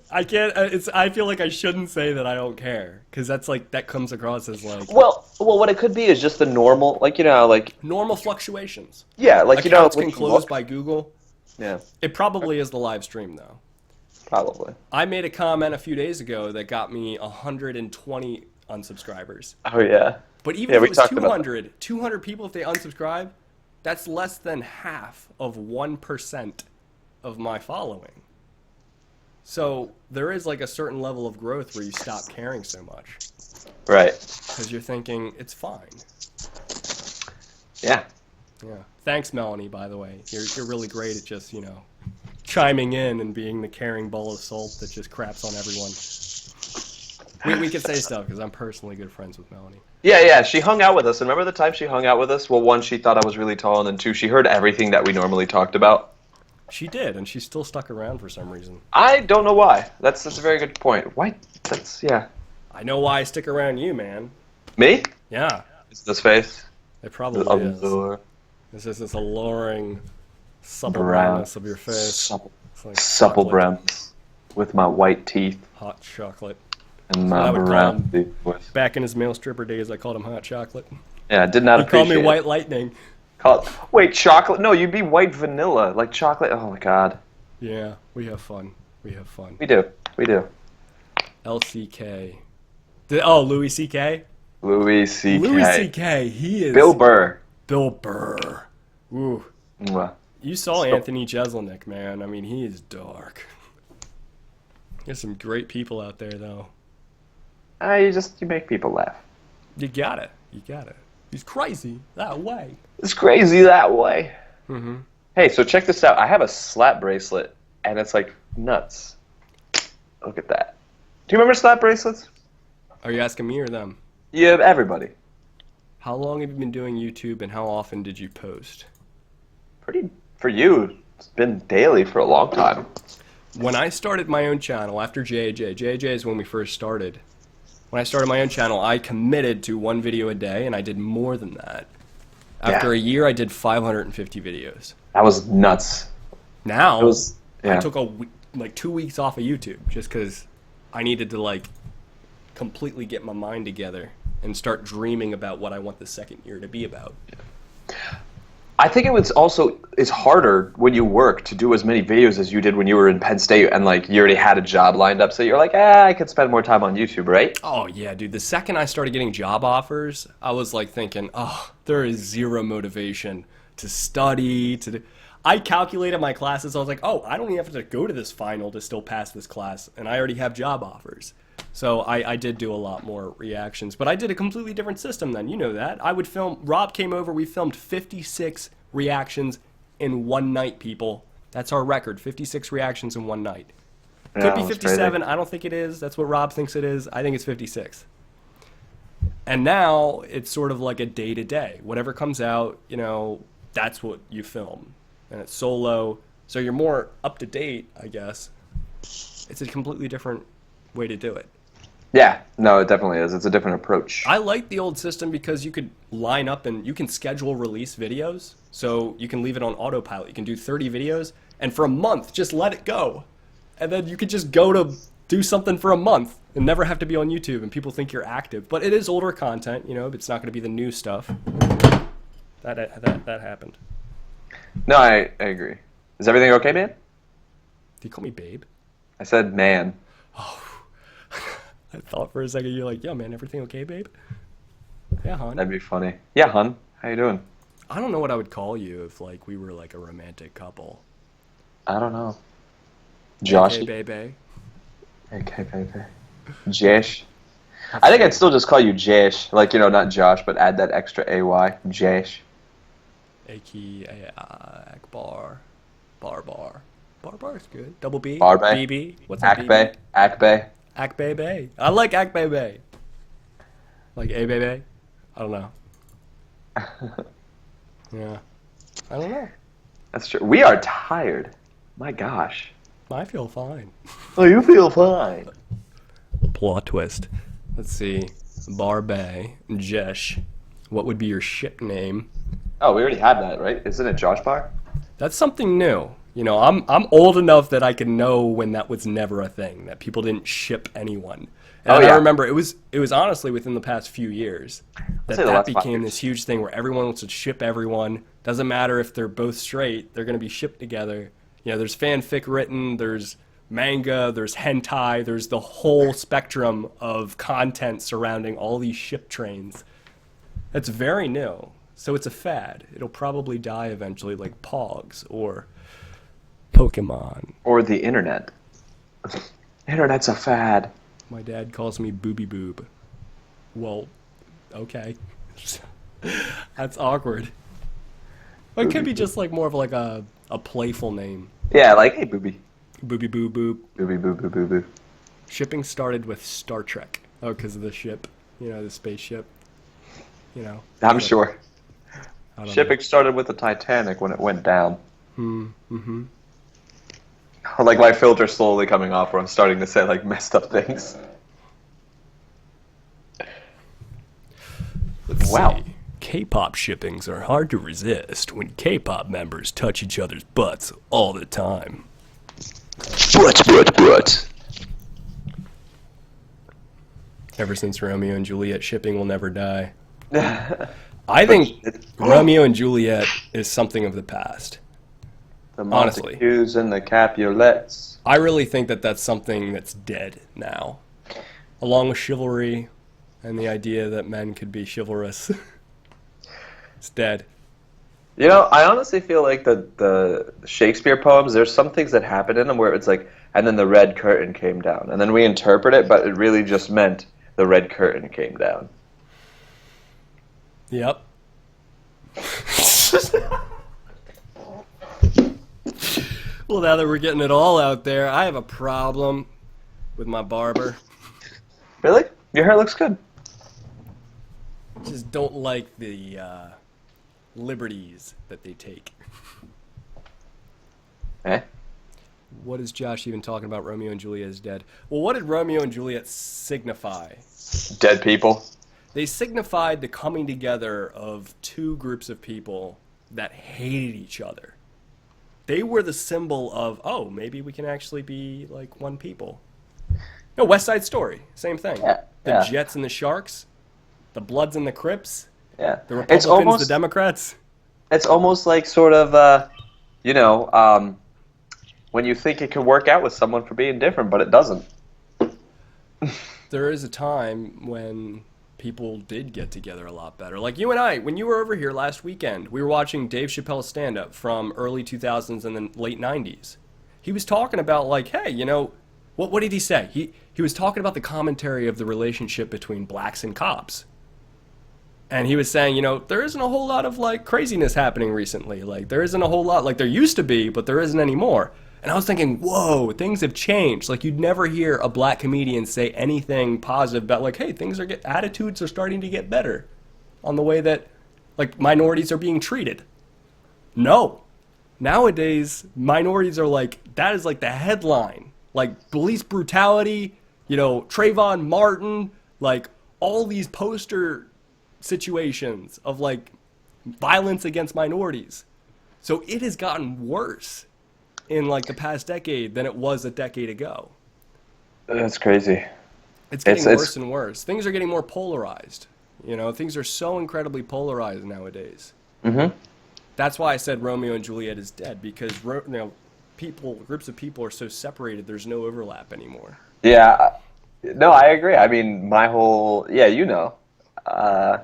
I can't. I feel like I shouldn't say that I don't care because that's like that comes across as like Well, what it could be is just the normal, like you know, how, like normal fluctuations. yeah, like you know, Accounts when can you close look- by Google. Yeah, It probably is the live stream though. probably. I made a comment a few days ago that got me 120 unsubscribers. Oh yeah. But even Yeah, if we it was talked about 200 people if they unsubscribe, that's less than half of 1% of my following. So there is like a certain level of growth where you stop caring so much Right. because you're thinking it's fine. Yeah. Yeah. Thanks, Melanie, by the way. You're really great at just, you know, chiming in and being the caring bowl of salt that just craps on everyone. We could say stuff because I'm personally good friends with Melanie. Yeah. She hung out with us, and remember the time she hung out with us? Well, one, she thought I was really tall, and then two, she heard everything that we normally talked about. She did, and she's still stuck around for some reason. I don't know why. That's a very good point. Why? That's yeah. I know why I stick around you, man. Me? Yeah, Is this face? it probably is. Allure. This is this alluring, supple Brown. brownness of your face. Supple, It's like supple chocolate, brownness with my white teeth hot chocolate. and what I my would call brown him. teeth. With, Back in his male stripper days, I called him hot chocolate. yeah, did not He called appreciate me it. white lightning. Wait, chocolate? No, you'd be white vanilla, like chocolate. Oh my god. Yeah, we have fun. We have fun. We do. We do. LCK. Oh, Louis C.K.? Louis C.K. Louis C.K., he is... Bill Burr. Bill Burr. Ooh. Mwah. You saw Anthony Jeselnik, man. I mean, he is dark. There's some great people out there, though. You make people laugh. You got it. You got it. He's crazy that way. It's crazy that way. Mm-hmm. Hey, so check this out. I have a slap bracelet, and it's like nuts. Look at that. Do you remember slap bracelets? Are you asking me or them? Yeah, everybody. How long have you been doing YouTube, and how often did you post? Pretty for you. It's been daily for a long time. When I started my own channel after JJ is when we first started. When I started my own channel, I committed to 1 video a day, and I did more than that. After a year, I did 550 videos. That was nuts. Now, It was I took like 2 weeks off of YouTube just because I needed to like completely get my mind together and start dreaming about what I want the second year to be about. I think it's harder when you work to do as many videos as you did when you were in Penn State and like you already had a job lined up, so you're like, I could spend more time on YouTube, right? Oh yeah, dude. The second I started getting job offers, I was like thinking, oh, there is zero motivation to study. I calculated my classes. I was like, oh, I don't even have to go to this final to still pass this class, and I already have job offers. So I did do a lot more reactions, but I did a completely different system then. You know that. I would film. Rob came over. We filmed 56 reactions in one night, people. That's our record. 56 reactions in one night. Could Yeah, be that's 57. crazy. I don't think it is. That's what Rob thinks it is. I think it's 56. And now it's sort of like a day to day. Whatever comes out, that's what you film. And it's solo. So you're more up to date, I guess. It's a completely different way to do it. Yeah, no, it definitely is. It's a different approach. I like the old system because you could line up and you can schedule release videos. So you can leave it on autopilot. You can do 30 videos and for a month, just let it go. And then you could just go to do something for a month and never have to be on YouTube and people think you're active. But it is older content, it's not going to be the new stuff. That happened. No, I agree. Is everything okay, man? Do you call me babe? I said man. I thought for a second you're like, yo man, everything okay, babe? Yeah, hon. That'd be funny. Yeah, hun. How you doing? I don't know what I would call you if we were like a romantic couple. I don't know. Josh. Okay, babe. Okay, baby. Jash. I think I'd still just call you Jash. Like, not Josh, but add that extra AY. Jash. Akbar. Bar. Bar's good. Double B. Barbe. BB. What's up, Akbe. Akbe. Akbebe. I like Akbebe. Like A-Bebe? I don't know. Yeah. I don't know. That's true. We are tired. My gosh. I feel fine. Oh, you feel fine. Plot twist. Let's see. Barbe. Jesh. What would be your ship name? Oh, we already had that, right? Isn't it Josh Bar? That's something new. I'm old enough that I can know when that was never a thing, that people didn't ship anyone. And Oh, I yeah. remember it was honestly within the past few years that say the last 5 became years. this huge thing where everyone wants to ship everyone. Doesn't matter if they're both straight, they're going to be shipped together. There's fanfic written, there's manga, there's hentai, there's the whole spectrum of content surrounding all these ship trains. It's very new. So it's a fad. It'll probably die eventually like Pogs or Pokemon. Or the internet. Internet's a fad. My dad calls me Booby Boob. Well, okay. That's awkward. It could be just like more of like a playful name. Yeah, like, hey, booby. Booby Boob Boob. Booby, boo, boo, boo, boo. Shipping started with Star Trek. Oh, because of the ship. The spaceship. I'm sure. I don't Shipping started with the Titanic when it went down. Mm-hmm. Like my filter slowly coming off where I'm starting to say like messed up things. Let's Wow. see. K-pop shippings are hard to resist when K-pop members touch each other's butts all the time. But. Ever since Romeo and Juliet, shipping will never die. I think Romeo and Juliet is something of the past. The Honestly. Montagues and the Capulets. I really think that that's something that's dead now. Along with chivalry and the idea that men could be chivalrous. It's dead. I honestly feel like the Shakespeare poems, there's some things that happen in them where it's like, and then the red curtain came down. And then we interpret it, but it really just meant the red curtain came down. Yep. Well, now that we're getting it all out there, I have a problem with my barber. Really? Your hair looks good. Just don't like the liberties that they take. Eh? What is Josh even talking about? Romeo and Juliet is dead. Well, what did Romeo and Juliet signify? Dead people. They signified the coming together of two groups of people that hated each other. They were the symbol of, oh, maybe we can actually be like one people. No, West Side Story, same thing. Yeah, The yeah. Jets and the Sharks, the Bloods and the Crips, Yeah. the Republicans, the Democrats. It's almost like sort of, when you think it could work out with someone for being different, but it doesn't. There is a time when people did get together a lot better. Like you and I, when you were over here last weekend, we were watching Dave Chappelle's stand-up from early 2000s and then late 90s. He was talking about like, hey, you know, what did he say? He was talking about the commentary of the relationship between blacks and cops. And he was saying, you know, there isn't a whole lot of like craziness happening recently. Like there isn't a whole lot, like there used to be, but there isn't anymore. And I was thinking, whoa, things have changed. Like you'd never hear a black comedian say anything positive about like, hey, attitudes are starting to get better on the way that like minorities are being treated. No. Nowadays, minorities are like, that is like the headline. Like police brutality, you know, Trayvon Martin, like all these poster situations of like violence against minorities. So it has gotten worse in like the past decade than it was a decade ago. That's crazy. It's getting worse and worse. Things are getting more polarized. You know, things are so incredibly polarized nowadays. Mm-hmm. That's why I said Romeo and Juliet is dead, because you know, groups of people are so separated. There's no overlap anymore. Yeah. No, I agree. I mean, my whole race. No, I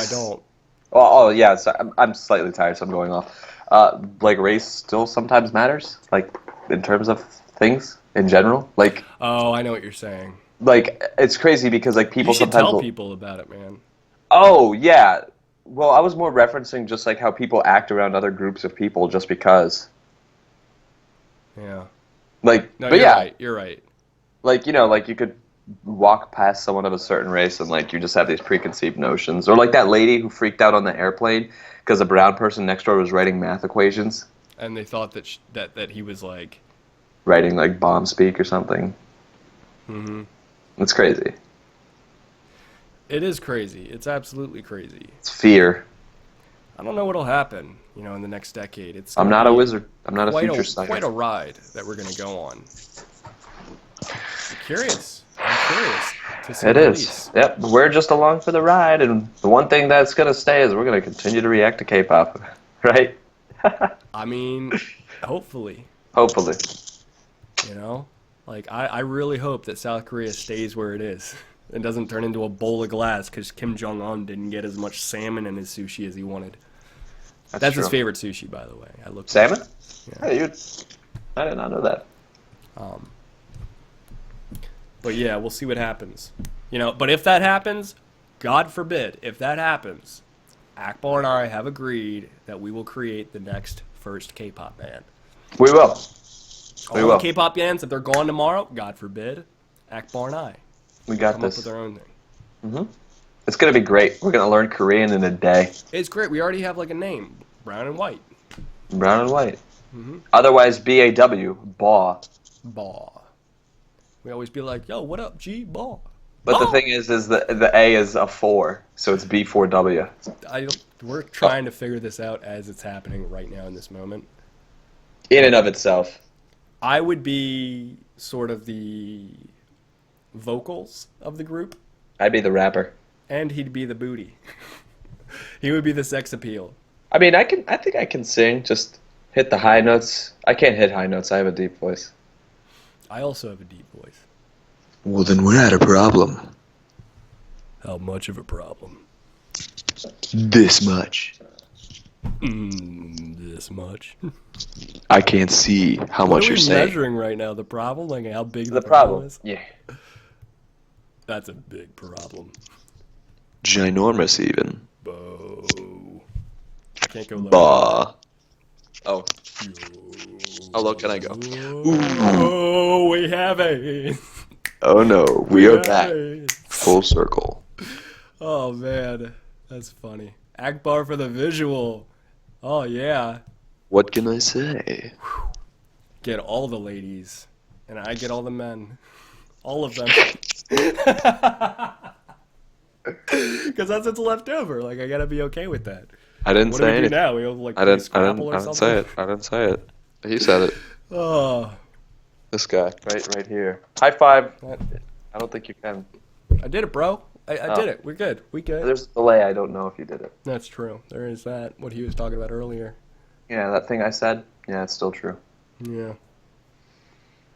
don't. Oh yeah. So I'm slightly tired, so I'm going off. Like race still sometimes matters, like in terms of things in general. Like, Oh, I know what you're saying. like it's crazy because like people You should sometimes tell people about it, man. Oh yeah. Well, I was more referencing just like how people act around other groups of people just because. Yeah. Like, No, but you're yeah, right. You're right. like you know, like you could walk past someone of a certain race and like you just have these preconceived notions, or like that lady who freaked out on the airplane because a brown person next door was writing math equations, And they thought that that he was like, writing like bomb speak or something. mm-hmm. It's crazy. It is crazy. It's absolutely crazy. It's fear. I don't know what'll happen, you know, in the next decade. It's I'm gonna not a be wizard. I'm not a quite future scientist. quite a ride that we're gonna go on. I'm curious to see It the is. release. Yep. We're just along for the ride, and the one thing that's gonna stay is we're gonna continue to react to K-pop, right? I mean, hopefully, Hopefully. you know, like I really hope that South Korea stays where it is and doesn't turn into a bowl of glass because Kim Jong-un didn't get as much salmon in his sushi as he wanted. That's his true. favorite sushi, by the way. I looked. Salmon? Yeah. Hey, I did not know that. But yeah, we'll see what happens. You know, but if that happens, God forbid, if that happens, Akbar and I have agreed that we will create the next first K-pop band. We will. All We the will. K-pop bands, if they're gone tomorrow, God forbid, Akbar and I We got come up this. with our own thing. Hmm. It's gonna be great. We're gonna learn Korean in a day. It's great. We already have like a name, Brown and White. Brown and white. Mm-hmm. Otherwise, BAW, BAW. Baw. We always be like, yo, what up, G? Baw. But the Baw. thing is the A is a 4, so it's B4W. We're trying to figure this out as it's happening right now in this moment. In and of itself. I would be sort of the vocals of the group, I'd be the rapper. and he'd be the booty. He would be the sex appeal. I mean, I think I can sing. Just hit the high notes. I can't hit high notes. I have a deep voice. I also have a deep voice. Well, then we're at a problem. How much of a problem? This much. This much. I can't see how What much are you're we saying. measuring right now? The problem? Like how big The problem problem. is? Yeah. That's a big problem. Ginormous, even. Bo. Can't go lower. Bah. Oh. How low can I go? Oh, we have a. Oh no, we are back. a- Full circle. Oh man, that's funny. Akbar for the visual. Oh yeah. What can I say? Get all the ladies, and I get all the men. All of them. Because that's what's left over. Like I gotta be okay with that. I didn't What do say we do anything. now? We have like I didn't. I Scrabble didn't. or I didn't something. say it. I didn't say it. He said it. Oh, This guy. Right here. High five. that- I don't think you can. I did it, bro. I Oh. did it. We're good. We good. There's a delay. I don't know if you did it. That's true. There is that. What he was talking about earlier. Yeah, that thing I said. Yeah, it's still true. Yeah.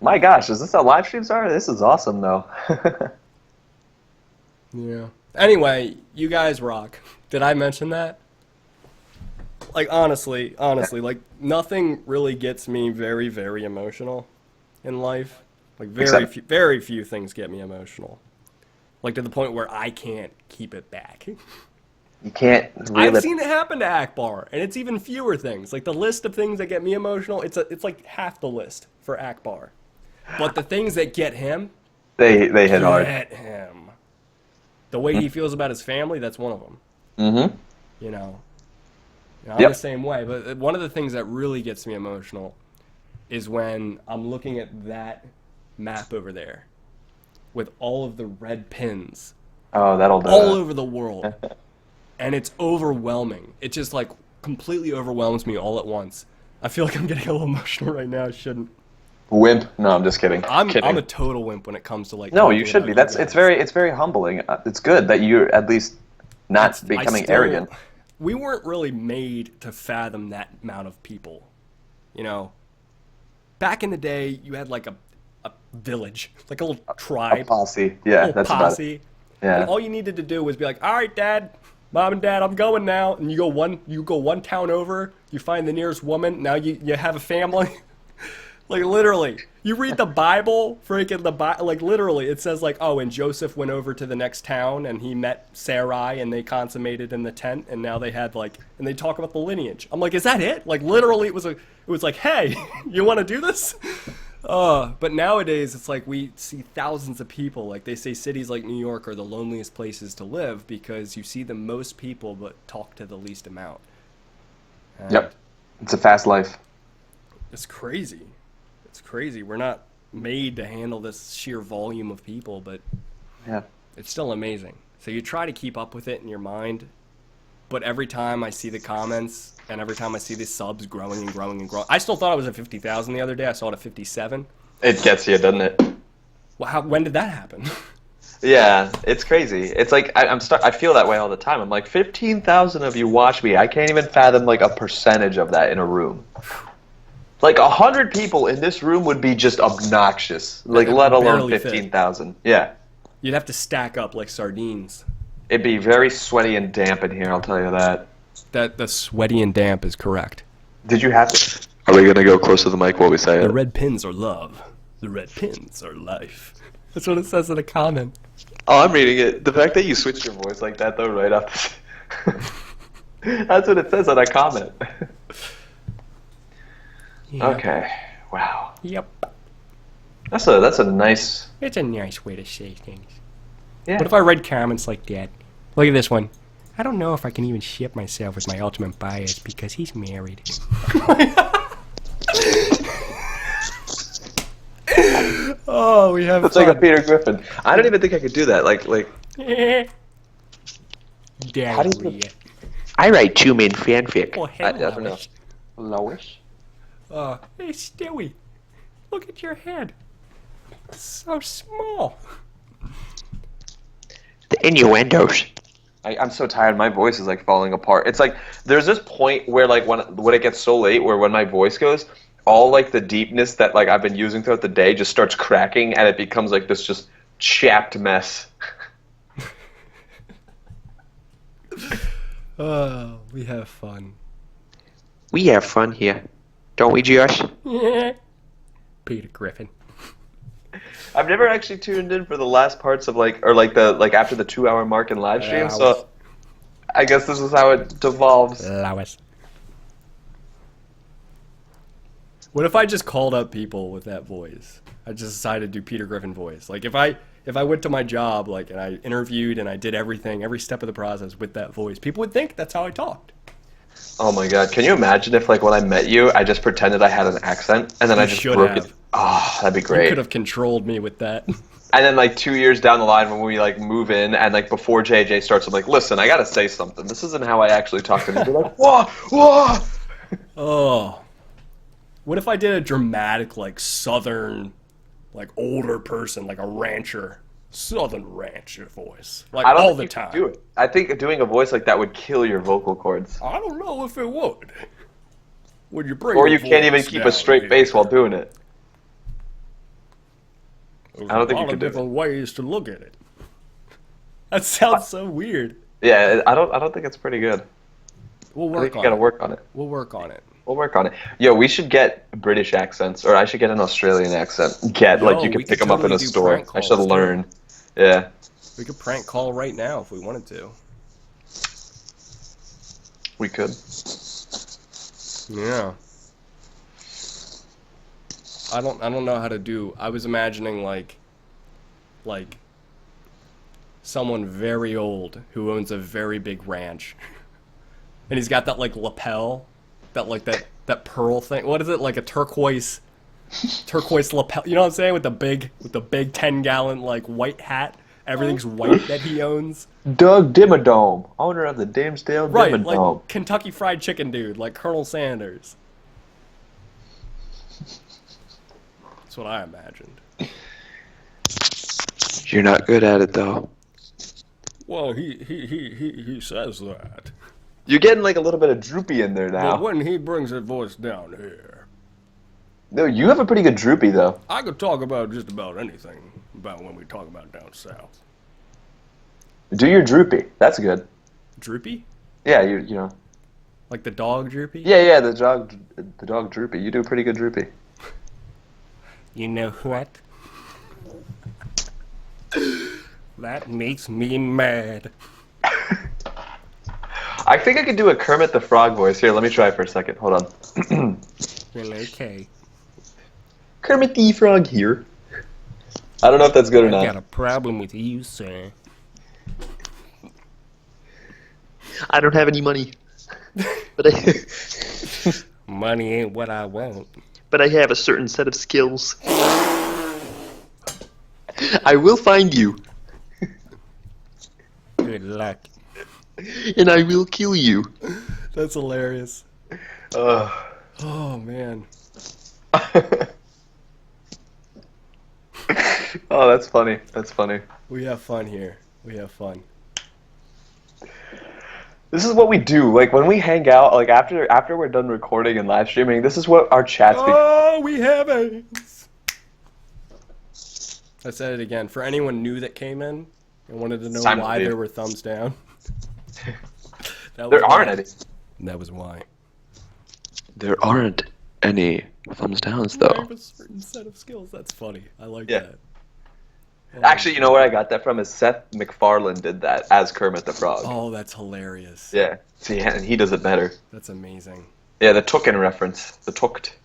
My gosh, is this how live streams are? This is awesome, though. Yeah. Anyway, you guys rock. Did I mention that? Like honestly, like nothing really gets me very, very emotional in life. Like very few things get me emotional. Like to the point where I can't keep it back. You can't reel I've it. seen it happen to Akbar, and it's even fewer things. Like the list of things that get me emotional, it's like half the list for Akbar. But the things that get him, They hit hard. get him. The way he feels about his family, that's one of them. Mm-hmm. You know, I'm Yep. the same way. But one of the things that really gets me emotional is when I'm looking at that map over there with all of the red pins Oh, that'll do all it. over the world. And it's overwhelming. It just like completely overwhelms me all at once. I feel like I'm getting a little emotional right now. I shouldn't. Wimp. No, I'm just kidding. I'm kidding. a total wimp when it comes to like. No, talking you should about be. you It's guys. very humbling. It's good that you're at least not I becoming still- arrogant. We weren't really made to fathom that amount of people. You know, back in the day, you had like a village, like a little tribe, A posse. Yeah, little that's about it. posse. Yeah. And all you needed to do was be like, "All right, Dad, Mom and Dad, I'm going now." And you go one town over, you find the nearest woman. Now you have a family. Like literally, you read the Bible, like literally, it says like, oh, and Joseph went over to the next town and he met Sarai and they consummated in the tent and now they had like, and they talk about the lineage. I'm like, is that it? Like literally, it was like, hey, you want to do this? But nowadays it's like we see thousands of people. Like they say, cities like New York are the loneliest places to live because you see the most people but talk to the least amount. And Yep. It's a fast life. It's crazy. It's crazy. We're not made to handle this sheer volume of people, but Yeah. it's still amazing. So you try to keep up with it in your mind, but every time I see the comments and every time I see the subs growing and growing and growing, I still thought it was at 50,000 the other day. I saw it at 57. It gets you, doesn't it? Well, when did that happen? Yeah, it's crazy. It's like I feel that way all the time. I'm like 15,000 of you watch me. I can't even fathom like a percentage of that in a room. Like 100 people in this room would be just obnoxious. Like It would let alone barely fit. 15,000. Yeah. You'd have to stack up like sardines. It'd be very sweaty and damp in here, I'll tell you that. That the sweaty and damp is correct. Did you have to? Are we gonna go close to the mic while we say The it? red pins are love. The red pins are life. That's what it says in a comment. Oh, I'm reading it. The fact that you switched your voice like that, though, right off. That's what it says on a comment. Yeah. Okay. Wow. Yep. That's a nice. It's a nice way to say things. Yeah. What if I read comments like that? Look at this one. I don't know if I can even ship myself with my ultimate bias because he's married. Oh, we have It's like a Peter Griffin. I don't even think I could do that. Like. Diarrhea. I write two-man fanfic. Oh, I hello. don't know. Lowish? Hey, Stewie. Look at your head. It's so small. The innuendos. I'm so tired. My voice is like falling apart. It's like there's this point where like when it gets so late, where when my voice goes, all like the deepness that like I've been using throughout the day just starts cracking, and it becomes like this just chapped mess. Oh, we have fun. We have fun here. Don't we, Josh? Peter Griffin. I've never actually tuned in for the last parts of the after the 2-hour mark in live stream, so I guess this is how it devolves. Lois. What if I just called up people with that voice? I just decided to do Peter Griffin voice. Like if I went to my job, like, and I interviewed and I did everything, every step of the process with that voice, people would think that's how I talked. Oh my god, can you imagine if like when I met you, I just pretended I had an accent and then You I just should broke have. it? Oh, that'd be You great. could have controlled me with that. And then like 2 years down the line when we like move in and like before JJ starts, I'm like, listen, I gotta say something. This isn't how I actually talk to people. Like, whoa, whoa. Oh. What if I did a dramatic, like, southern, like, older person, like a rancher, southern rancher voice? Like, I don't all think the you time. could do it. I think doing a voice like that would kill your vocal cords. I don't know if it would. Would you bring Or your you can't even voice keep down a straight here? face while doing it. There's I don't think a you lot could of do it. different ways to look at it. That sounds so weird. Yeah, I don't think it's pretty good. We'll I think work you on gotta it. work on it. We'll work on it. We'll work on it. Yo, we should get British accents, or I should get an Australian accent. Like you we can could pick them up in totally a do store. prank I should calls, too. learn. Yeah, We could prank call right now if we wanted to. we could. Yeah. I don't know how to do. I was imagining like someone very old who owns a very big ranch. And he's got that like lapel, that pearl thing. What is it? Like a turquoise lapel. You know what I'm saying? With the big 10-gallon like white hat. Everything's white that he owns. Doug Dimmadome, owner of the Dimsdale Right, Dimmadome. like Kentucky Fried Chicken dude, like Colonel Sanders. That's what I imagined. You're not good at it though. Well, he says that. You're getting like a little bit of droopy in there But now. when he brings his voice down here, No, you have a pretty good droopy though. I could talk about just about anything about when we talk about down south. Do your droopy. That's good. Droopy? Yeah, you know. Like the dog droopy? Yeah, the dog droopy. You do a pretty good droopy. You know what? That makes me mad. I think I could do a Kermit the Frog voice. Here, let me try for a second. Hold on. Well, okay. Kermit the Frog here. I don't know if that's good or I not. got a problem with you, sir. I don't have any money. Money ain't what I want. But I have a certain set of skills. I will find you, Good luck. and I will kill you. That's hilarious. Ugh. Oh, man. Oh, that's funny. That's funny. We have fun here. We have fun. This is what we do. Like when we hang out, like after we're done recording and live streaming, this is what our chats become. Oh, we have AIDS. I said it again. For anyone new that came in and wanted to know Time why to leave. there were thumbs down. That was There why. aren't any. That was why. There aren't any thumbs downs I though. have a certain set of skills. That's funny. I like Yeah. that. Actually, you know where I got that from is Seth MacFarlane did that as Kermit the Frog. Oh, that's hilarious. Yeah. See, and he does it better. That's amazing. Yeah, the Tooken reference. The Tooked.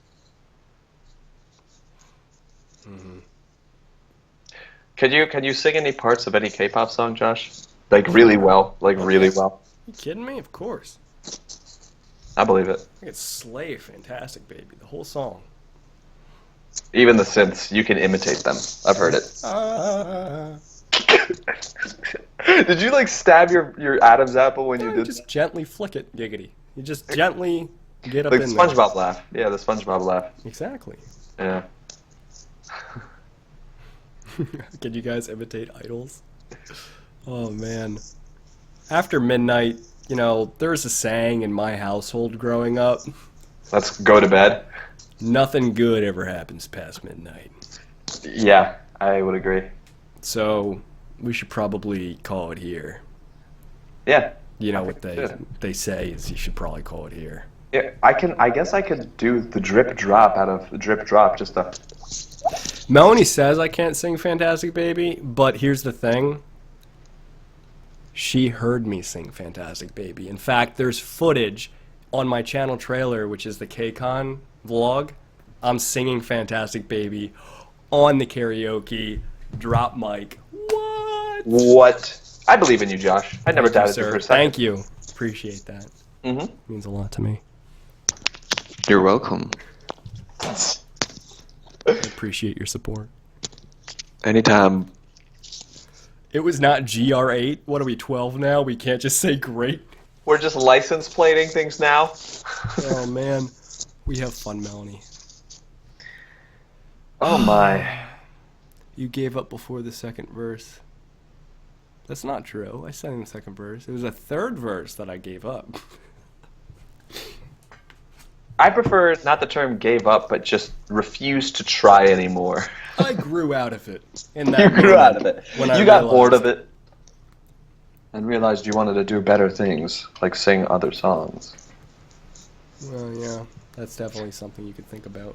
Hmm. Can you sing any parts of any K-pop song, Josh? Like really well. Like really well. You kidding me? Of course. I believe it. I could slay Fantastic Baby. The whole song. Even the synths, you can imitate them. I've heard it. Did you like stab your Adam's apple when you You did just gently flick it, giggity. You just gently get up like the in there. SpongeBob laugh? Yeah, the SpongeBob laugh. Exactly. Yeah. Can you guys imitate idols? Oh man. After midnight, you know, there's a saying in my household growing up. Let's go to bed. Nothing good ever happens past midnight. Yeah, I would agree. So we should probably call it here. Yeah. You know I what think we they say is you should probably call it here. Yeah, I guess I could do the drip drop out of the drip drop just to. Melanie says I can't sing Fantastic Baby, but here's the thing. She heard me sing Fantastic Baby. In fact, there's footage on my channel trailer, which is the KCON vlog. I'm singing Fantastic Baby on the karaoke drop mic. What? I believe in you, Josh. I never Thank you, doubted you sir. for a second. Thank you. Appreciate that. Mm-hmm. Means a lot to me. You're welcome. I appreciate your support. Anytime. It was not GR8. What are we, 12 now? We can't just say great. We're just license plating things now. Oh, man. We have fun, Melanie. Oh my. You gave up before the second verse. That's not true. I sang the second verse. It was a third verse that I gave up. I prefer not the term gave up, but just refused to try anymore. I grew out of it. In You that grew moment out of it. when I You got bored of realized- it. And realized you wanted to do better things, like sing other songs. Well, yeah, that's definitely something you could think about.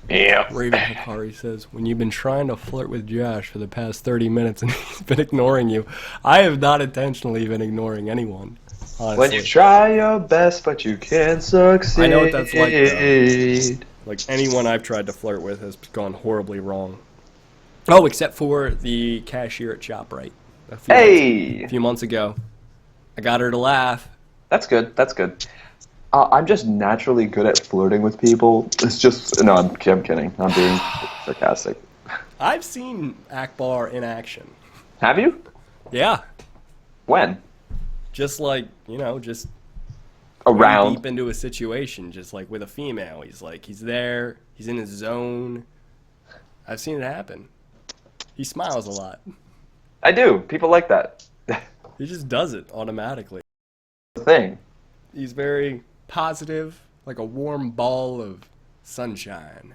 Yeah. Raven Hikari says, when you've been trying to flirt with Josh for the past 30 minutes and he's been ignoring you, I have not intentionally been ignoring anyone, honestly. When you try your best, but you can't succeed. I know what that's like, though. Like, anyone I've tried to flirt with has gone horribly wrong. Oh, except for the cashier at ShopRite. A few months ago. I got her to laugh. That's good. That's good. I'm just naturally good at flirting with people. It's just no. I'm kidding. I'm being sarcastic. I've seen Akbar in action. Have you? Yeah. When? Just like, just Around. deep into a situation, just like with a female. He's there. He's in his zone. I've seen it happen. He smiles a lot. I do. People like that. He just does it automatically. Thing. He's very positive, like a warm ball of sunshine.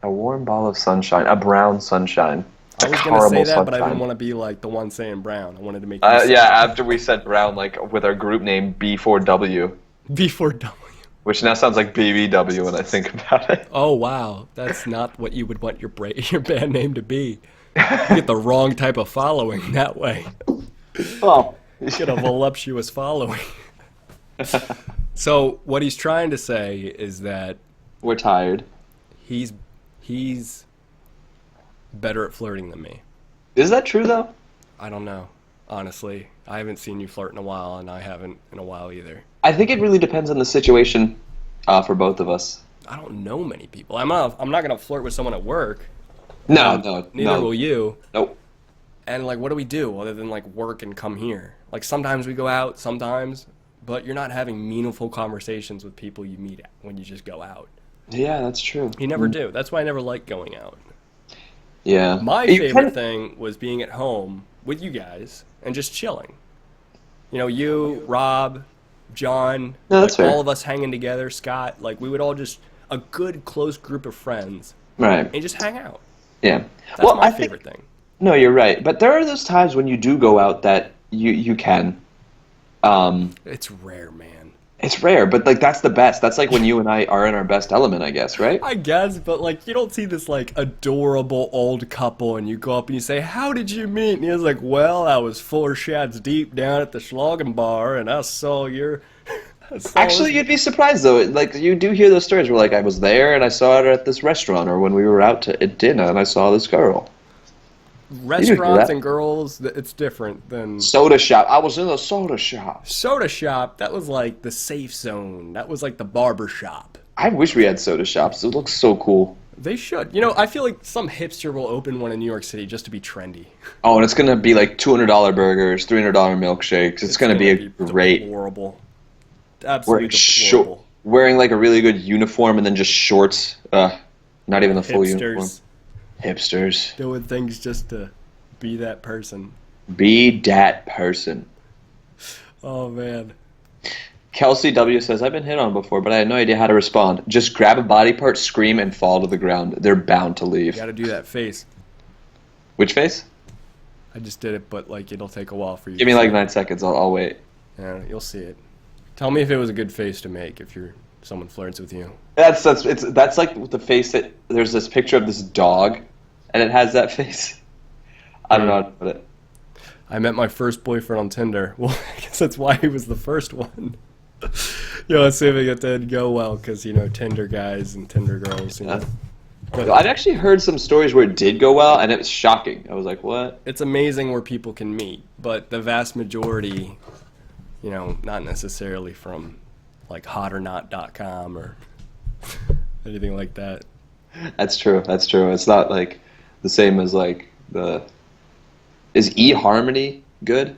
A warm ball of sunshine. A brown sunshine. I was going to say that, but I didn't want to be like the one saying brown. I wanted to make you say yeah, after we said brown, like with our group name B4W. B4W. Which now sounds like BBW when I think about it. Oh, wow. That's not what you would want your band name to be. You get the wrong type of following that way. Well, you get a voluptuous following. So what he's trying to say is that we're tired. He's better at flirting than me. Is that true though? I don't know. Honestly, I haven't seen you flirt in a while, and I haven't in a while either. I think it really depends on the situation for both of us. I don't know many people. I'm not gonna flirt with someone at work. No. Neither will you. Nope. And like, what do we do other than like work and come here? Like sometimes we go out, sometimes, but you're not having meaningful conversations with people you meet when you just go out. Yeah, that's true. You never do. That's why I never liked going out. Yeah. My favorite thing was being at home with you guys and just chilling. You, Rob, John, no, that's fair. All of us hanging together, Scott, like we would all just a good close group of friends. Right. And just hang out. Yeah. That's my favorite thing. No, you're right. But there are those times when you do go out that you can. It's rare, man. It's rare, but like that's the best. That's like when you and I are in our best element, I guess, right? I guess, but like you don't see this like adorable old couple and you go up and you say, "How did you meet?" And he's like, "Well, I was 4 shots deep down at the Schlagen bar and I saw your..." Actually, you'd be surprised though. Like you do hear those stories where like I was there and I saw her at this restaurant, or when we were out at dinner and I saw this girl. Restaurants and girls, it's different than... Soda shop. I was in a soda shop. Soda shop, that was like the safe zone. That was like the barber shop. I wish we had soda shops. It looks so cool. They should. I feel like some hipster will open one in New York City just to be trendy. Oh, and it's going to be like $200 burgers, $300 milkshakes. It's going to be great. Deplorable. Absolutely deplorable. Wearing like a really good uniform and then just shorts. Not even a full uniform. Hipsters. Doing things just to be that person. Be that person. Oh, man. Kelsey W. says, I've been hit on before, but I had no idea how to respond. Just grab a body part, scream, and fall to the ground. They're bound to leave. You gotta do that face. Which face? I just did it, but like it'll take a while for you. Give me like 9 seconds. I'll wait. Yeah, you'll see it. Tell me if it was a good face to make if someone flirts with you. That's like the face that there's this picture of this dog, and it has that face. I don't know how to put it. I met my first boyfriend on Tinder. Well, I guess that's why he was the first one. Let's see if it did go well, because Tinder guys and Tinder girls. But I've actually heard some stories where it did go well, and it was shocking. I was like, what? It's amazing where people can meet, but the vast majority, not necessarily from like hotornot.com or anything like that. That's true. It's not like the same as like Is eHarmony good?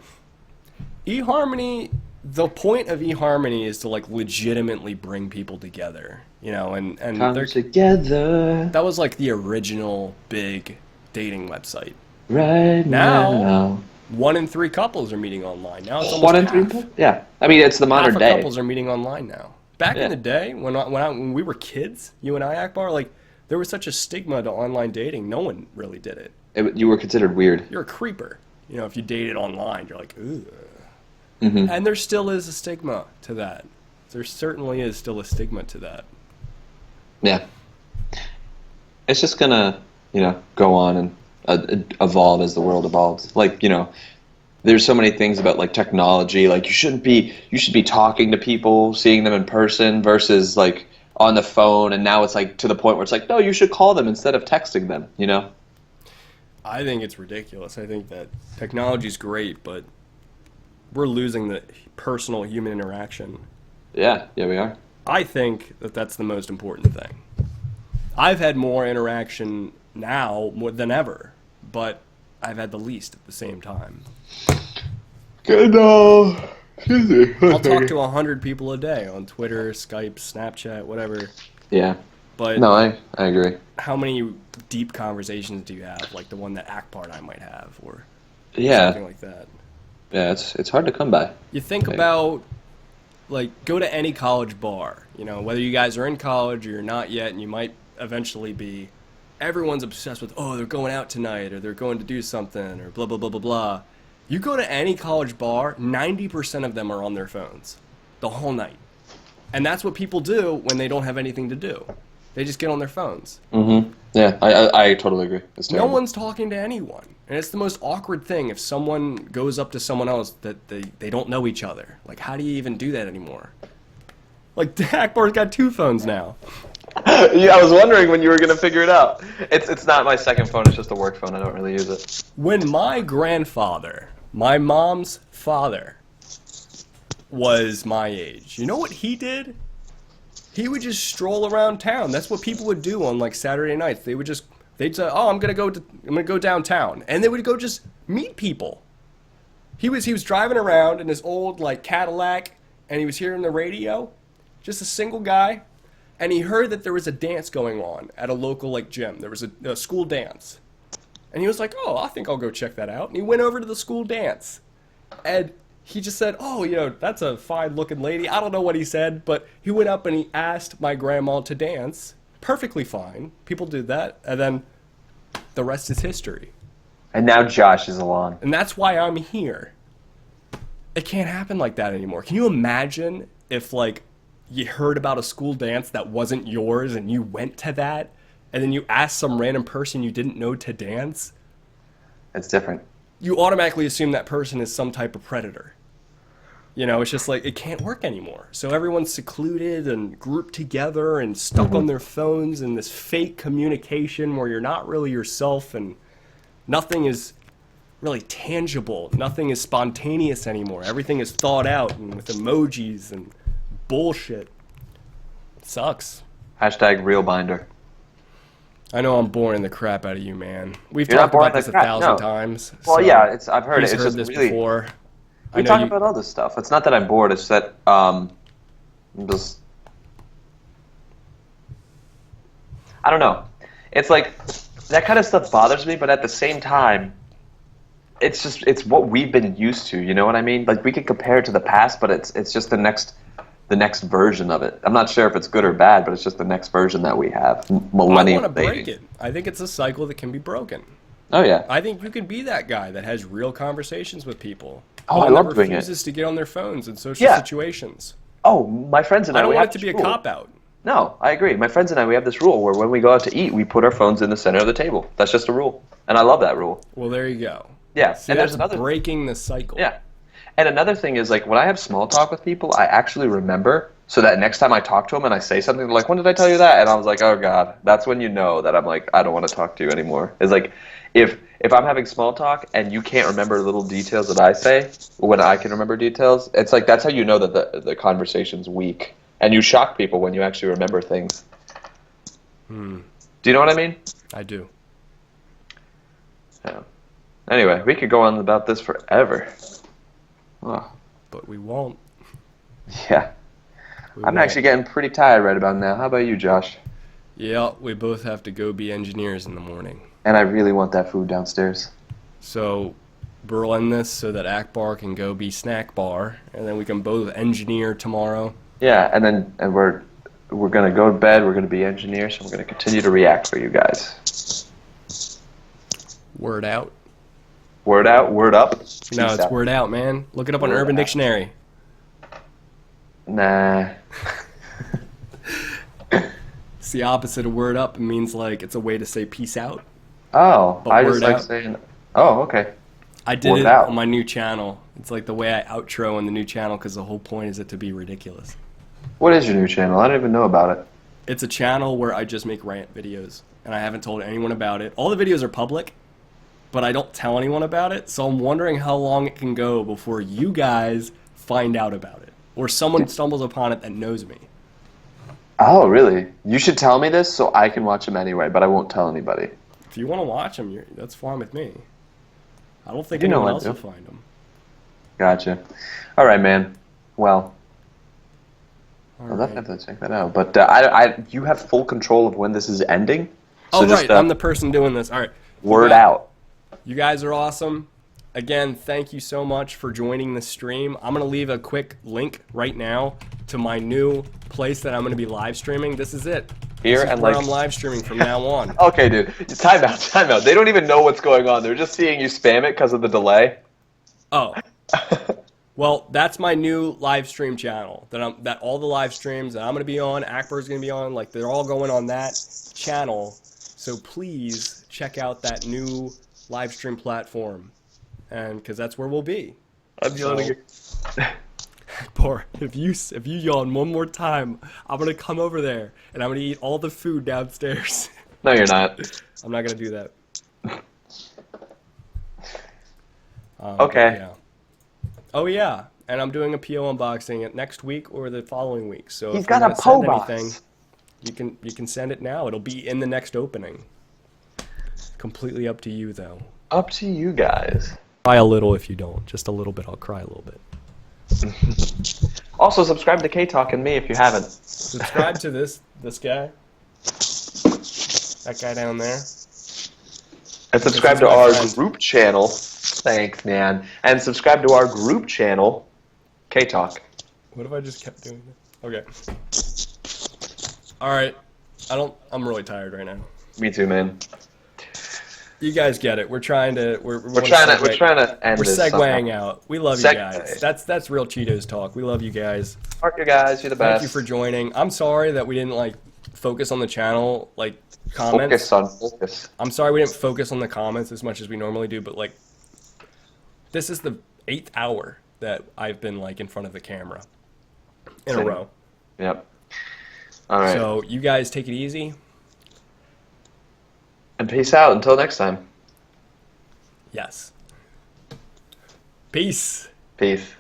eHarmony, the point of eHarmony is to like legitimately bring people together, and Come together. That was like the original big dating website. Right now. 1 in 3 couples are meeting online. Now it's almost 1 in half. 3? Yeah. I mean, it's the modern Half day. of couples are meeting online now. Back in the day, when we were kids, you and I, Akbar, like, there was such a stigma to online dating. No one really did it. You were considered weird. You're a creeper. You know, if you dated online, you're like, ugh. Mm-hmm. And there still is a stigma to that. There certainly is still a stigma to that. Yeah. It's just gonna, go on and evolve as the world evolves. Like, there's so many things about like technology. Like you should be talking to people, seeing them in person versus like on the phone. And now it's like to the point where it's like, no, you should call them instead of texting them. I think it's ridiculous. I think that technology's great, but we're losing the personal human interaction. Yeah, we are. I think that that's the most important thing. I've had more interaction now more than ever, but I've had the least at the same time. Good. Excuse me. I'll talk to 100 people a day on Twitter, Skype, Snapchat, whatever. Yeah. But No, I agree. how many deep conversations do you have, like the one that Akbar and I might have, or Yeah. something like that? Yeah, it's hard to come by. You think Okay. about, like, go to any college bar, whether you guys are in college or you're not yet, and you might eventually be. Everyone's obsessed with, oh, they're going out tonight, or they're going to do something, or blah, blah, blah, blah, blah. You go to any college bar, 90% of them are on their phones the whole night. And that's what people do when they don't have anything to do. They just get on their phones. Mm-hmm. Yeah, I totally agree. It's No terrible. one's talking to anyone. And it's the most awkward thing if someone goes up to someone else that they don't know each other. Like, how do you even do that anymore? Like, Akbar's got 2 phones now. Yeah, I was wondering when you were gonna figure it out. It's not my second phone. It's just a work phone. I don't really use it. When my grandfather, my mom's father, was my age, you know what he did? He would just stroll around town. That's what people would do on like Saturday nights. They'd say, "Oh, I'm gonna go downtown," and they would go just meet people. He was driving around in his old like Cadillac, and he was hearing the radio, just a single guy, and he heard that there was a dance going on at a local like gym. There was a school dance, and he was like, "Oh, I think I'll go check that out." And he went over to the school dance, and he just said, "Oh, that's a fine-looking lady." I don't know what he said, but he went up and he asked my grandma to dance. Perfectly fine. People did that, and then the rest is history. And now Josh is along. And that's why I'm here. It can't happen like that anymore. Can you imagine if, like, you heard about a school dance that wasn't yours and you went to that, and then you asked some random person you didn't know to dance? It's different. You automatically assume that person is some type of predator. It's just like, it can't work anymore. So everyone's secluded and grouped together and stuck on their phones in this fake communication where you're not really yourself and nothing is really tangible. Nothing is spontaneous anymore. Everything is thought out and with emojis and bullshit. It sucks. Hashtag real binder. I know I'm boring the crap out of you, man. We've You're not talked about boring this the a crap, thousand no. times. Well, so yeah, I've heard he's it. It's heard just this really. before. We talk about all this stuff. It's not that I'm bored. It's that just I don't know. It's like that kind of stuff bothers me, but at the same time, it's what we've been used to. You know what I mean? Like we could compare it to the past, but it's just the next version of it. I'm not sure if it's good or bad, but it's just the next version that we have. I Millennium want to break dating. it. I think it's a cycle that can be broken. Oh yeah. I think you can be that guy that has real conversations with people. Oh, I One that love doing it. refuses to get on their phones in social Yeah. situations. Oh, my friends and I I. don't we want have it to be a this rule. cop-out. No, I agree. My friends and I, we have this rule where when we go out to eat, we put our phones in the center of the table. That's just a rule, and I love that rule. Well, there you go. Yeah, See, and that's there's another. breaking the cycle. Yeah, and another thing is like when I have small talk with people, I actually remember so that next time I talk to them and I say something, they're like, "When did I tell you that?" And I was like, "Oh God," that's when you know that I'm like, I don't want to talk to you anymore. It's like if I'm having small talk and you can't remember little details that I say when I can remember details, it's like that's how you know that the conversation's weak. And you shock people when you actually remember things. Do you know what I mean? I do. Yeah. Anyway, we could go on about this forever. Oh, But we won't. yeah. We I'm won't. actually getting pretty tired right about now. How about you, Josh? Yeah, we both have to go be engineers in the morning. And I really want that food downstairs. So we'll end this so that Akbar can go be snack bar, and then we can both engineer tomorrow. Yeah, and we're gonna go to bed. We're gonna be engineers, and we're gonna continue to react for you guys. Word out. Word out, word up. No, Peace it's out. word out, man. Look it up on Word Urban out. Dictionary. Nah. It's the opposite of word up. It means like it's a way to say peace out. Oh, But I just word like out. saying. Oh, okay. I did Word it out. on my new channel. It's like the way I outro on the new channel because the whole point is it to be ridiculous. What is your new channel? I don't even know about it. It's a channel where I just make rant videos, and I haven't told anyone about it. All the videos are public, but I don't tell anyone about it, so I'm wondering how long it can go before you guys find out about it, or someone stumbles upon it that knows me. Oh, really? You should tell me this so I can watch them anyway, but I won't tell anybody. If you want to watch them, that's fine with me. I don't think You know anyone I else do. will find them. Gotcha. All right, man. Well, All I'll right. definitely check that out. But you have full control of when this is ending. So Oh, just, right. I'm the person doing this. All right. word out. You guys are awesome. Again, thank you so much for joining the stream. I'm going to leave a quick link right now to my new place that I'm going to be live streaming. This is it. Here This is and where like. I'm live streaming from now on. Okay, dude. Time out. Time out. They don't even know what's going on. They're just seeing you spam it because of the delay. Oh. Well, that's my new live stream channel. That all the live streams that I'm going to be on, Akbar's going to be on, like they're all going on that channel. So please check out that new live stream platform, and because that's where we'll be. I'm yawning. Akbar, if you yawn one more time, I'm gonna come over there and I'm gonna eat all the food downstairs. No, you're not. I'm not gonna do that. Okay. Yeah. Oh yeah, and I'm doing a PO unboxing it next week or the following week. So He's if you're got a gonna send PO box. anything, you can send it now. It'll be in the next opening. Completely up to you though. Up to you guys. Cry a little if you don't. Just a little bit. I'll cry a little bit. Also, subscribe to K-Talk and me if you haven't. Subscribe to this guy. That guy down there. And subscribe This is to my our friend. group channel. Thanks, man. And subscribe to our group channel, K-Talk. What if I just kept doing this? Okay. Alright. I'm really tired right now. Me too, man. You guys get it. We're trying to We're trying to end We're this. segueing somehow. out. We love you guys. That's real Cheetos talk. We love you guys. Mark you guys, you're the best. Thank you for joining. I'm sorry that we didn't like focus on the channel like comments. Focus. I'm sorry we didn't focus on the comments as much as we normally do, but like this is the 8th hour that I've been like in front of the camera in a Same. row. Yep. All right. So you guys take it easy. And peace out until next time. Yes. Peace. Peace.